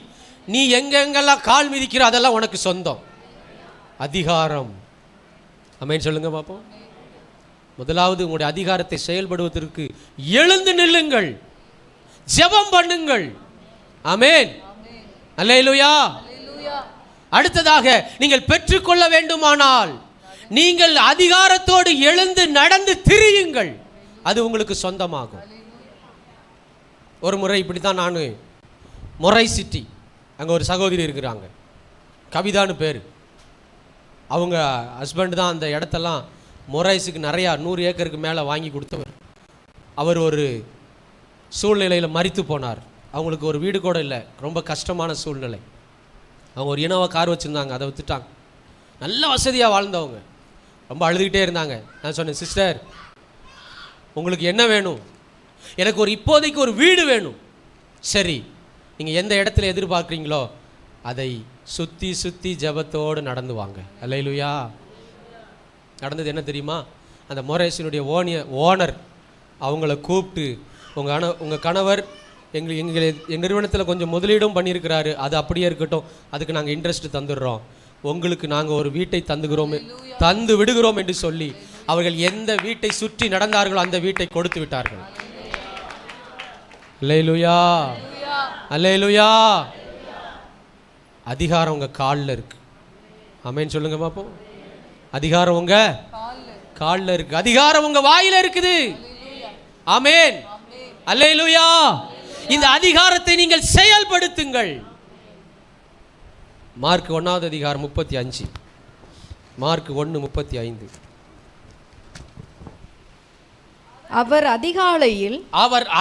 நீ எங்கெங்கெல்லாம் கால் மிதிக்கிற அதெல்லாம் உனக்கு சொந்தம். அதிகாரம். ஆமென் சொல்லுங்க பாப்போம். முதலாவது உங்களுடைய அதிகாரத்தை செயல்படுவதற்கு எழுந்து நில்லுங்கள், ஜெபம் பண்ணுங்கள். ஆமென். அல்லேலூயா. அடுத்ததாக நீங்கள் பெற்றுக்கொள்ள வேண்டுமானால் நீங்கள் அதிகாரத்தோடு எழுந்து நடந்து திரியுங்கள், அது உங்களுக்கு சொந்தமாகும். ஒரு முறை இப்படி தான் நான் மொரை சிட்டி, அங்கே ஒரு சகோதரி இருக்கிறாங்க, கவிதான்னு பேர். அவங்க ஹஸ்பண்ட் தான் அந்த இடத்தெல்லாம் மொரைஸுக்கு நிறையா 100 ஏக்கருக்கு மேலே வாங்கி கொடுத்தவர். அவர் ஒரு சூழ்நிலையில் மரித்து போனார். அவங்களுக்கு ஒரு வீடு கூட இல்லை, ரொம்ப கஷ்டமான சூழ்நிலை. அவங்க ஒரு இனோவா கார் வச்சுருந்தாங்க, அதை விற்றுட்டாங்க. நல்ல வசதியாக வாழ்ந்தவங்க. ரொம்ப அழுதுகிட்டே இருந்தாங்க. நான் சொன்னேன், சிஸ்டர் உங்களுக்கு என்ன வேணும்? எனக்கு இப்போதைக்கு ஒரு வீடு வேணும். சரி, நீங்கள் எந்த இடத்துல எதிர்பார்க்குறீங்களோ அதை சுற்றி சுற்றி ஜெபத்தோடு நடந்து வாங்க. அல்லேலூயா. நடந்தது என்ன தெரியுமா? அந்த மொரேசினுடைய ஓனர் அவங்கள கூப்பிட்டு, உங்கள் கணவர் எங்கள் நிறுவனத்தில் கொஞ்சம் முதலீடும் பண்ணியிருக்கிறாரு, அது அப்படியே இருக்கட்டும், அதுக்கு நாங்கள் இன்ட்ரெஸ்ட் தந்துடுறோம், உங்களுக்கு நாங்கள் ஒரு வீட்டை தந்து விடுகிறோம் என்று சொல்லி அவர்கள் எந்த வீட்டை சுற்றி நடந்தார்களோ அந்த வீட்டை கொடுத்து விட்டார்கள். அல்லேலூயா. அல்லேலூயா. அதிகாரம் உங்கள் காலில் இருக்கு. ஆமென் சொல்லுங்க பாப்போம். அதிகாரம் உங்க காலில் இருக்கு. அதிகாரம் உங்க வாயில இருக்குது. ஆமென். அல்லேலூயா. இந்த அதிகாரத்தை நீங்கள் செயல்படுத்துங்கள். மார்க் 1வது அதிகாரம் 35. மார்க் 1:35. அவர்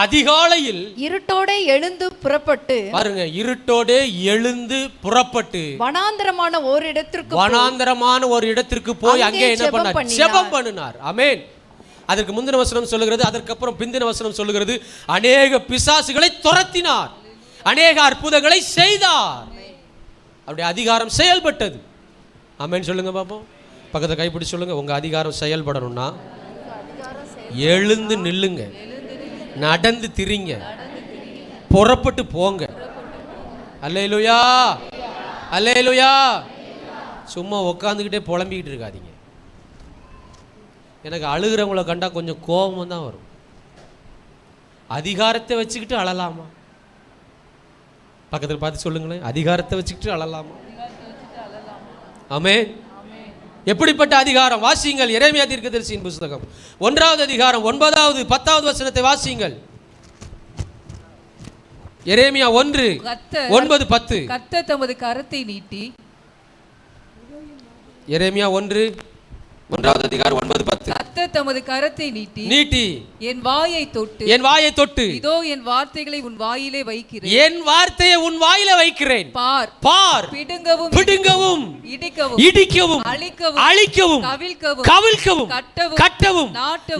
அதிகாலையில் இருட்டோடே எழுந்து புறப்பட்டு, பாருங்க, இருட்டோடே எழுந்து புறப்பட்டு வனாந்தரமான ஒரு இடத்திற்கு போய் அங்கே என்ன பண்ணார்? ஜெபம் பண்ணினார். ஆமென். அதற்கு முந்தின வசனம் சொல்லுகிறது, அதற்கப்புறம் பிந்தின வசனம் சொல்லுகிறது, அநேக பிசாசுகளை துரத்தினார், அநேக அற்புதங்களை செய்தார். அவருடைய அதிகாரம் செயல்பட்டது. ஆமென் சொல்லுங்க பாப்போம். பக்கத்தை கைப்பிடி சொல்லுங்க, உங்க அதிகாரம் செயல்படணும்னா எழுந்து நில்லுங்க, நடந்து திரிங்க, புறப்பட்டு போங்க. அல்லேலூயா. அல்லேலூயா. சும்மா உட்காந்துக்கிட்டே புலம்பிக்கிட்டு இருக்காதீங்க. எனக்கு அழுகிறவங்கள கண்டா கொஞ்சம் கோபம் தான் வரும். அதிகாரத்தை வச்சுக்கிட்டு அழலாமா? பக்கத்தில் பார்த்து சொல்லுங்களேன், அதிகாரத்தை வச்சுக்கிட்டு அழலாமா? ஆமென். எப்படிப்பட்ட அதிகாரம்? வாசியுங்கள் எரேமியா தீர்க்கதரிசியின் புத்தகம் 1வது அதிகாரம் 9வது 10வது வசனத்தை வாசியுங்கள். எரேமியா 1:9-10. கர்த்தர் தமது கரத்தை நீட்டி, எரேமியா 1:1வது அதிகாரம் 9-10. கர்த்தர் தமது கரத்தை நீட்டி என் வாயை தொட்டு இதோ என் வார்த்தைகளை உன் வாயிலே வைக்கிறேன். என் வார்த்தையை உன் வாயிலே வைக்கிறேன். பார். பிடுங்கவும் இடிக்கவும் அழிக்கவும் கவிழ்க்கவும் கட்டவும்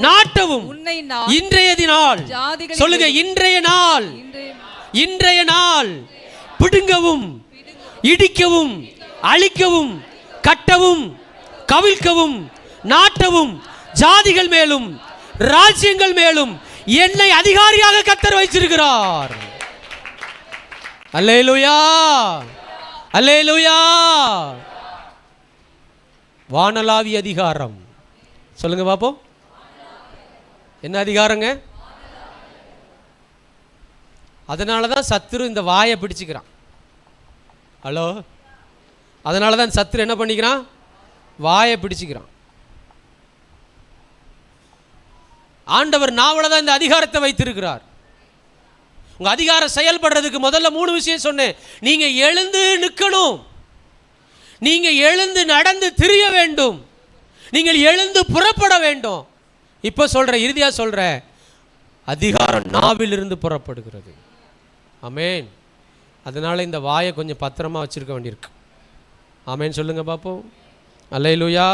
நாட்டவும் இன்றைய நாள். சொல்லுங்க, இன்றைய நாள். பிடுங்கவும் இடிக்கவும் அழிக்கவும் கட்டவும் கவிழ்க்கவும் நாட்டவும் ஜாதிகள் மேலும் ராஜ்யங்கள் மேலும் என்னை அதிகாரியாக கர்த்தர் வைத்திருக்கிறார். அல்லேலூயா. அல்லேலூயா. வானளாவிய அதிகாரம். சொல்லுங்க பாப்போம், என்ன அதிகாரங்க? அதனால தான் சத்துரு இந்த வாயை பிடிச்சுக்கிறான். ஹலோ, அதனால தான் சத்துரு என்ன பண்ணிக்கிறான்? வாயை பிடிச்சுக்கிறான். ஆண்டவர் நாவல தான் இந்த அதிகாரத்தை வைத்திருக்கிறார். உங்கள் அதிகாரம் செயல்படுறதுக்கு முதல்ல 3 விஷயம் சொன்னேன். நீங்கள் எழுந்து நிற்கணும், நீங்கள் எழுந்து நடந்து திரிய வேண்டும், நீங்கள் எழுந்து புறப்பட வேண்டும். இப்போ சொல்கிறேன், இறுதியாக சொல்கிறேன், அதிகாரம் நாவிலிருந்து புறப்படுகிறது. ஆமேன். அதனால் இந்த வாயை கொஞ்சம் பத்திரமா வச்சுருக்க வேண்டியிருக்கு. ஆமேன் சொல்லுங்கள் பார்ப்போம். அல்லேலூயா.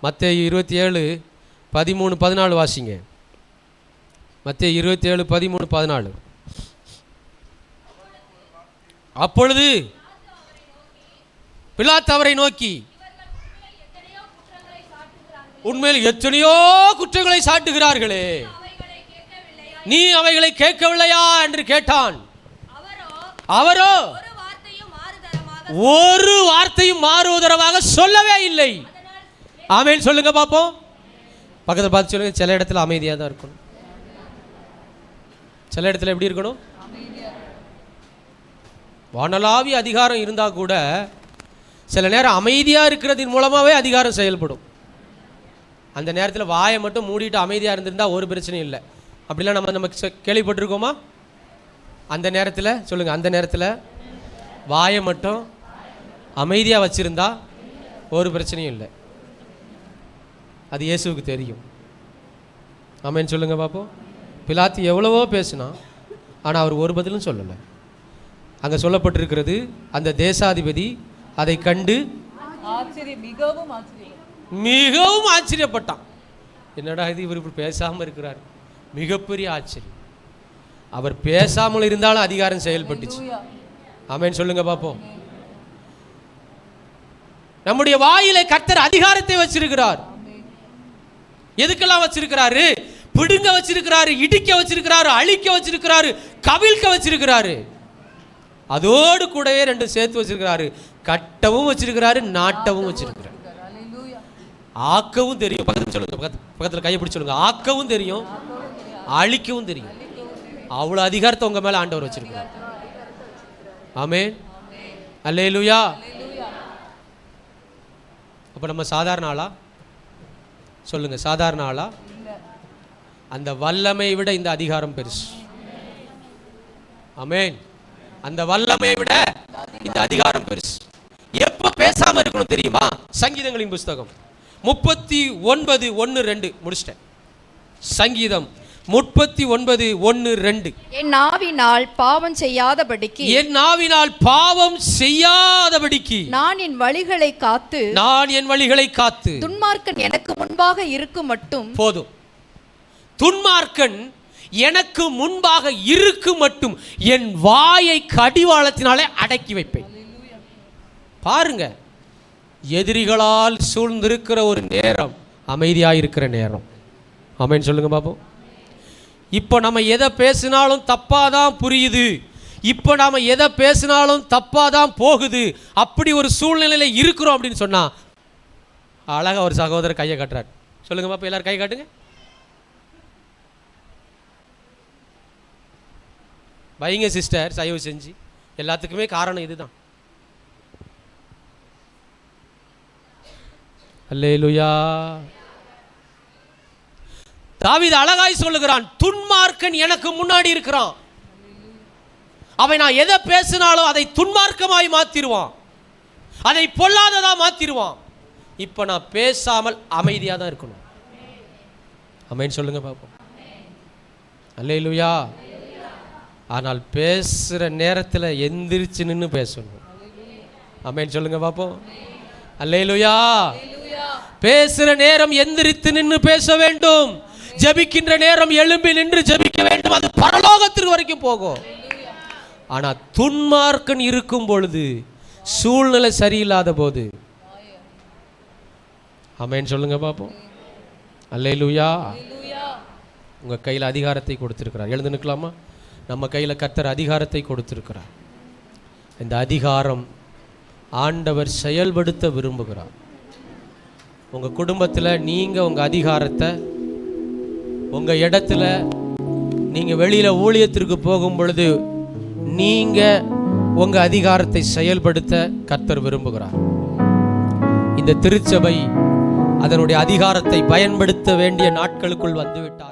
மத்தேயு 27:13-14 வாசிங்க. மத்தேயு 27:13-14. அப்பொழுது பிலாத்து அவரை நோக்கி, உண்மையில் எத்தனையோ குற்றங்களை சாட்டுகிறார்களே, நீ அவைகளை கேட்கவில்லையா என்று கேட்டான். அவரோ ஒரு வார்த்தையும் மாறுவதரமாக சொல்லவே இல்லை. ஆமேன் சொல்லுங்க பார்ப்போம். பக்கத்தில் பார்த்து சொல்லுங்க, சில இடத்துல அமைதியாக தான் இருக்கணும், சில இடத்துல எப்படி இருக்கணும்? வானளாவிய அதிகாரம் இருந்தால் கூட சில நேரம் அமைதியாக இருக்கிறதின் மூலமாகவே அதிகாரம் செயல்படும். அந்த நேரத்தில் வாயை மட்டும் மூடிட்டு அமைதியாக இருந்திருந்தால் ஒரு பிரச்சனையும் இல்லை. அப்படிலாம் நம்ம கேள்விப்பட்டிருக்கோமா? அந்த நேரத்தில் சொல்லுங்கள், அந்த நேரத்தில் வாயை மட்டும் அமைதியாக வச்சுருந்தா ஒரு பிரச்சனையும் இல்லை. அது இயேசுவுக்கு தெரியும். ஆமேன்னு சொல்லுங்கள் பார்ப்போம். பிலாத்து எவ்வளவோ பேசினா, ஆனால் அவர் ஒரு பதிலும் சொல்லலை. அங்கே சொல்லப்பட்டிருக்கிறது, அந்த தேசாதிபதி அதை கண்டு மிகவும் ஆச்சரியப்பட்டான். என்னடா இது, இவர் இப்படி பேசாமல் இருக்கிறார், மிகப்பெரிய ஆச்சரியம். அவர் பேசாமல் இருந்தாலும் அதிகாரம் செயல்பட்டுச்சு. ஆமேன் சொல்லுங்க பார்ப்போம். நம்முடைய வாயிலே கர்த்தர் அதிகாரத்தை வச்சிருக்கிறார். எதுக்கெல்லாம் வச்சிருக்கிறாரு? பிடுங்க வச்சிருக்கிறாரு, இடிக்க வச்சிருக்கிறாரு, அழிக்க வச்சிருக்கிறாரு, கவிழ்க்க வச்சிருக்கிறாரு. அதோடு கூடவே 2 சேர்த்து வச்சிருக்கிறாரு. கட்டவும் வச்சிருக்கிறாரு, நாட்டவும் வச்சிருக்கிறாரு. ஆக்கவும் தெரியும். பக்கத்தில் சொல்லுங்க, பக்கத்தில் கையை பிடிச்சு சொல்லுங்க, ஆக்கவும் தெரியும், அழிக்கவும் தெரியும். அவ்வளோ அதிகாரத்தை உங்க மேல ஆண்டவர் வச்சிருக்கிறார். ஆமென். அல்லேலூயா. அப்போ நம்ம சாதாரண ஆளா? சொல்லுங்க, சாதாரண ஆளா? அந்த வல்லமை விட இந்த அதிகாரம் பெருசு. ஆமென். அந்த வல்லமை விட இந்த அதிகாரம் பெருசு. எப்ப பேசாம இருக்கணும் தெரியுமா? சங்கீதங்களின் புஸ்தகம் 39:1-2 முடிச்சிட்டேன். சங்கீதம் 39:1-2. என் நாவினால் பாவம் செய்யாதபடிக்கு, என் நாவினால் பாவம் செய்யாதபடிக்கு நான் என் வழிகளை காத்து, நான் என் வழிகளை காத்து, துன்மார்க்கன் எனக்கு முன்பாக இருக்கும் மட்டும், போதும், துன்மார்க்கன் எனக்கு முன்பாக இருக்கு மட்டும் என் வாயை கடிவாளத்தினாலே அடக்கி வைப்பேன். பாருங்க, எதிரிகளால் சூழ்ந்திருக்கிற ஒரு நேரம் அமைதியாயிருக்கிற நேரம். ஆமென் சொல்லுங்க பாப்போம். இப்போ நம்ம எதை பேசினாலும் தப்பாதான் புரியுது, இப்போ நாம எதை பேசினாலும் தப்பாதான் போகுது. அப்படி ஒரு சூழ்நிலையில இருக்கிறோம் அப்படின்னு சொன்னா, அழகா ஒரு சகோதரர் கையை காட்டுறாரு. சொல்லுங்க பாப்போம், எல்லாரும் கை காட்டுங்க. வைங்க சிஸ்டர், தயவு செஞ்சு. எல்லாத்துக்குமே காரணம் இதுதான். அல்லேலூயா. தாவீது அழகாய் சொல்லுகிறான், துன்மார்க்கன் எனக்கு முன்னாடி இருக்கிறான். அவன் நான் எதை பேசினாலும் அதை துன்மார்க்கமாய் மாத்திருவான், அதை பொல்லாததா மாத்திருவான். இப்ப நான் பேசாமல் அமைதியா தான் இருக்கணும். ஆமென் சொல்லுங்க பாப்போம். அல்லேலூயா. ஆனால் பேசுகிற நேரத்தில் எந்திரிச்சு நின்று பேசணும். ஆமென் சொல்லுங்க பாப்போம். அல்லேலூயா. பேசுகிற நேரம் எந்திரித்து நின்று பேச வேண்டும். ஜெபிக்கின்ற நேரம் எழும்பி நின்று ஜெபிக்க வேண்டும். அது பரலோகத்திற்கு வரைக்கும் போகும். ஆனால் துன்மார்க்கன் இருக்கும் பொழுது, சூழ்நிலை சரியில்லாத போது, ஆமென் சொல்லுங்க பாப்போம். அல்லேலூயா. உங்கள் கையில் அதிகாரத்தை கொடுத்திருக்கிறார். எழுந்து நிற்கலாமா? நம்ம கையில் கர்த்தர் அதிகாரத்தை கொடுத்திருக்கிறார். இந்த அதிகாரம் ஆண்டவர் செயல்படுத்த விரும்புகிறார். உங்கள் குடும்பத்தில் நீங்கள் உங்கள் அதிகாரத்தை, உங்கள் இடத்துல நீங்கள் வெளியில் ஊழியத்திற்கு போகும் பொழுது நீங்கள் உங்கள் அதிகாரத்தை செயல்படுத்த கர்த்தர் விரும்புகிறார். இந்த திருச்சபை அதனுடைய அதிகாரத்தை பயன்படுத்த வேண்டிய நாட்களுக்குள் வந்துவிட்டார்.